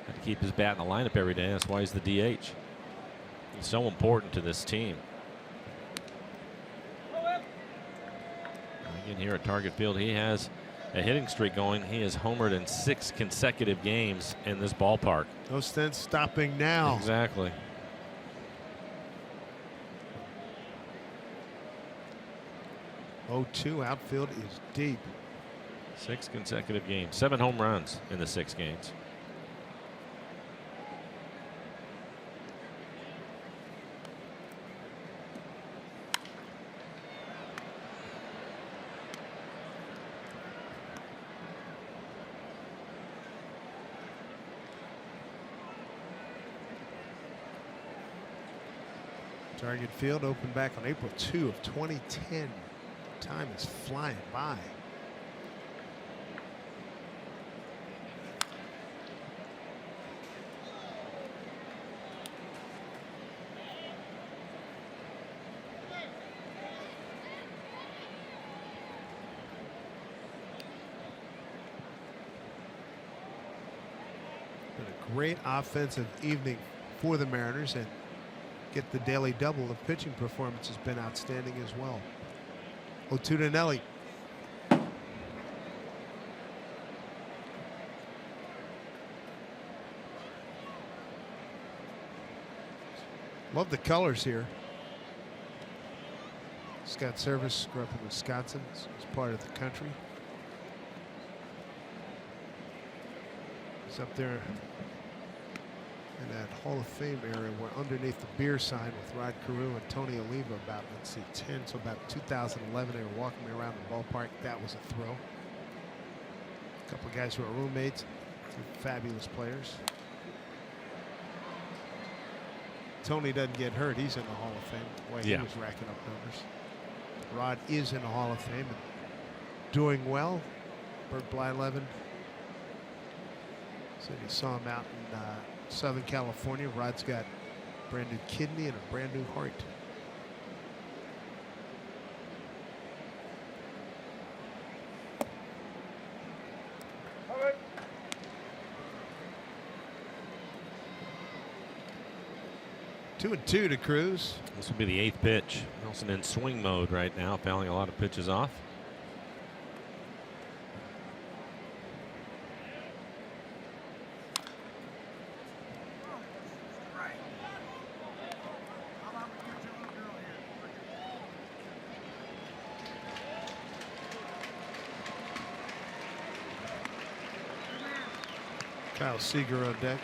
Had to keep his bat in the lineup every day. That's why he's the DH. He's so important to this team. Again, here at Target Field, he has a hitting streak going. He has homered in 6 consecutive games in this ballpark. No sense stopping now. Exactly. Oh, 2 outfield is deep. 6 consecutive games. 7 home runs in the 6 games. Target Field opened back on April 2 of 2010. Time is flying by. Been a great offensive evening for the Mariners, and get the daily double. The pitching performance has been outstanding as well. 0-2 to Nelly. Love the colors here. Scott Service grew up in Wisconsin. It's part of the country. He's up there in that Hall of Fame area where underneath the beer sign with Rod Carew and Tony Oliva about, let's see, 10, so about 2011, they were walking me around the ballpark. That was a thrill. A couple of guys who are roommates, 2 fabulous players. Tony doesn't get hurt. He's in the Hall of Fame. Boy, he was racking up numbers. Rod is in the Hall of Fame and doing well. Bert Blyleven said he saw him out in Southern California. Rod's got a brand new kidney and a brand new heart. Two and 2 to Cruz. This will be the 8th pitch. Nelson in swing mode right now, fouling a lot of pitches off. Kyle Seager on deck.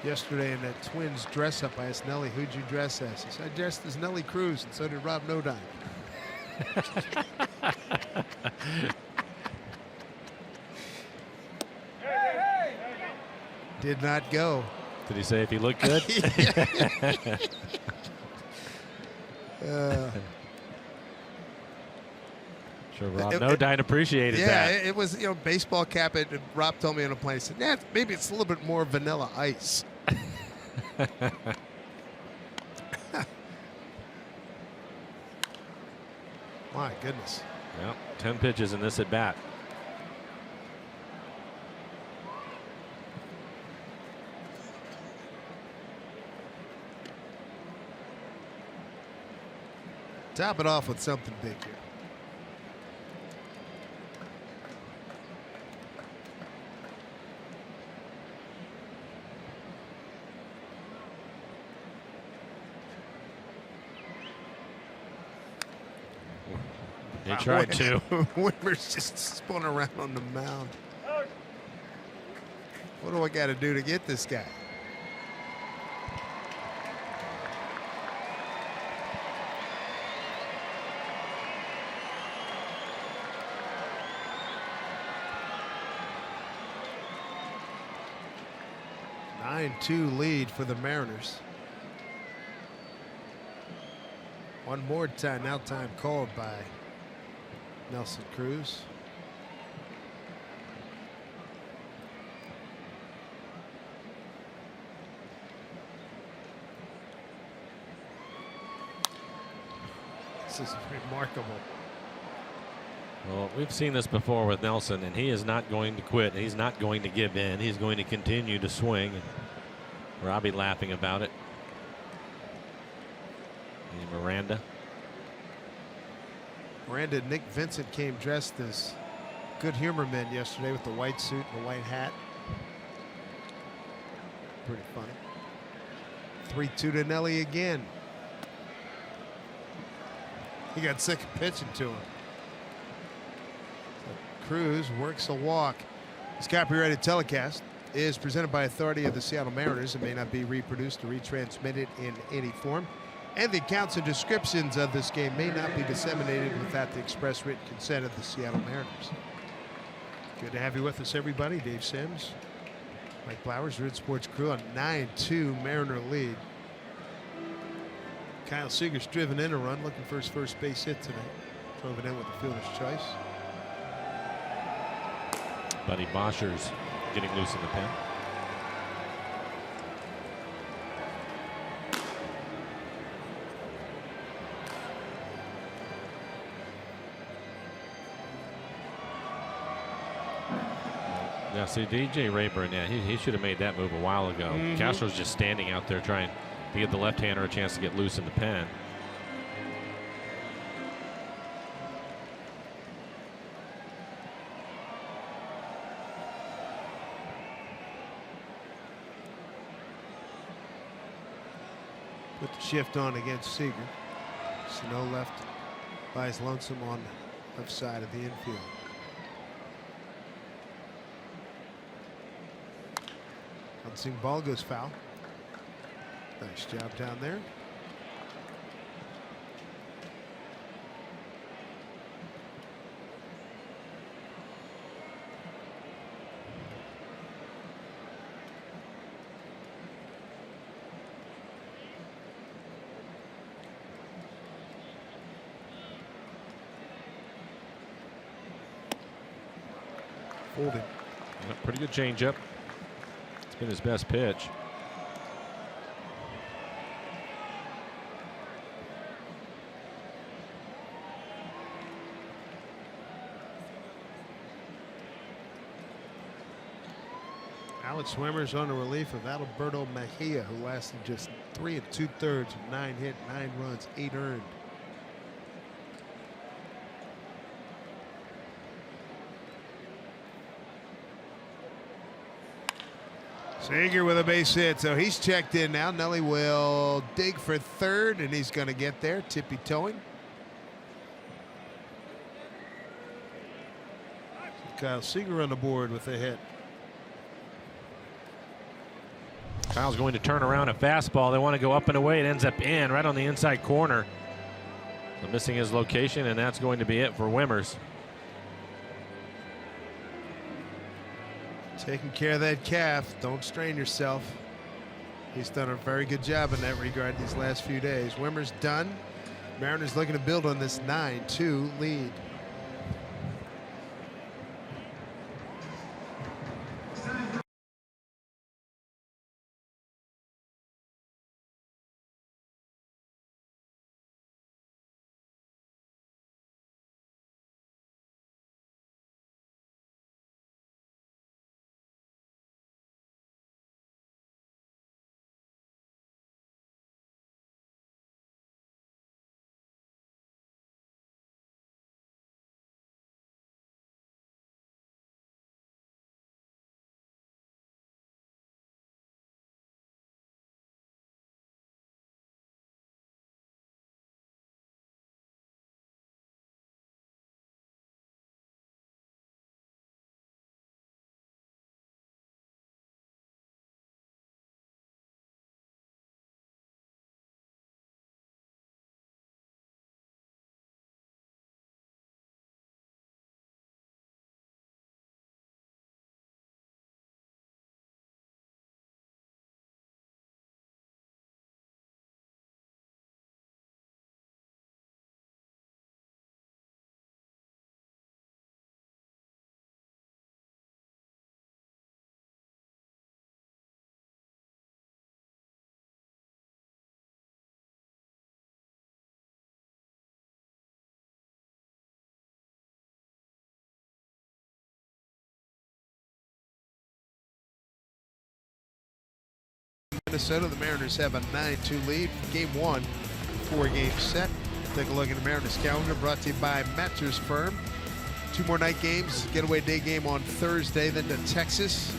Yesterday in that Twins dress up, I asked Nelly, who'd you dress as? He said, I dressed as Nelly Cruz, and so did Rob Nodine. Did not go. Did he say if he looked good? Sure, Rob Nodine appreciated that. Yeah, it was, you know, baseball cap. Rob told me on a plane, he said, yeah, maybe it's a little bit more vanilla ice. My goodness. Yeah, 10 pitches in this at bat. Top it off with something big here. He tried to. Wimmer's just spun around on the mound. What do I got to do to get this guy? A 9-2 lead for the Mariners. One more timeout time called by Nelson Cruz. This is remarkable. Well, we've seen this before with Nelson, and he is not going to quit. He's not going to give in. He's going to continue to swing. Robbie laughing about it. And Miranda. Nick Vincent came dressed as Good Humor Men yesterday with the white suit and the white hat. Pretty funny. 3-2 to Nelly again. He got sick of pitching to him. So Cruz works a walk. This copyrighted telecast is presented by authority of the Seattle Mariners and may not be reproduced or retransmitted in any form. And the accounts and descriptions of this game may not be disseminated without the express written consent of the Seattle Mariners. Good to have you with us, everybody. Dave Sims, Mike Blowers, Red Sports Crew, a 9-2 Mariner lead. Kyle Seager's driven in a run, looking for his first base hit tonight. Drove it in with the fielder's choice. Buddy Boscher's getting loose in the pen. Now see, DJ Rayburn, yeah, he should have made that move a while ago. Castro's just standing out there trying to give the left-hander a chance to get loose in the pen. Put the shift on against Seager. Sano left by his lonesome on the left side of the infield. Bouncing ball goes foul. Nice job down there. Folded. Pretty good changeup. It's been his best pitch. Alex Swimmer's on the relief of Alberto Mejia, who lasted just 3 2/3 with 9 hit, 9 runs, 8 earned. Seager with a base hit, so he's checked in now. Nelly will dig for third, and he's going to get there, tippy-toeing. Kyle Seager on the board with a hit. Kyle's going to turn around a fastball. They want to go up and away. It ends up in right on the inside corner. So missing his location, and that's going to be it for Wimmers. Taking care of that calf. Don't strain yourself. He's done a very good job in that regard these last few days. Wimmer's done. Mariners looking to build on this 9-2 lead. Minnesota, the Mariners have a 9-2 lead. Game 1, 4-game set. Take a look at the Mariners calendar, brought to you by Mattress Firm. 2 more night games, getaway day game on Thursday, then to Texas.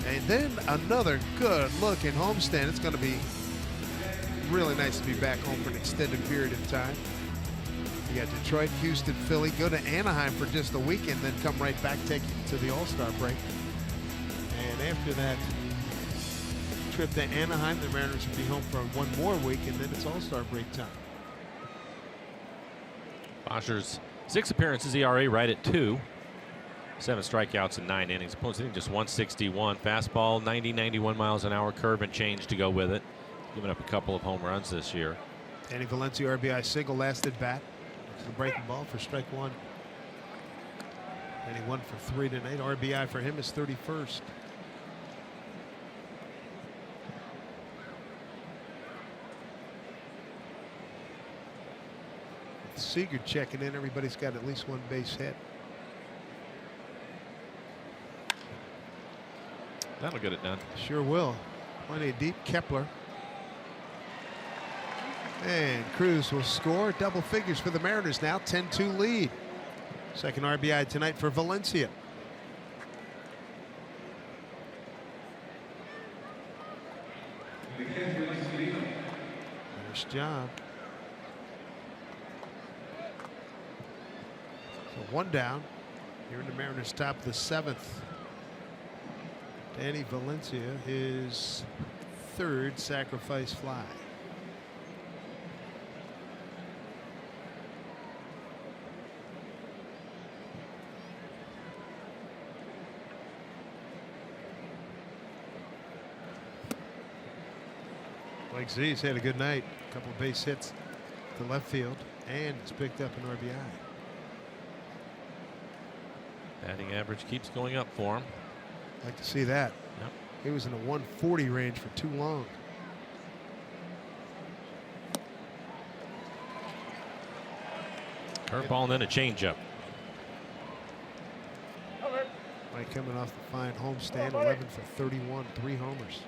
And then another good-looking homestand. It's going to be really nice to be back home for an extended period of time. You got Detroit, Houston, Philly. Go to Anaheim for just a weekend, then come right back, take you to the All-Star break. And after that trip to Anaheim, the Mariners will be home for 1 more week, and then it's All-Star break time. Bosher's 6 appearances, ERA right at 2. 7 strikeouts in 9 innings. Opponent's hitting just 161. Fastball, 90, 91 miles an hour. Curve and change to go with it. Giving up a couple of home runs this year. Danny Valencia RBI single last at bat. It's the breaking ball for strike 1. And he 1 for 3 tonight. RBI for him is 31st. Seager checking in. Everybody's got at least 1 base hit. That'll get it done. Sure will. Plenty deep. Kepler. And Cruz will score. Double figures for the Mariners now. 10-2 lead. Second RBI tonight for Valencia. Nice job. So 1 down. Here in the Mariners top of the 7th. Danny Valencia, his 3rd sacrifice fly. Mike Z's had a good night. A couple of base hits to left field, and it's picked up an RBI. Batting average keeps going up for him. Like to see that. Yep. He was in the 140 range for too long. Curveball and then a changeup. Mike coming off the fine homestand, 11 for 31, 3 homers.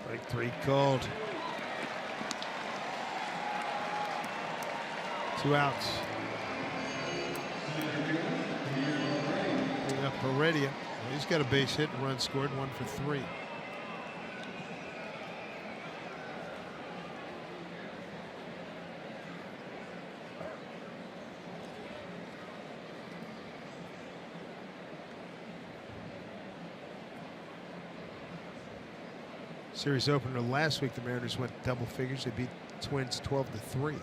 Strike 3 called. 2 outs. Bring up Heredia. He's got a base hit and run scored, 1 for 3. Series opener last week, the Mariners went double figures. They beat Twins 12-3.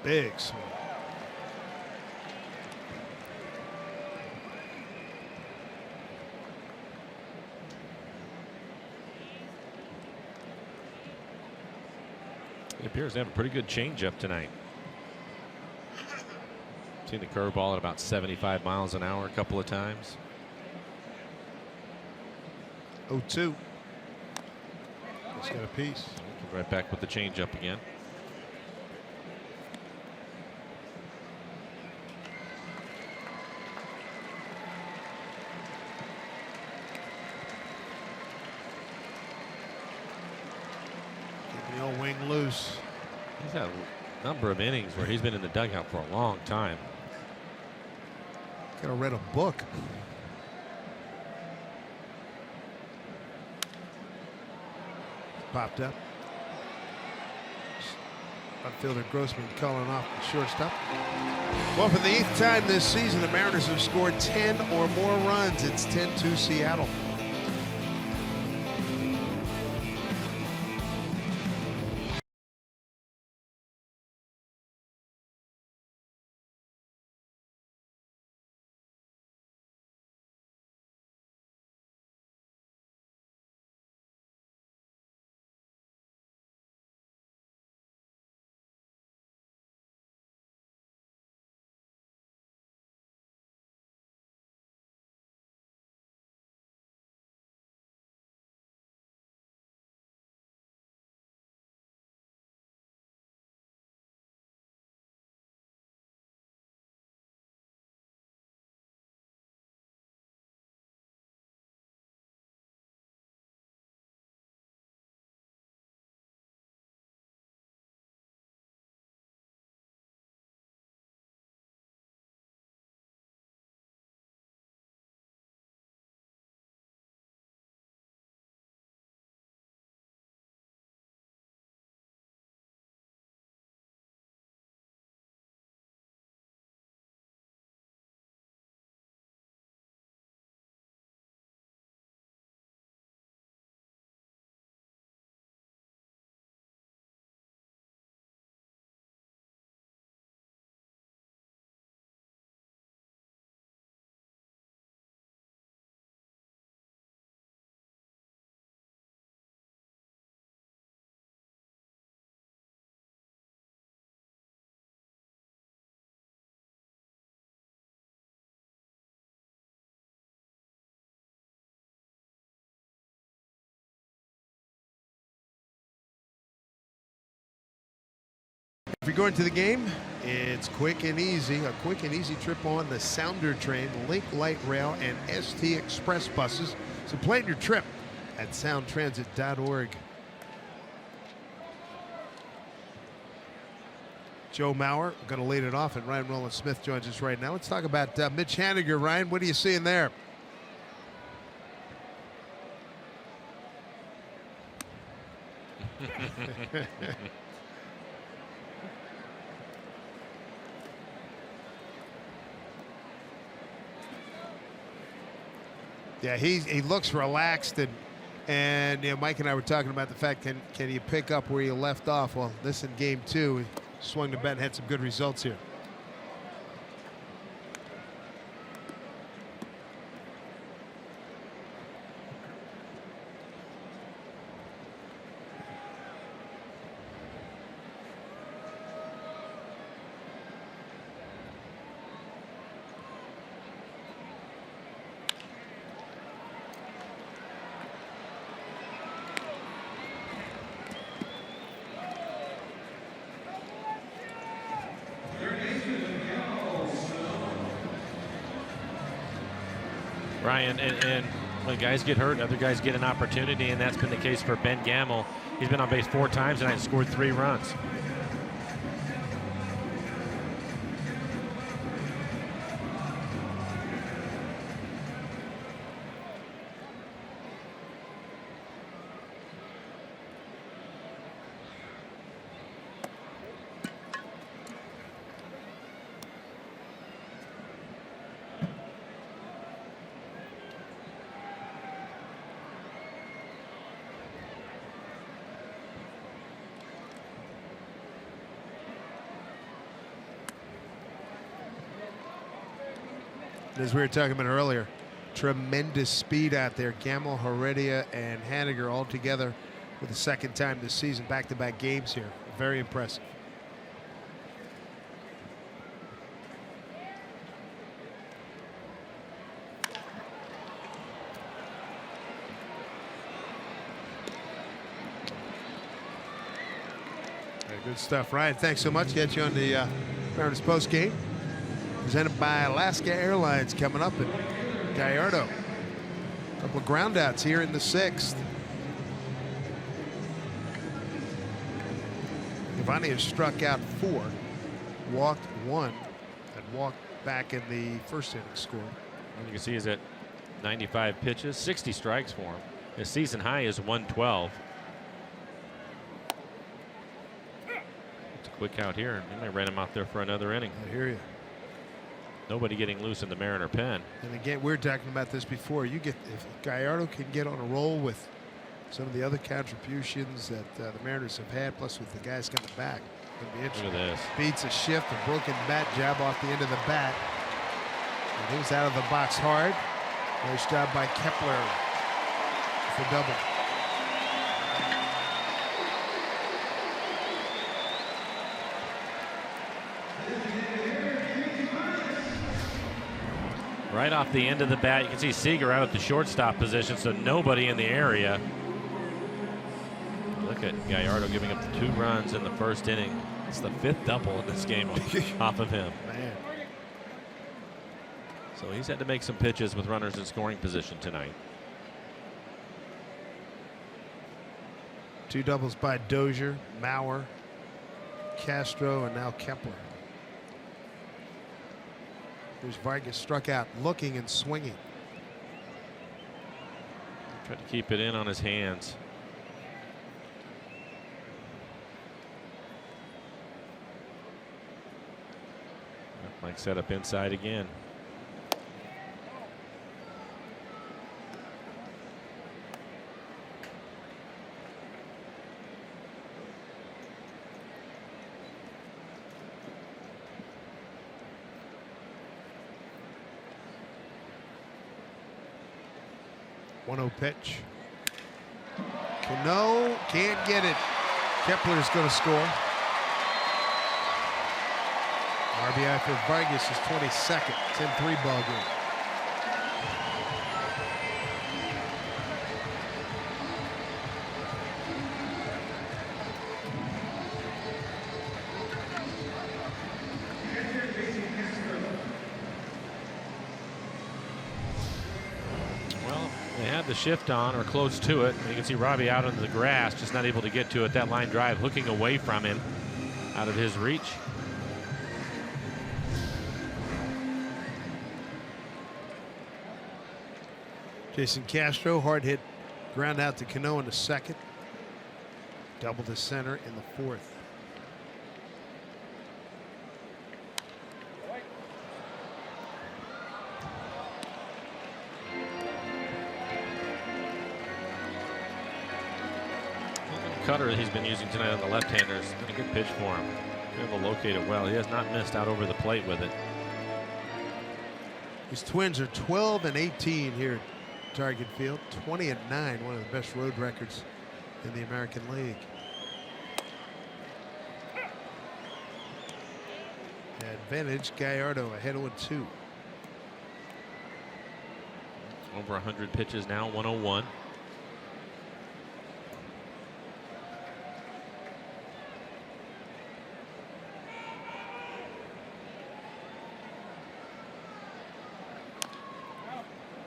Big swing. He appears to have a pretty good changeup tonight. Seen the curveball at about 75 miles an hour a couple of times. 0-2. He's got a piece. Right back with the changeup again. The old wing loose. He's had a number of innings where he's been in the dugout for a long time. Could have read a book. Popped up. Outfielder Grossman calling off the shortstop. Well, for the 8th time this season, the Mariners have scored 10 or more runs. It's 10-2 Seattle. If you're going to the game, it's quick and easy. A quick and easy trip on the Sounder train, Link Light Rail, and ST Express buses. So plan your trip at soundtransit.org. Joe Mauer going to lead it off, and Ryan Rowland-Smith joins us right now. Let's talk about Mitch Haniger. Ryan, what are you seeing there? Yeah, he looks relaxed, and you know, Mike and I were talking about the fact, can you pick up where you left off? Well, this in game 2, he swung the bat and had some good results here. Ryan, and when guys get hurt, other guys get an opportunity, and that's been the case for Ben Gamel. He's been on base 4 times and scored 3 runs. As we were talking about earlier, tremendous speed out there. Gamel, Heredia, and Haniger all together for the second time this season, back-to-back games here. Very impressive. Very good stuff, Ryan. Thanks so much. Get you on the Mariners post game. Presented by Alaska Airlines coming up at Gallardo. A couple of groundouts here in the 6th. Giovanni has struck out 4, walked 1, and walked back in the first inning score. And you can see he's at 95 pitches, 60 strikes for him. His season high is 112. It's a quick out here, and they ran him out there for another inning. I hear you. Nobody getting loose in the Mariner pen. And again, we were talking about this before. If Gallardo can get on a roll with some of the other contributions that the Mariners have had, plus with the guys coming back, it'll be interesting. Look at this. Beats a shift, a broken bat jab off the end of the bat. And he was out of the box hard. Nice job by Kepler for double. Right off the end of the bat, you can see Seager out at the shortstop position, so nobody in the area. Look at Gallardo giving up 2 runs in the first inning. It's the 5th double in this game off of him. Man. So he's had to make some pitches with runners in scoring position tonight. 2 doubles by Dozier, Mauer, Castro, and now Kepler. There's Vargas, struck out, looking and swinging. Tried to keep it in on his hands. Mike set up inside again. One-0 pitch. Cano can't get it. Kepler's going to score. RBI for Vargas is 22nd. 10-3 ball game. had the shift on or close to it. You can see Robbie out on the grass, just not able to get to it. That line drive hooking away from him, out of his reach. Jason Castro, hard hit ground out to Cano in the second. Double to center in the fourth. Cutter he's been using tonight on the left-hander has been a good pitch for him. Able to locate it well. He has not missed out over the plate with it. These Twins are 12-18 here at Target Field. 20-9, one of the best road records in the American League. Advantage, Gallardo ahead of 1-2. Over 100 pitches now, 101.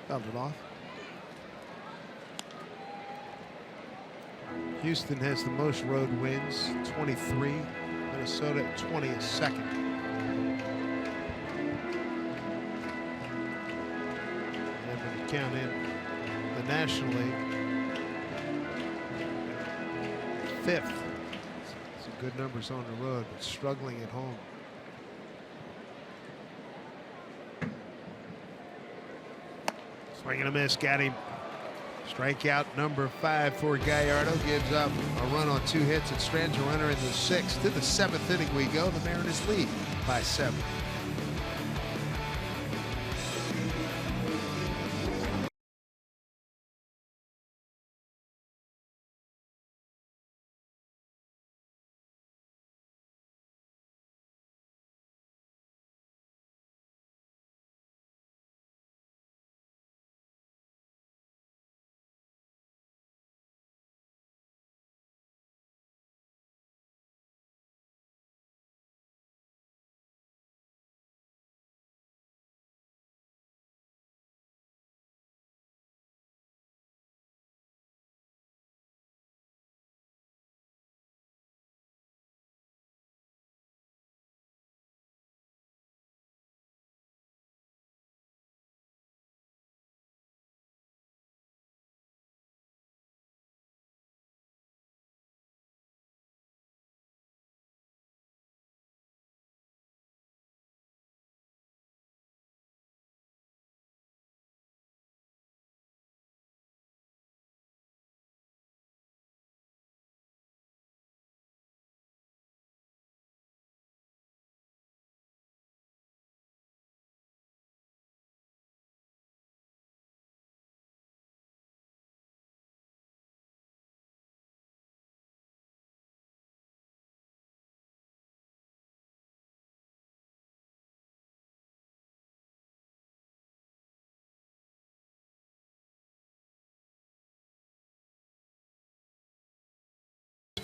Fouled it off. Houston has the most road wins, 23. Minnesota at 20 is second. And when you count in the National League, fifth. Some good numbers on the road, but struggling at home. Swing and a miss, got him. Strikeout number 5 for Gallardo. Gives up a run on 2 hits and strands a runner in the 6th. To the 7th inning we go. The Mariners lead by 7.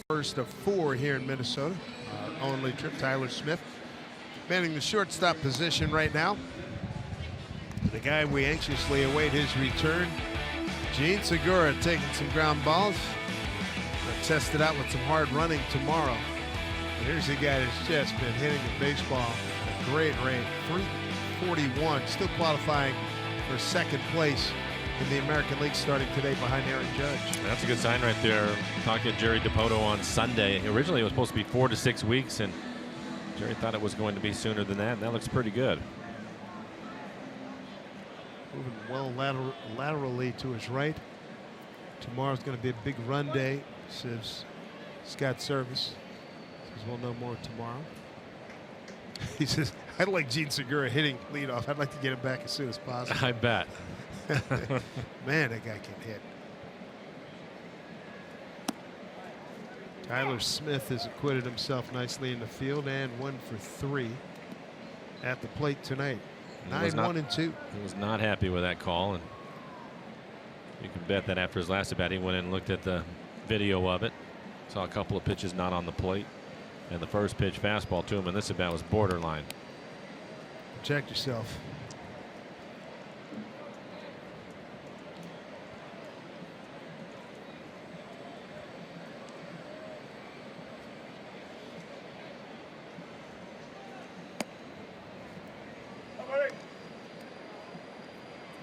First of 4 here in Minnesota. Only trip, Tyler Smith manning the shortstop position right now. The guy we anxiously await his return, Gene Segura, taking some ground balls. Gonna test it out with some hard running tomorrow. And here's a guy that's just been hitting the baseball at a great rate. 341, still qualifying for second place in the American League starting today behind Aaron Judge. That's a good sign right there. Talked to Jerry DiPoto on Sunday. Originally it was supposed to be 4 to 6 weeks, and Jerry thought it was going to be sooner than that, and that looks pretty good. Moving well laterally to his right. Tomorrow's going to be a big run day, says Scott Service. Says we'll know more tomorrow. He says, I'd like Gene Segura hitting leadoff. I'd like to get him back as soon as possible. I bet. Man, that guy can hit. Tyler Smith has acquitted himself nicely in the field and 1 for 3 at the plate tonight. 9-1-2. He was not happy with that call, and you can bet that after his last at bat, he went in and looked at the video of it. Saw a couple of pitches not on the plate, and the first pitch fastball to him, and this at bat was borderline. Protect yourself.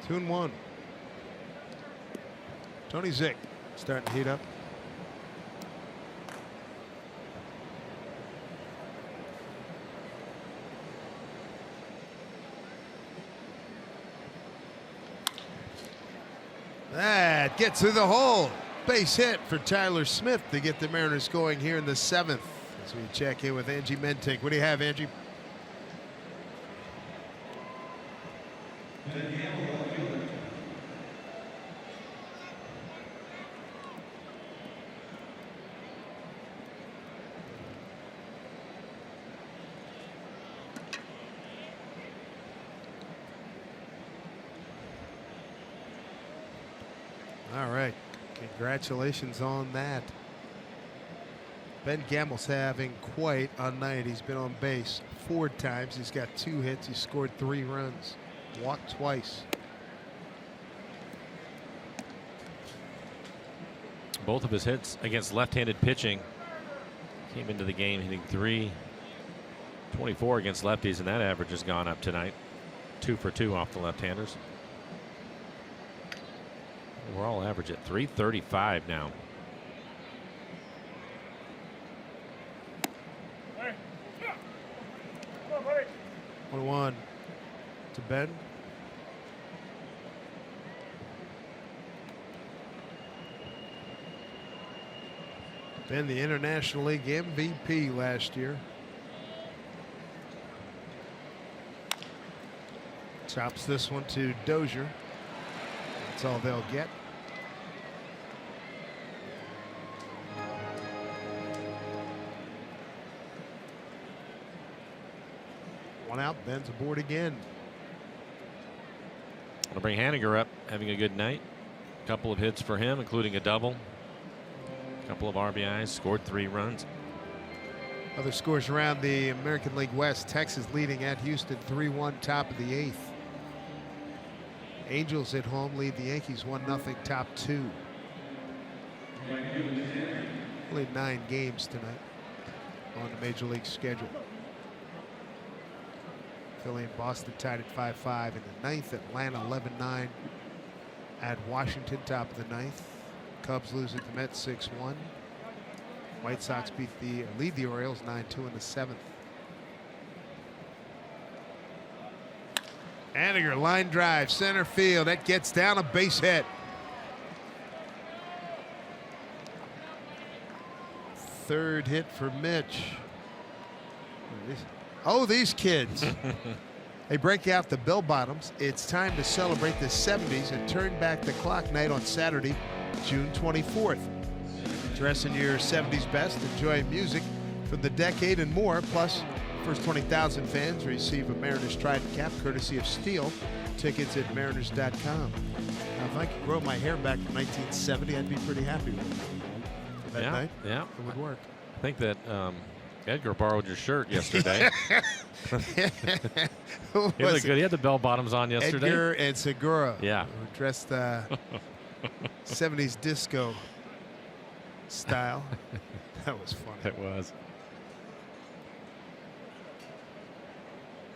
2-1. Tony Zick starting to heat up. That gets through the hole. Base hit for Tyler Smith to get the Mariners going here in the 7th. As we check in with Angie Mentink. What do you have, Angie? All right. Congratulations on that. Ben Gamel's having quite a night. He's been on base 4 times. He's got 2 hits. He scored 3 runs. Walked twice. Both of his hits against left-handed pitching. Came into the game hitting .324 against lefties, and that average has gone up tonight. 2 for 2 off the left-handers. We're all average at .335 now. One to Ben. Ben, the International League MVP last year. Chops this one to Dozier. That's all they'll get. One out, Ben's aboard again. I'll bring Haniger up, having a good night. A couple of hits for him, including a double. A couple of RBIs, scored 3 runs. Other scores around the American League West. Texas leading at Houston 3-1, top of the 8th. Angels at home lead the Yankees 1-0, top 2. Only 9 games tonight on the Major League schedule. Philly and Boston tied at 5-5 in the 9th. Atlanta 11-9 at Washington, top of the 9th. Cubs lose at the Mets 6-1. White Sox lead the Orioles 9-2 in the 7th. Haniger, line drive, center field. That gets down, a base hit. Third hit for Mitch. Oh, these kids. They break out the bell bottoms. It's time to celebrate the 70s and turn back the clock night on Saturday, June 24th. Dress in your 70s best, enjoy music from the decade and more. Plus, first 20,000 fans receive a Mariners Trident cap courtesy of Steel. Tickets at mariners.com. Now, if I could grow my hair back to 1970, I'd be pretty happy with it. For that night, yeah, it would work. I think that Edgar borrowed your shirt yesterday. He looked good. He had the bell bottoms on yesterday. Edgar and Segura. Yeah. Were dressed 70s disco style. That was fun. It was.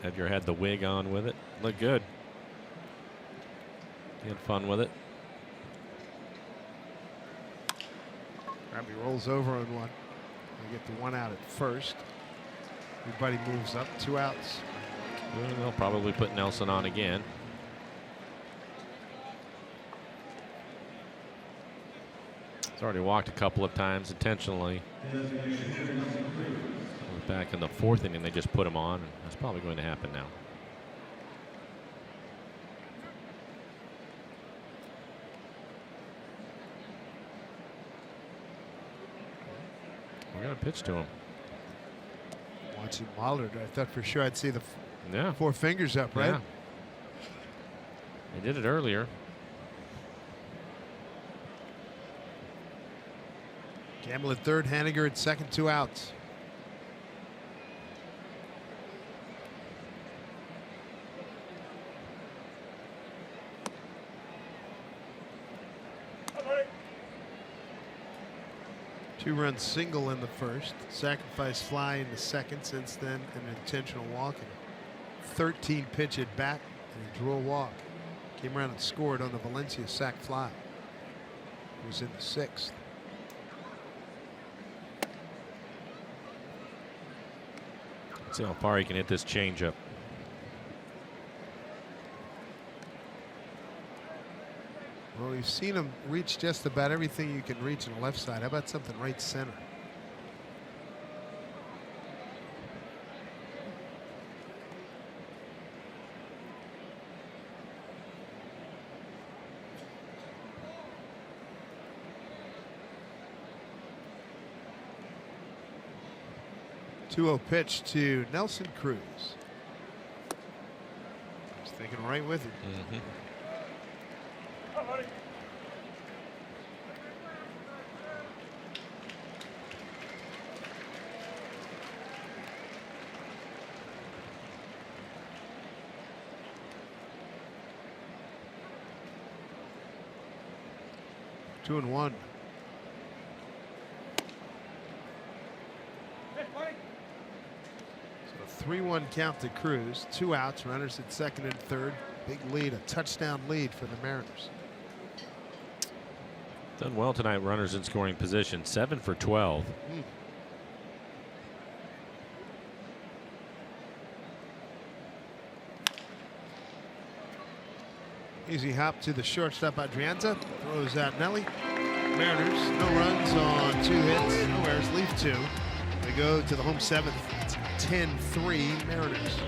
Edgar had the wig on with it. Looked good. He had fun with it. Robbie rolls over on one. We get the 1 out at first. Everybody moves up, 2 outs. Well, they'll probably put Nelson on again. He's already walked a couple of times intentionally. Back in the 4th inning, they just put him on. And that's probably going to happen now. We're going to pitch to him. Watching Mallard, I thought for sure I'd see the 4 fingers up, right? Yeah. They did it earlier. Gamble at 3rd, Haniger at 2nd, 2 outs. Two-run single in the 1st, sacrifice fly in the 2nd, since then an intentional walk, and 13 pitch at bat and drew a walk. Came around and scored on the Valencia sac fly. He was in the 6th. Let's see how far he can hit this changeup. Well, we've seen him reach just about everything you can reach on the left side. How about something right center? Two-0 pitch to Nelson Cruz. He's thinking right with him. Mm-hmm. 2-1. So a 3-1 count to Cruz. 2 outs. Runners at second and third. Big lead, a touchdown lead for the Mariners. Done well tonight. Runners in scoring position. 7 for 12. Easy hop to the shortstop Adrianza. Throws out Nelly. Mariners, no runs on 2 hits. No errors, leave 2. They go to the home 7th. It's 10-3 Mariners.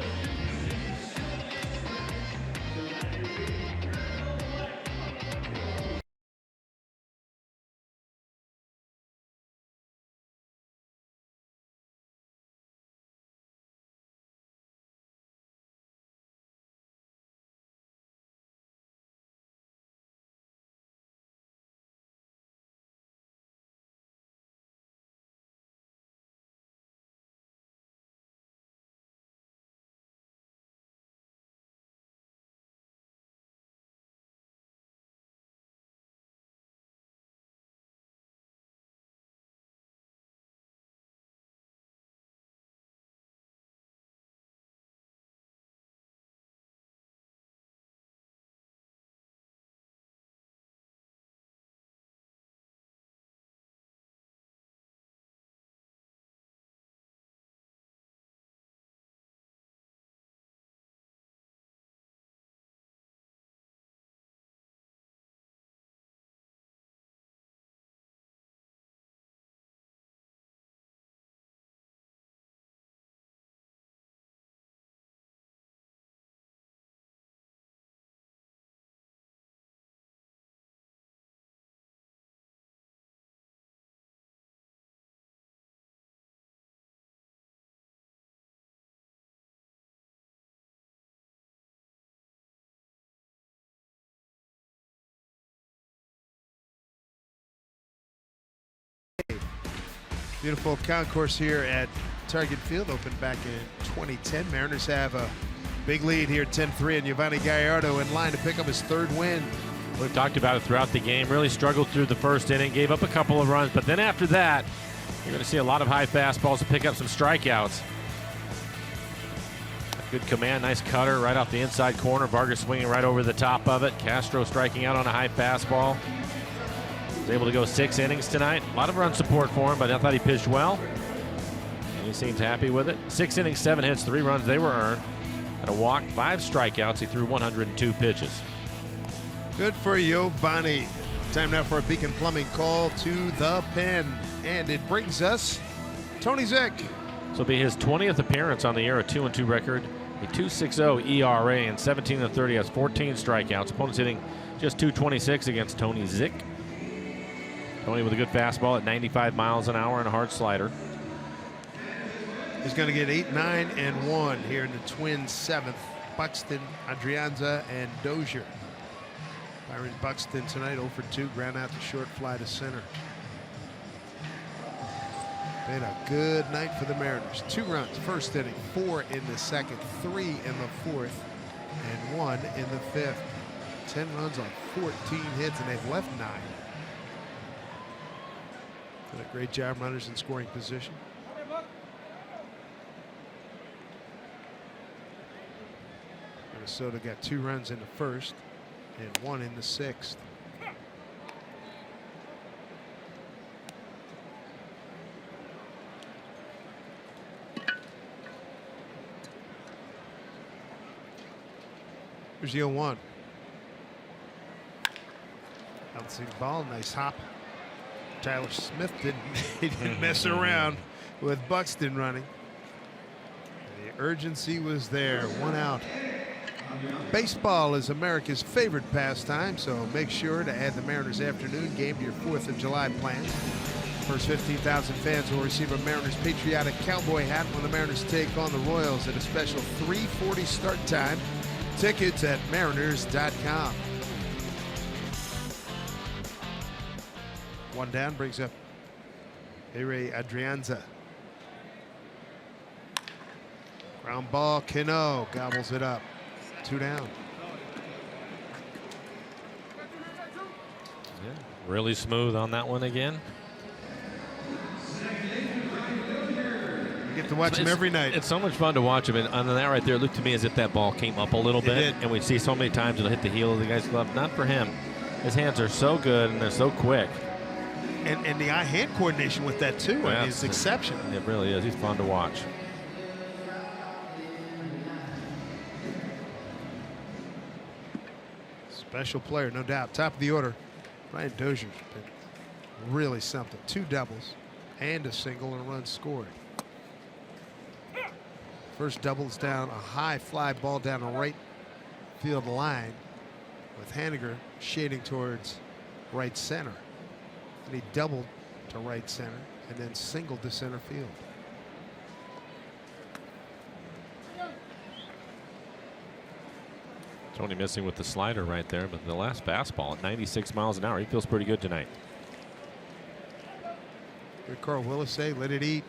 Beautiful concourse here at Target Field, opened back in 2010. Mariners have a big lead here, 10-3, and Giovanni Gallardo in line to pick up his 3rd win. We've talked about it throughout the game. Really struggled through the first inning, gave up a couple of runs, but then after that, you're going to see a lot of high fastballs to pick up some strikeouts. Good command, nice cutter right off the inside corner. Vargas swinging right over the top of it. Castro striking out on a high fastball. Was able to go 6 innings tonight. A lot of run support for him, but I thought he pitched well. And he seems happy with it. 6 innings, 7 hits, 3 runs. They were earned. Had a walk, 5 strikeouts. He threw 102 pitches. Good for Giovanni. Time now for a Beacon Plumbing call to the pen. And it brings us Tony Zick. This will be his 20th appearance on the year, a 2-2 record, a 2.60 ERA, and 17-30 has 14 strikeouts. Opponents hitting just 226 against Tony Zick. Tony with a good fastball at 95 miles an hour and a hard slider. He's going to get 8, 9, and 1 here in the Twins' 7th. Buxton, Adrianza, and Dozier. Byron Buxton tonight 0 for 2, ground out the short fly to center. Been a good night for the Mariners. 2 runs, first inning, 4 in the second, 3 in the 4th, and 1 in the 5th. 10 runs on 14 hits, and they've left 9. Did a great job, runners in scoring position. Minnesota got 2 runs in the first. and 1 in the 6th. Here's the 0-1. Bouncing ball, nice hop. Tyler Smith didn't mess around with Buxton running. The urgency was there. 1 out. Baseball is America's favorite pastime, so make sure to add the Mariners afternoon game to your 4th of July plans. First 15,000 fans will receive a Mariners patriotic cowboy hat when the Mariners take on the Royals at a special 3:40 start time. Tickets at mariners.com. 1 down brings up Ere Adrianza. Ground ball, Cano gobbles it up. 2 down. Yeah, really smooth on that one again. You get to watch him every night. It's so much fun to watch him. And on that right there, it looked to me as if that ball came up a little bit. And we see so many times it'll hit the heel of the guy's glove. Not for him. His hands are so good and they're so quick. And the eye-hand coordination with that, too, is exceptional. It really is. He's fun to watch. Special player, no doubt. Top of the order. Ryan Dozier's been really something. 2 doubles and a single and a run scored. First double is down a high fly ball down the right field line with Haniger shading towards right center. And he doubled to right center and then singled to center field. Tony missing with the slider right there, but the last fastball at 96 miles an hour. He feels pretty good tonight. Did Carl Willis say, let it eat?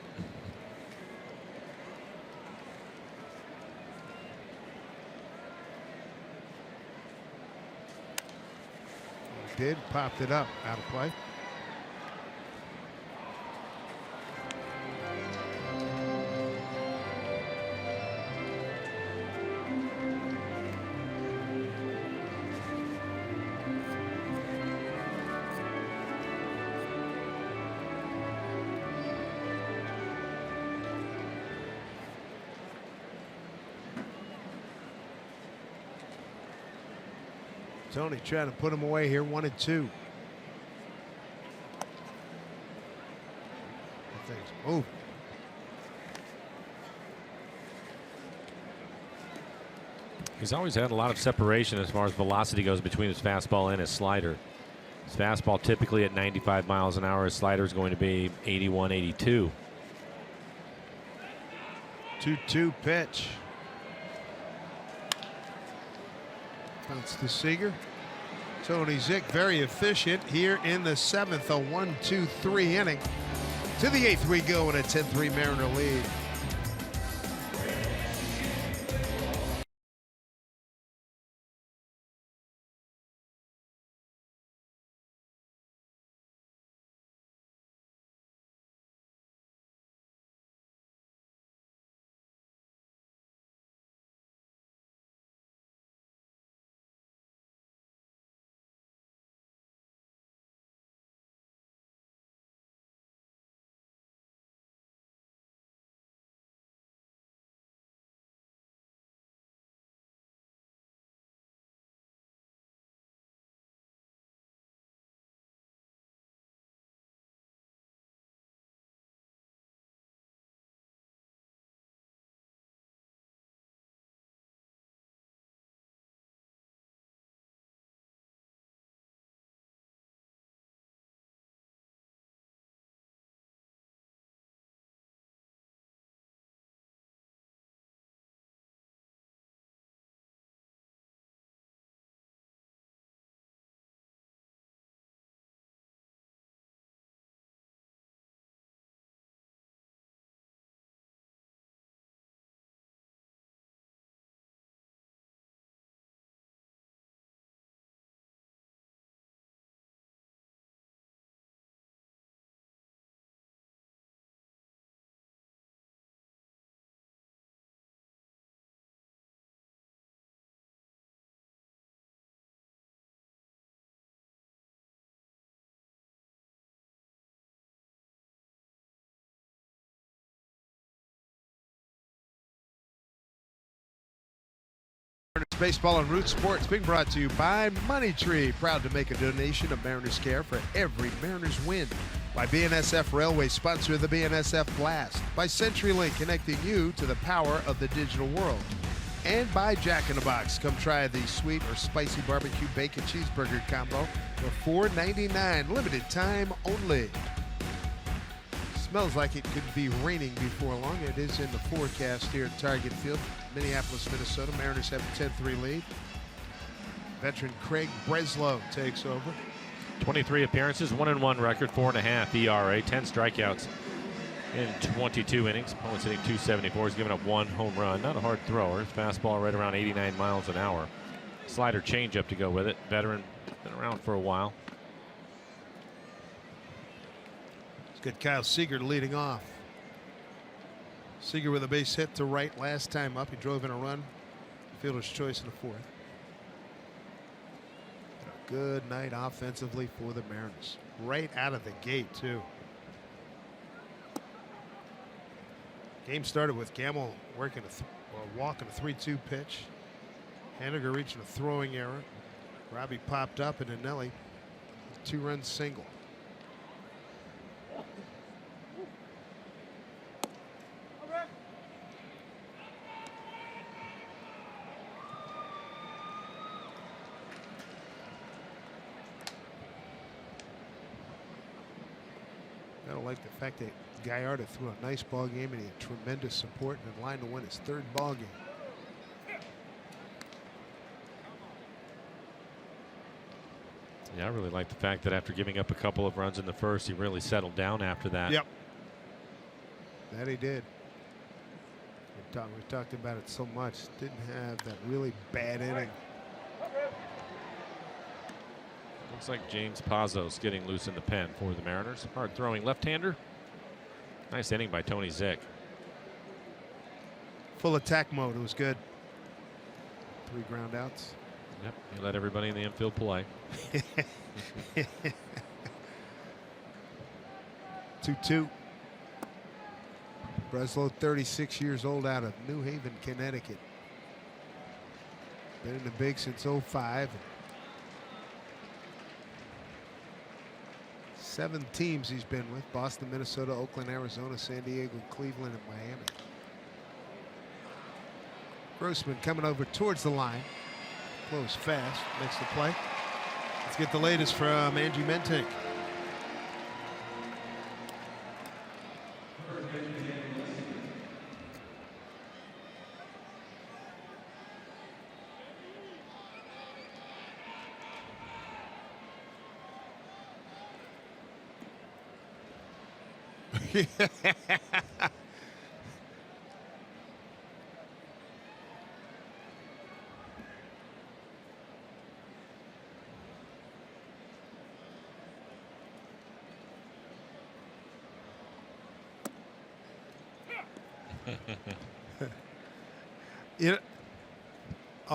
He did, popped it up, out of play. Tony trying to put him away here, 1-2. Things move. He's always had a lot of separation as far as velocity goes between his fastball and his slider. His fastball typically at 95 miles an hour. His slider is going to be 81, 82. 2-2 pitch. Bounce to Seager. Tony Zych very efficient here in the 7th, a 1-2-3 inning. To the 8th we go in a 10-3 Mariner lead. Baseball and Root Sports being brought to you by Money Tree. Proud to make a donation of Mariners Care for every Mariners win. By BNSF Railway, sponsor of the BNSF Blast. By CenturyLink, connecting you to the power of the digital world. And by Jack in the Box. Come try the sweet or spicy barbecue bacon cheeseburger combo for $4.99. Limited time only. Smells like it could be raining before long. It is in the forecast here at Target Field, Minneapolis, Minnesota. Mariners have a 10-3 lead. Veteran Craig Breslow takes over. 23 appearances, 1-1 record, 4.5 ERA, 10 strikeouts in 22 innings. Opponent's hitting .274. He's given up 1 home run. Not a hard thrower. His fastball right around 89 miles an hour. Slider changeup to go with it. Veteran, been around for a while. Good Kyle Seager leading off. Seager with a base hit to right last time up. He drove in a run. Fielder's choice in the fourth. A good night offensively for the Mariners. Right out of the gate, too. Game started with Gamble working walking a 3-2 pitch. Haniger reaching a throwing error. Robbie popped up, and then Nelly, a 2-run single. I don't like the fact that Gallardo threw a nice ball game and he had tremendous support and in line to win his 3rd ball game. Yeah, I really like the fact that after giving up a couple of runs in the first, he really settled down after that. Yep. That he did. We talked about it so much. Didn't have that really bad inning. Looks like James Pazos getting loose in the pen for the Mariners. Hard throwing left-hander. Nice inning by Tony Zick. Full attack mode. It was good. 3 ground outs. Yep, he let everybody in the infield play. 2-2. Breslow, 36 years old, out of New Haven, Connecticut. Been in the big since '05. 7 teams he's been with: Boston, Minnesota, Oakland, Arizona, San Diego, Cleveland, and Miami. Grossman coming over towards the line. Close fast, makes the play. Let's get the latest from Angie Mentink.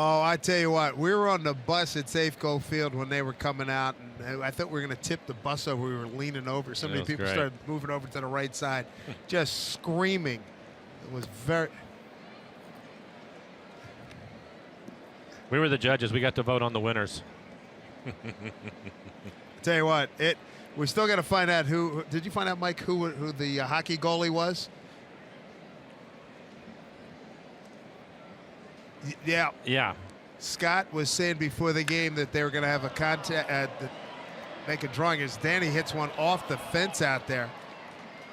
Oh, I tell you what, we were on the bus at Safeco Field when they were coming out, and I thought we were going to tip the bus over. We were leaning over. So many people started moving over to the right side, just screaming. It was very. We were the judges. We got to vote on the winners. Tell you what, we're still going to find out who. Did you find out, Mike, who the hockey goalie was? Yeah. Yeah. Scott was saying before the game that they were going to have a contest, make a drawing as Danny hits one off the fence out there.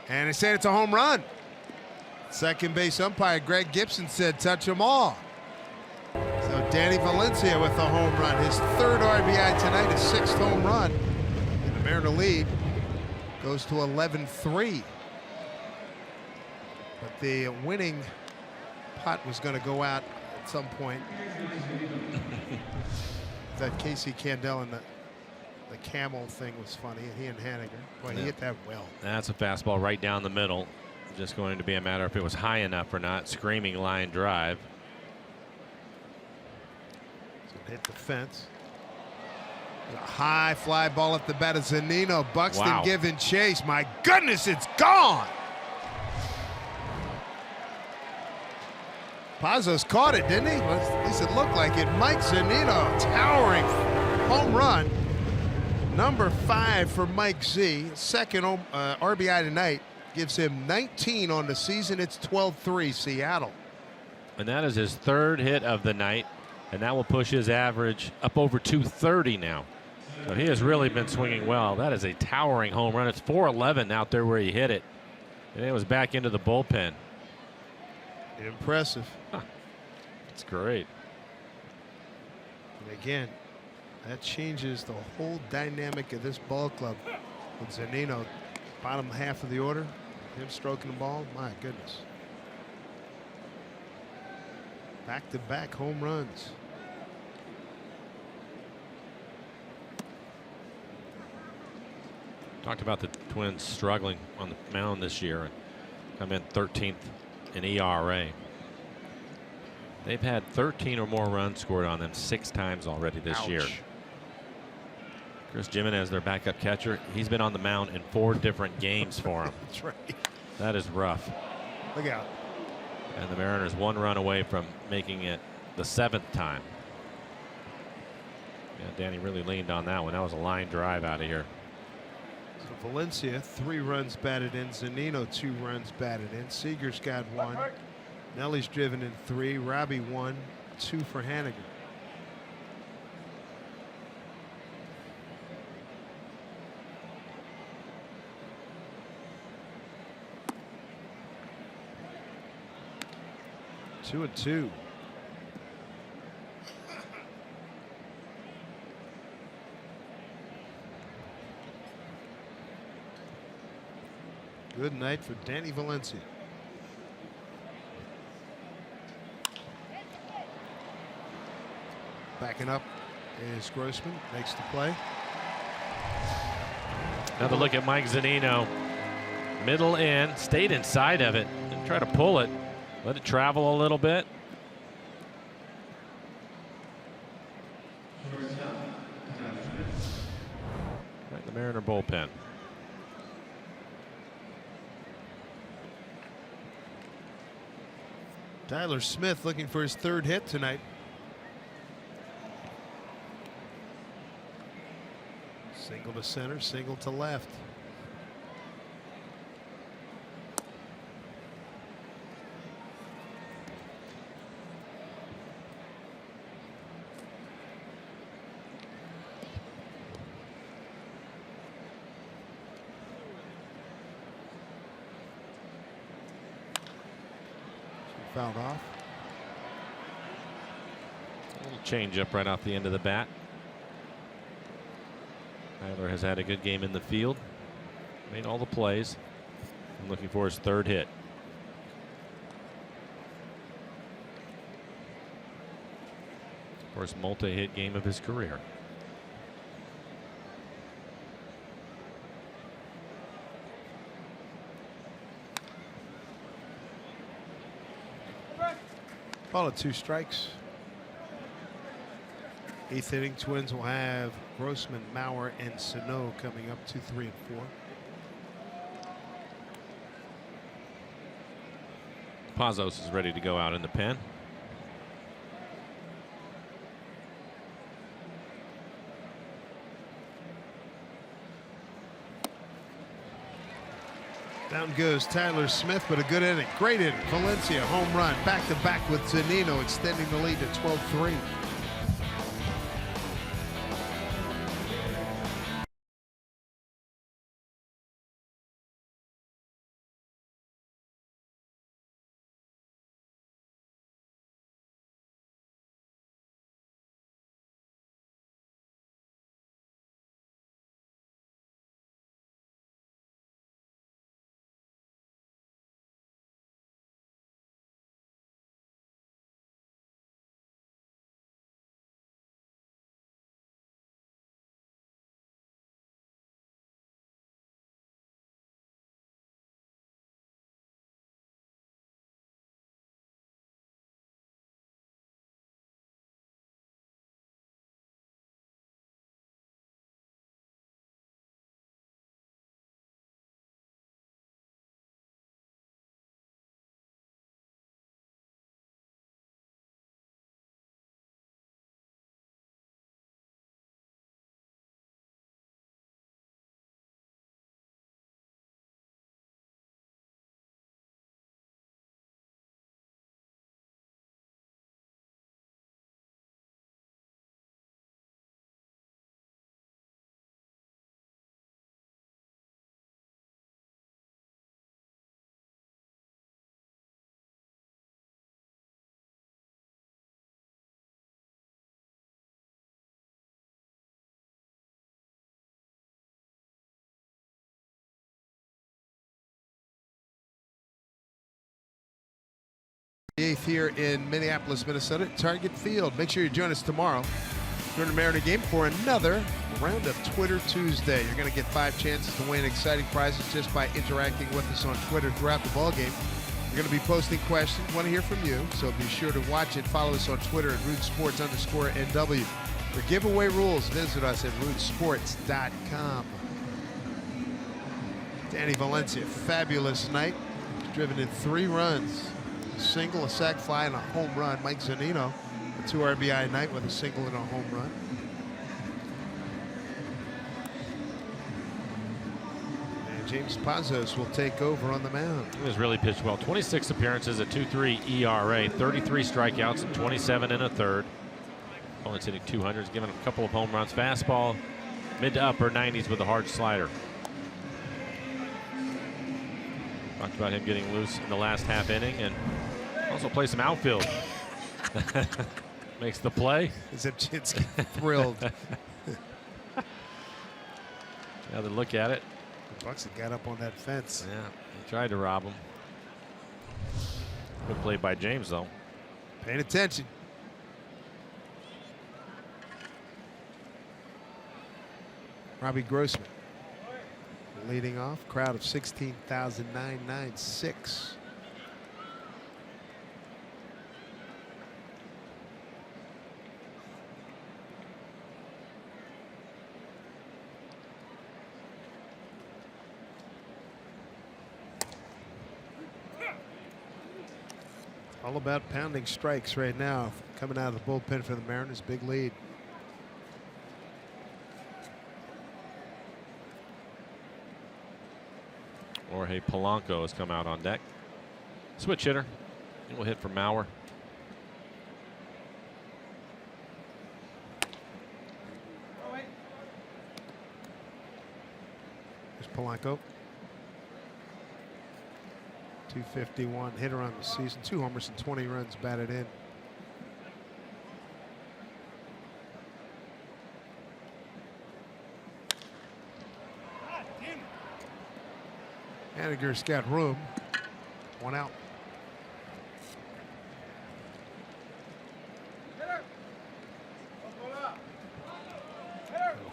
And they said it's a home run. Second base umpire Greg Gibson said touch them all. So Danny Valencia with the home run. His 3rd RBI tonight, his 6th home run. And the Mariner lead goes to 11-3. But the winning putt was going to go out at some point. That Casey Candell and the camel thing was funny, and he and Haniger. Boy, he hit that well. That's a fastball right down the middle. Just going to be a matter if it was high enough or not. Screaming line drive. So it hit the fence. A high fly ball at the bat of Zunino. Buxton giving chase. My goodness, it's gone. Pazos caught it, didn't he? Well, at least it looked like it. Mike Zunino, towering home run. Number 5 for Mike Z. Second RBI tonight. Gives him 19 on the season. It's 12-3 Seattle. And that is his 3rd hit of the night. And that will push his average up over 230 now. So he has really been swinging well. That is a towering home run. It's 411 out there where he hit it. And it was back into the bullpen. Impressive. It's great. And again, that changes the whole dynamic of this ball club. With Zunino, bottom half of the order, him stroking the ball, my goodness. Back-to-back home runs. Talked about the Twins struggling on the mound this year and come in 13th in ERA. They've had 13 or more runs scored on them 6 times already this year. Chris Jimenez, their backup catcher, he's been on the mound in 4 different games for them. That's right. That is rough. Look out. And the Mariners 1 run away from making it the 7th time. Yeah, Danny really leaned on that one. That was a line drive out of here. So Valencia, 3 runs batted in. Zunino, 2 runs batted in. Seager's got 1. Nelly's driven in 3. Robbie 1, 2 for Haniger. Two and 2. Good night for Danny Valencia. Backing up is Grossman. Makes the play. Another look at Mike Zunino. Middle in, stayed inside of it and try to pull it. Let it travel a little bit. Right in the Mariner bullpen. Tyler Smith looking for his 3rd hit tonight. Single to center, single to left. Fouled off. A little change up right off the end of the bat. Tyler has had a good game in the field. Made all the plays. I'm looking for his 3rd hit. First multi-hit game of his career. Ball at 2 strikes. 8th inning, Twins will have Grossman, Mauer, and Sano coming up 2, 3, and 4. Pazos is ready to go out in the pen. Down goes Tyler Smith, but a good inning. Great inning. Valencia home run. Back to back with Zunino, extending the lead to 12-3. 28th here in Minneapolis, Minnesota at Target Field. Make sure you join us tomorrow during the Mariner game for another round of Twitter Tuesday. You're going to get 5 chances to win exciting prizes just by interacting with us on Twitter throughout the ball game. We're going to be posting questions. Want to hear from you, so be sure to watch it. Follow us on Twitter at RootsSports_NW. For giveaway rules, visit us at rootsports.com. Danny Valencia, fabulous night. Driven in 3 runs, a single, a sac fly, and a home run. Mike Zunino, a 2 RBI night with a single and a home run. And James Pazos will take over on the mound. He has really pitched well. 26 appearances, a 2.3 ERA, 33 strikeouts, and 27 in a third. Opponent's hitting 200s, giving a couple of home runs. Fastball, mid to upper 90s with a hard slider. Talked about him getting loose in the last half inning, and also play some outfield. Makes the play. Zepchinski thrilled. Now they look at it. Buxton got up on that fence. Yeah, he tried to rob him. Good play by James, though. Paying attention. Robbie Grossman leading off. Crowd of 16,996. All about pounding strikes right now. Coming out of the bullpen for the Mariners. Big lead. Jorge Polanco has come out on deck. Switch hitter. He will hit for Mauer. There's Polanco. 251 hitter on the season. 2 homers and 20 runs batted in. Haniger's got room. 1 out.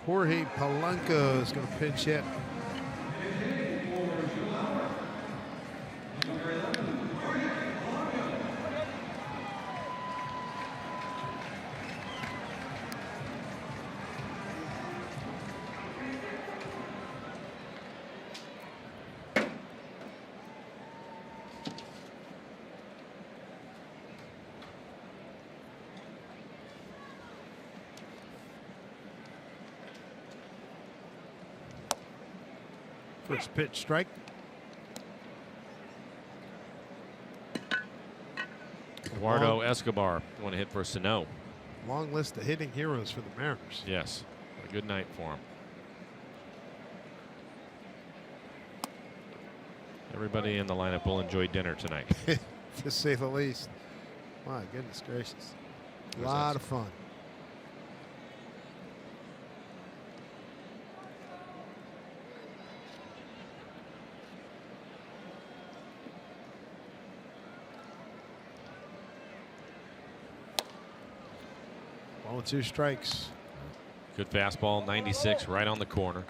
Jorge Polanco is going to pinch hit. First pitch strike. Eduardo Escobar going to hit for Sano. Long list of hitting heroes for the Mariners. Yes, a good night for him. Everybody in the lineup will enjoy dinner tonight. To say the least. My goodness gracious. A lot of fun. Ball and 2 strikes. Good fastball, 96, right on the corner.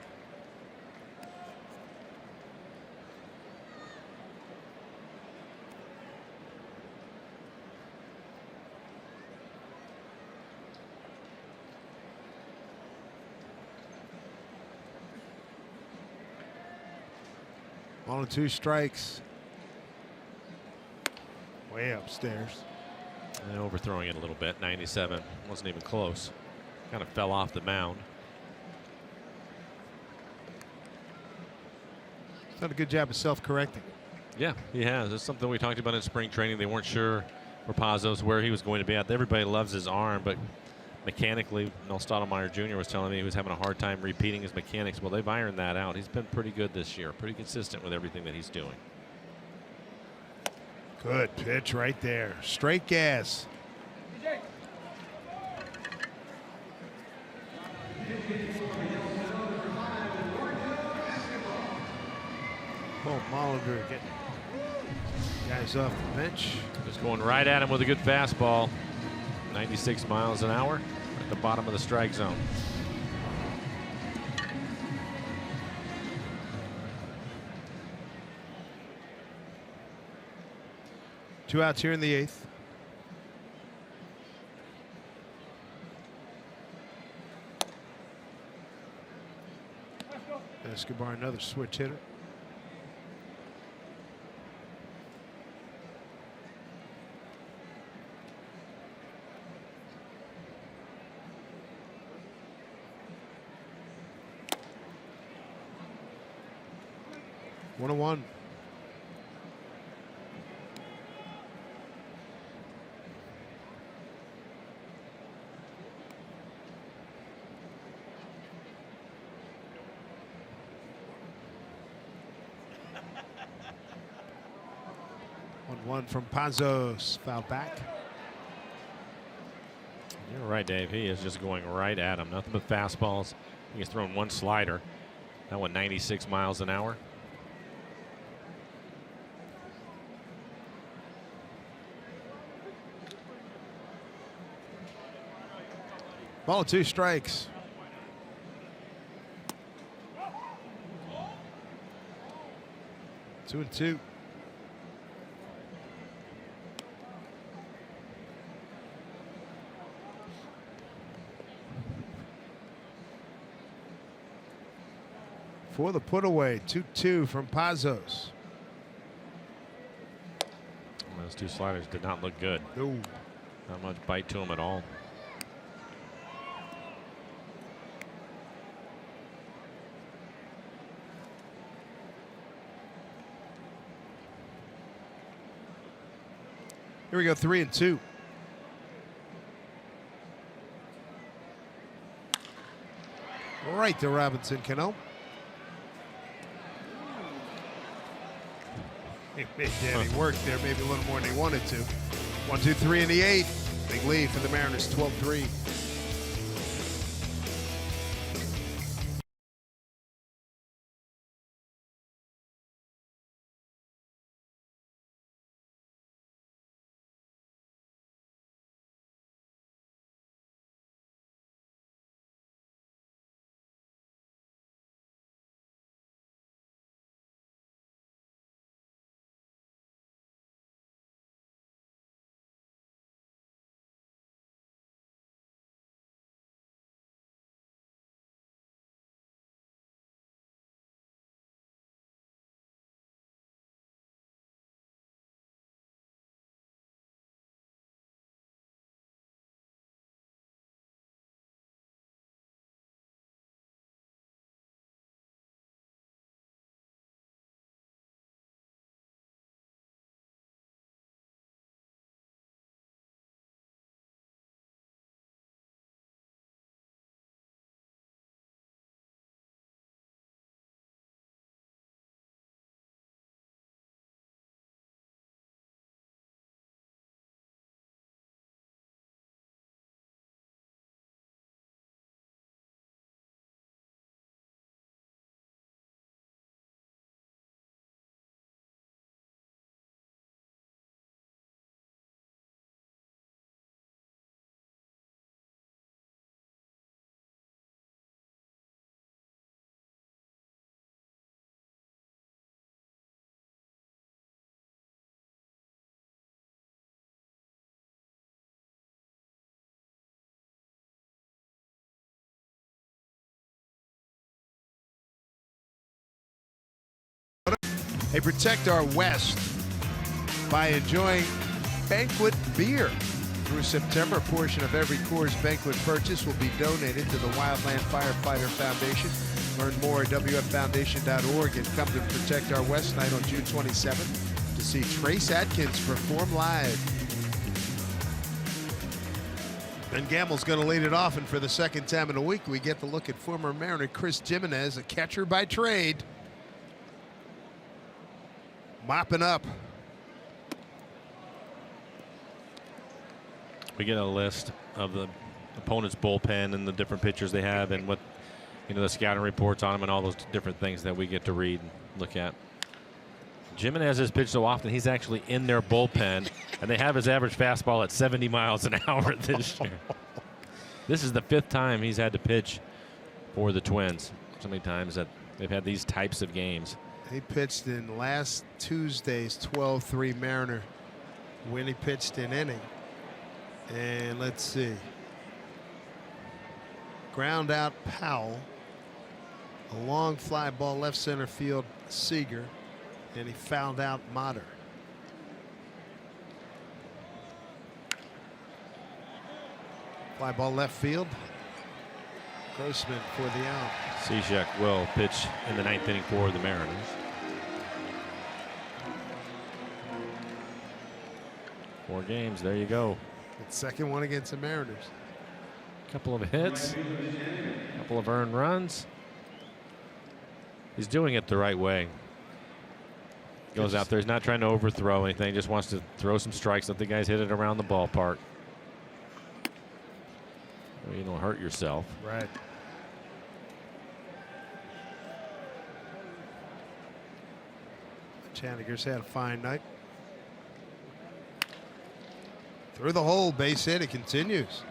Ball and 2 strikes. Way upstairs. And overthrowing it a little bit. 97 wasn't even close. Kind of fell off the mound. He's done a good job of self-correcting. Yeah, he has. It's something we talked about in spring training. They weren't sure for Pazos where he was going to be at. Everybody loves his arm, but mechanically, Mel Stottlemyre Jr. was telling me he was having a hard time repeating his mechanics. Well, they've ironed that out. He's been pretty good this year, pretty consistent with everything that he's doing. Good pitch right there. Straight gas. Paul Molinder getting Guys off the bench. Just going right at him with a good fastball. 96 miles an hour at the bottom of the strike zone. Two outs here in the 8th. Escobar, another switch hitter. One and one. One from Pazos, foul back. You're right, Dave. He is just going right at him. Nothing but fastballs. He's throwing one slider. That one 96 miles an hour. Ball and 2 strikes. Two and two. For the put away, 2-2 from Pazos. Those two sliders did not look good. No. Not much bite to them at all. Here we go, 3 and 2. Right to Robinson Cano. He made Danny work there, maybe a little more than he wanted to. 1, 2, 3 in the 8th. Big lead for the Mariners, 12-3. Hey, protect our West by enjoying banquet beer. Through September, a portion of every Coors Banquet purchase will be donated to the Wildland Firefighter Foundation. Learn more at WFFoundation.org and come to Protect Our West night on June 27th to see Trace Adkins perform live. Ben Gamble's going to lead it off, and for the second time in a week, we get to look at former Mariner Chris Jimenez, a catcher by trade. Mopping up. We get a list of the opponent's bullpen and the different pitchers they have and what, the scouting reports on them and all those different things that we get to read and look at. Jimenez has pitched so often, he's actually in their bullpen, and they have his average fastball at 70 miles an hour this year. This is the 5th time he's had to pitch for the Twins. So many times that they've had these types of games. He pitched in last Tuesday's 12-3 Mariner when he pitched an inning. And let's see. Ground out Powell. A long fly ball left center field Seager. And he fouled out Motter. Fly ball left field. Grossman for the out. Cishek will pitch in the 9th inning for the Mariners. Four games, there you go. It's second one against the Mariners. Couple of hits, couple of earned runs. He's doing it the right way. Goes out there, he's not trying to overthrow anything, just wants to throw some strikes, let the guys hit it around the ballpark. Well, you don't hurt yourself. Right. Chaniger's had a fine night. Through the hole, base hit, it continues.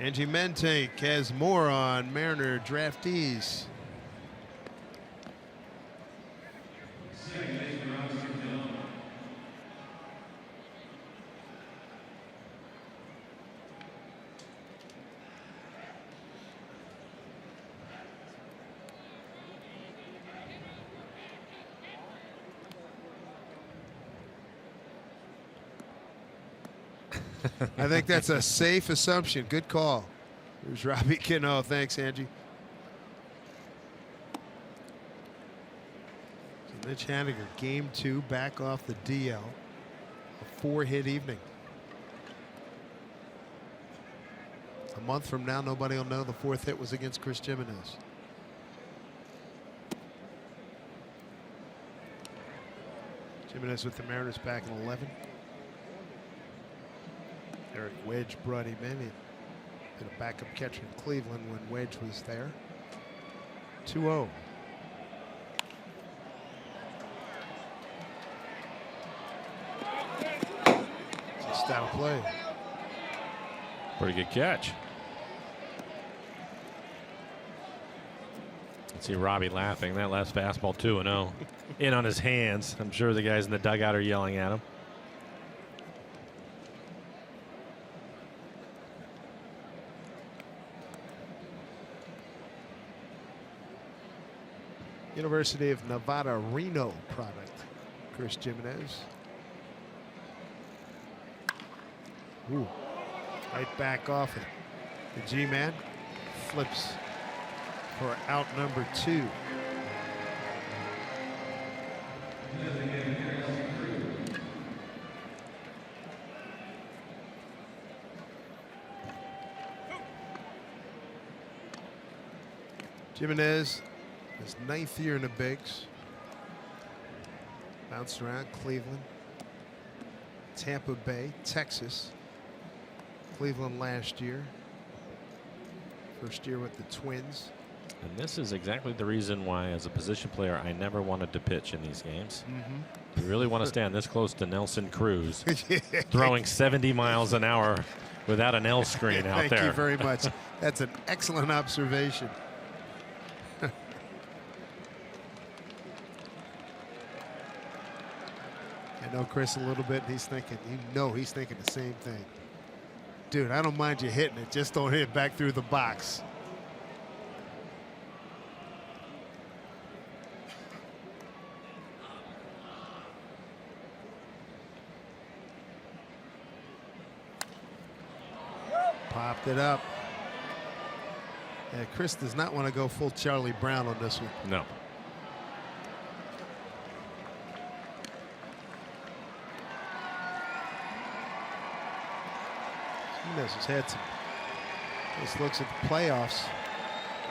Angie Mentink has more on Mariner draftees. I think that's a safe assumption. Good call. There's Robbie Cano. Thanks, Angie. So Mitch Haniger, game 2, back off the DL. A 4-hit evening. A month from now, nobody will know the 4th hit was against Chris Jimenez. Jimenez with the Mariners back in 11. Eric Wedge brought him in. He been a backup catcher in Cleveland when Wedge was there. 2-0. Just out of play. Pretty good catch. Let's see Robbie laughing. That last fastball 2-0 in on his hands. I'm sure the guys in the dugout are yelling at him. University of Nevada, Reno product. Chris Jimenez. Ooh. Right back off it. The G-man flips for out number 2. Jimenez, his 9th year in the bigs. Bounced around Cleveland, Tampa Bay, Texas. Cleveland last year. First year with the Twins. And this is exactly the reason why, as a position player, I never wanted to pitch in these games. You really want to stand this close to Nelson Cruz, throwing 70 miles an hour without an L screen out there. Thank you very much. That's an excellent observation. I know Chris a little bit, and he's thinking, he's thinking the same thing. Dude, I don't mind you hitting it, just don't hit it back through the box. Popped it up. Yeah, Chris does not want to go full Charlie Brown on this one. No. Has had some nice looks at the playoffs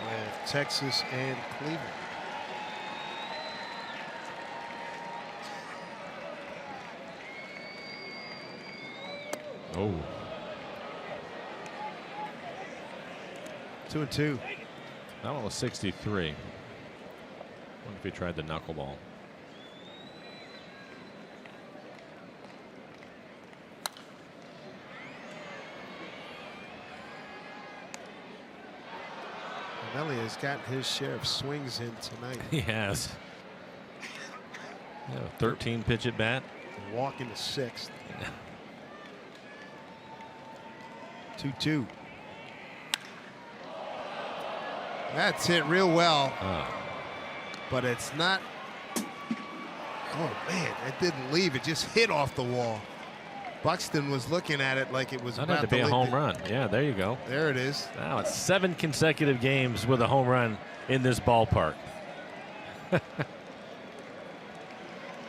with Texas and Cleveland. Oh. 2-2. That one was 63. I wonder if he tried the knuckleball. Nelly has gotten his share of swings in tonight. He has. Yeah, 13 pitch at bat. Walk into 6th. 2-2. That's hit real well. But it's not. Oh, man, it didn't leave. It just hit off the wall. Buxton was looking at it like it was That about had to be a home run. Yeah, there you go. There it is. Now it's 7 consecutive games with a home run in this ballpark.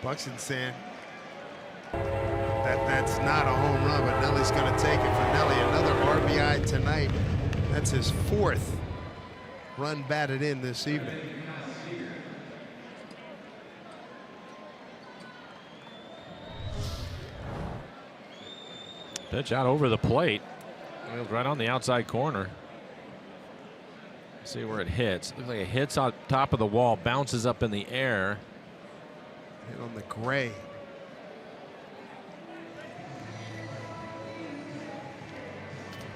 Buxton saying that's not a home run, but Nelly's going to take it for Nelly. Another RBI tonight. That's his 4th run batted in this evening. Pitch out over the plate. Right on the outside corner. See where it hits. Looks like it hits on top of the wall, bounces up in the air. Hit on the gray.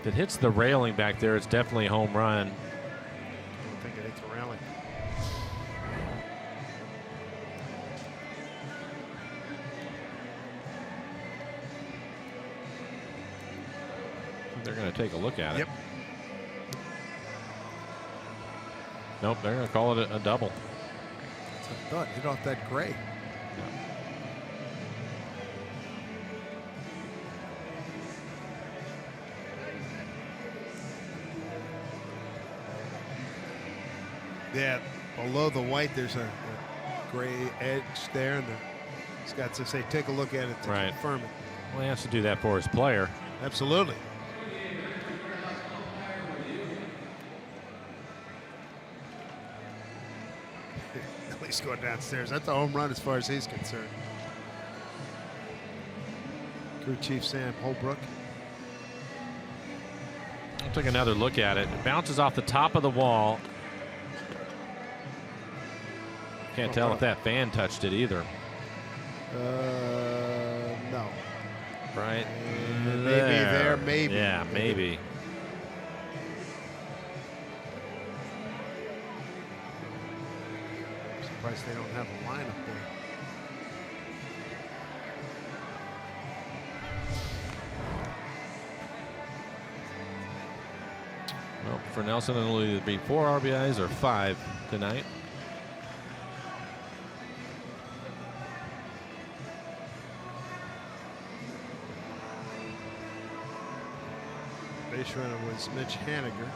If it hits the railing back there, it's definitely a home run. I don't think it hit the railing. They're going to take a look at it. Yep. Nope, they're going to call it a double. That's what I thought. Hit off that gray. Yeah, below the white, there's a gray edge there, and he's got to say, take a look at it to confirm it. Well, he has to do that for his player. Absolutely. He's going downstairs. That's a home run as far as he's concerned. Crew Chief Sam Holbrook. I'll take another look at it. It bounces off the top of the wall. Can't tell if that fan touched it either. No. Right. Maybe there, maybe. Yeah, maybe. Surprised they don't have a line up there. Well, for Nelson, it'll either be 4 RBIs or 5 tonight. Base runner was Mitch Haniger.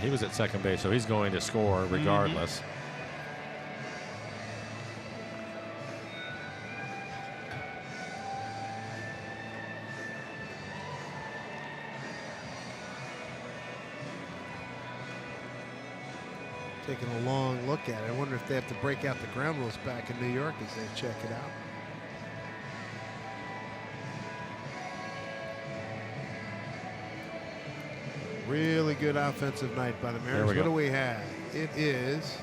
He was at second base, so he's going to score regardless. Taking a long look at it. I wonder if they have to break out the ground rules back in New York as they check it out. Really good offensive night by the Mariners. What do we have? It is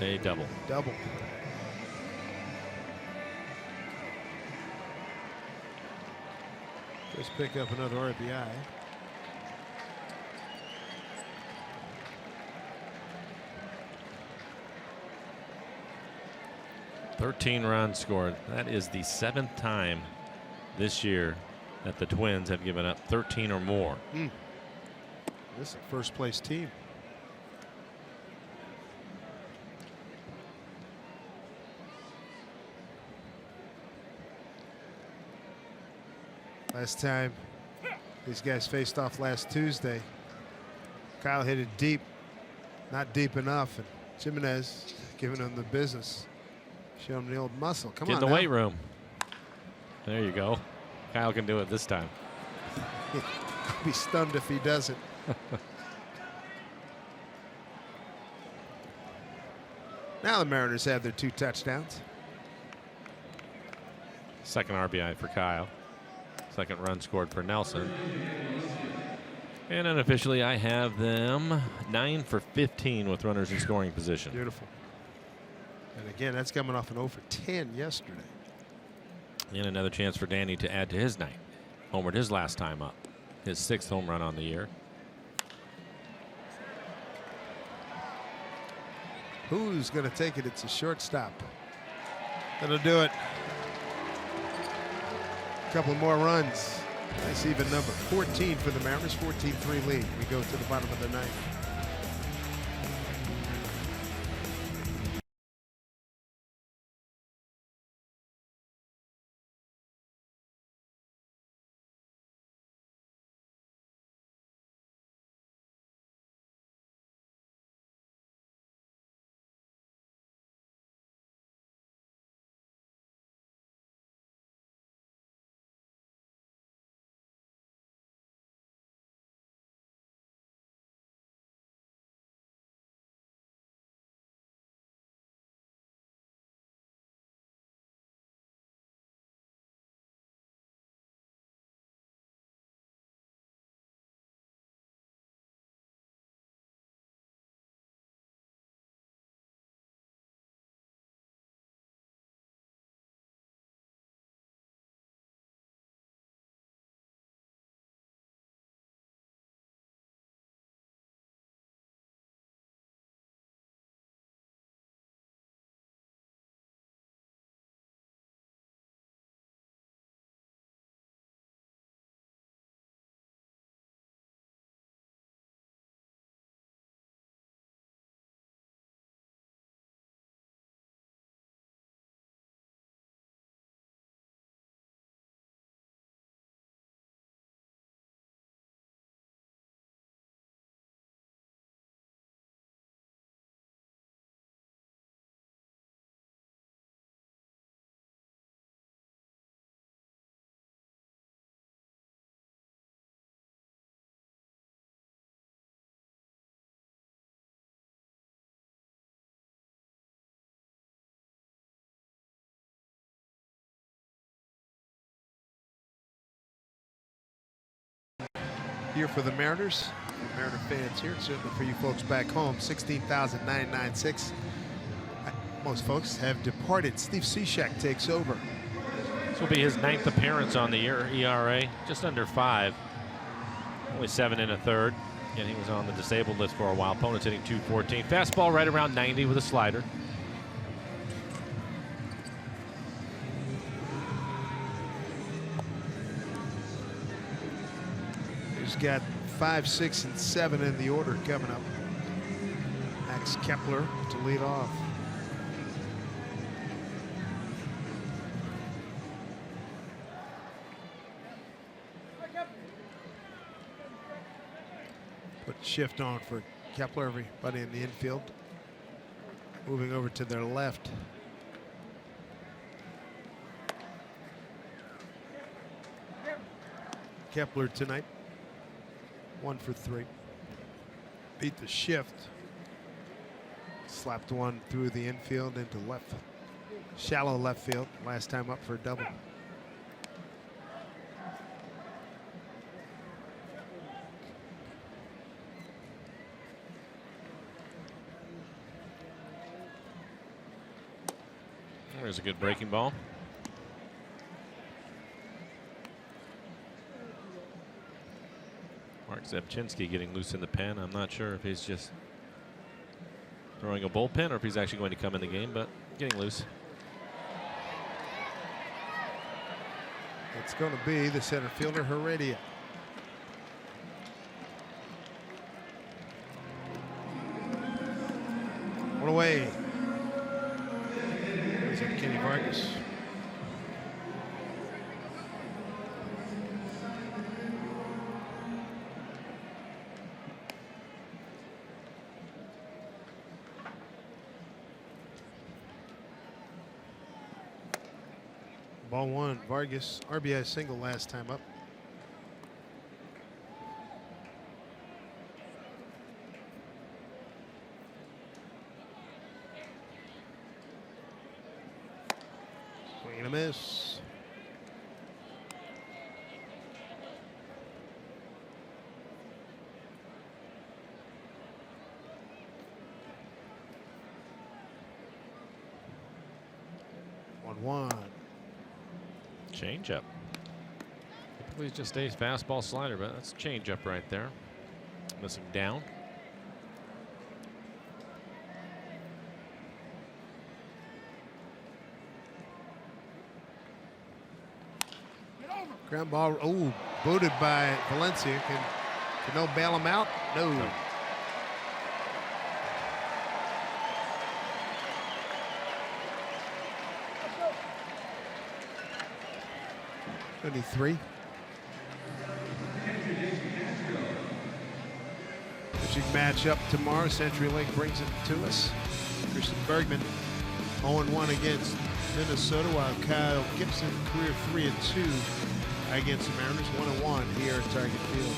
a double. Double. Just pick up another RBI. "13 runs scored." That is the 7th time this year that the Twins have given up 13 or more. This is a first place team. Last time these guys faced off last Tuesday, Kyle hit it deep, not deep enough, and Jimenez giving him the business. Show him the old muscle. Come on. Get in the weight room. There you go. Kyle can do it this time. I'll be stunned if he doesn't. Now the Mariners have their 2 touchdowns. Second RBI for Kyle. Second run scored for Nelson. And unofficially, I have them 9 for 15 with runners in scoring position. Beautiful. And again, that's coming off an 0 for 10 yesterday. And another chance for Danny to add to his night. Homered his last time up. his 6th home run on the year. Who's going to take it? It's a shortstop. That'll do it. A couple more runs. Nice even number. 14 for the Mariners. 14-3 lead. We go to the bottom of the ninth. Here for the Mariners, Mariner fans here, certainly for you folks back home, 16,996. Most folks have departed. Steve Cishek takes over. This will be his 9th appearance on the year. ERA just under 5. Only 7 1/3. And he was on the disabled list for a while. Opponent's hitting .214. Fastball right around 90 with a slider. He's got 5, 6, and 7 in the order coming up. Max Kepler to lead off. Put shift on for Kepler. Everybody in the infield moving over to their left. Kepler tonight, 1 for 3. Beat the shift. Slapped one through the infield into left, shallow left field. Last time up for a double. There's a good breaking ball. Mark Zebchinski getting loose in the pen. I'm not sure if he's just throwing a bullpen or if he's actually going to come in the game, but getting loose. It's going to be the center fielder, Heredia. One away. Is it Kenny Vargas? Ball 1, Vargas, RBI single last time up. Swing and a miss. One. Change up. Typically just a fastball slider, but that's a changeup right there. Missing down. Ground ball. Oh, booted by Valencia. Can no bail him out? No. 23. Pitching matchup tomorrow. CenturyLink brings it to us. Christian Bergman 0-1 against Minnesota, while Kyle Gibson career 3-2 against the Mariners. 1-1 here at Target Field.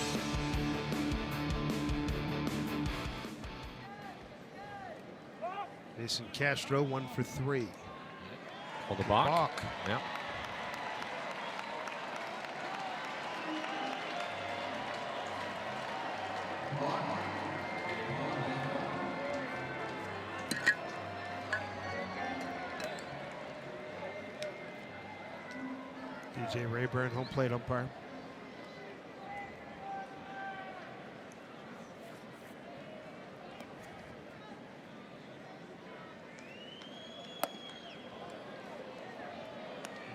Mason Castro 1 for 3. Hold the balk. Yep. DJ Rayburn, home plate umpire.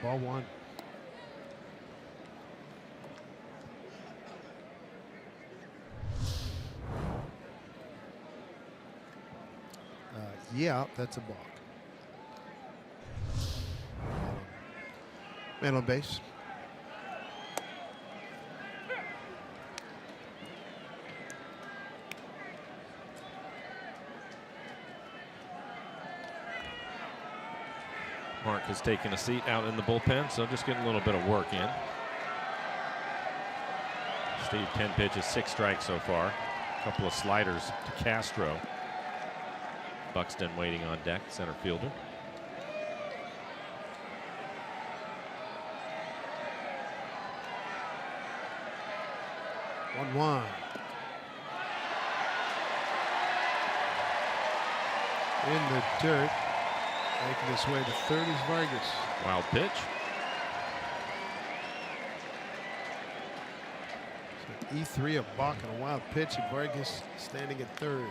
Ball 1. Yeah, that's a balk. Man on base. Mark has taken a seat out in the bullpen, so just getting a little bit of work in. Steve, 10 pitches, 6 strikes so far. A couple of sliders to Castro. Buxton waiting on deck, center fielder. One. In the dirt. Making his way to third is Vargas. Wild pitch. So E3, a balk and a wild pitch, and Vargas standing at third.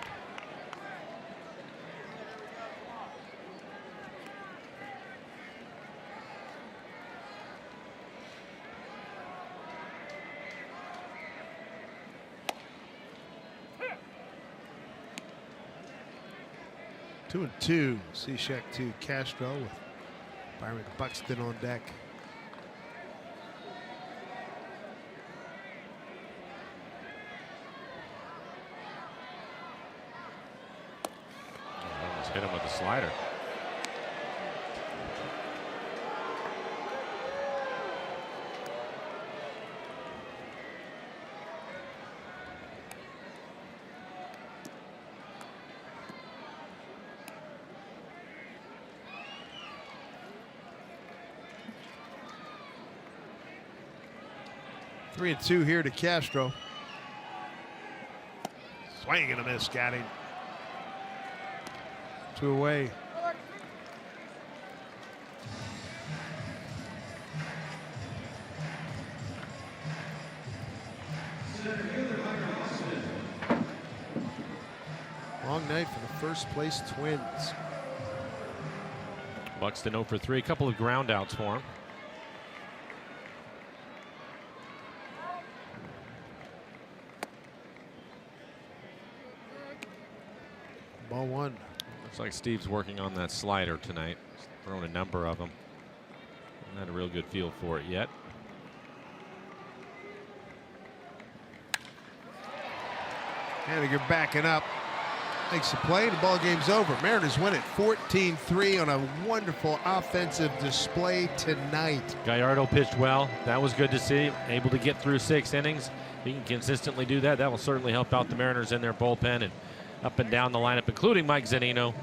Two and two. Cishek to Castro with Byron Buxton on deck. Almost hit him with a slider. Three and two here to Castro. Swing and a miss, got him. 2 away. Long night for the first place Twins. Buxton 0 for 3, a couple of ground outs for him. Ball 1. Looks like Steve's working on that slider tonight. He's thrown a number of them. Not a real good feel for it yet. Haniger backing up. Makes the play. The ball game's over. Mariners win it 14-3 on a wonderful offensive display tonight. Gallardo pitched well. That was good to see. Able to get through 6 innings. He can consistently do that. That will certainly help out the Mariners in their bullpen and up and down the lineup, including Mike Zunino.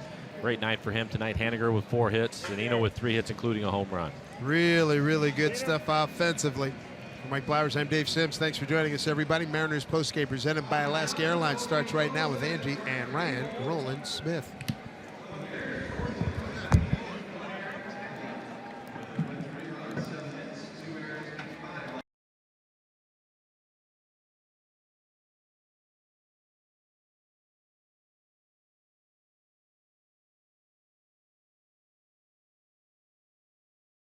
Great night for him tonight. Haniger with 4 hits. Zunino with 3 hits, including a home run. Really, really good stuff offensively. For Mike Blowers, I'm Dave Sims. Thanks for joining us, everybody. Mariners postgame presented by Alaska Airlines starts right now with Angie and Ryan Roland Smith.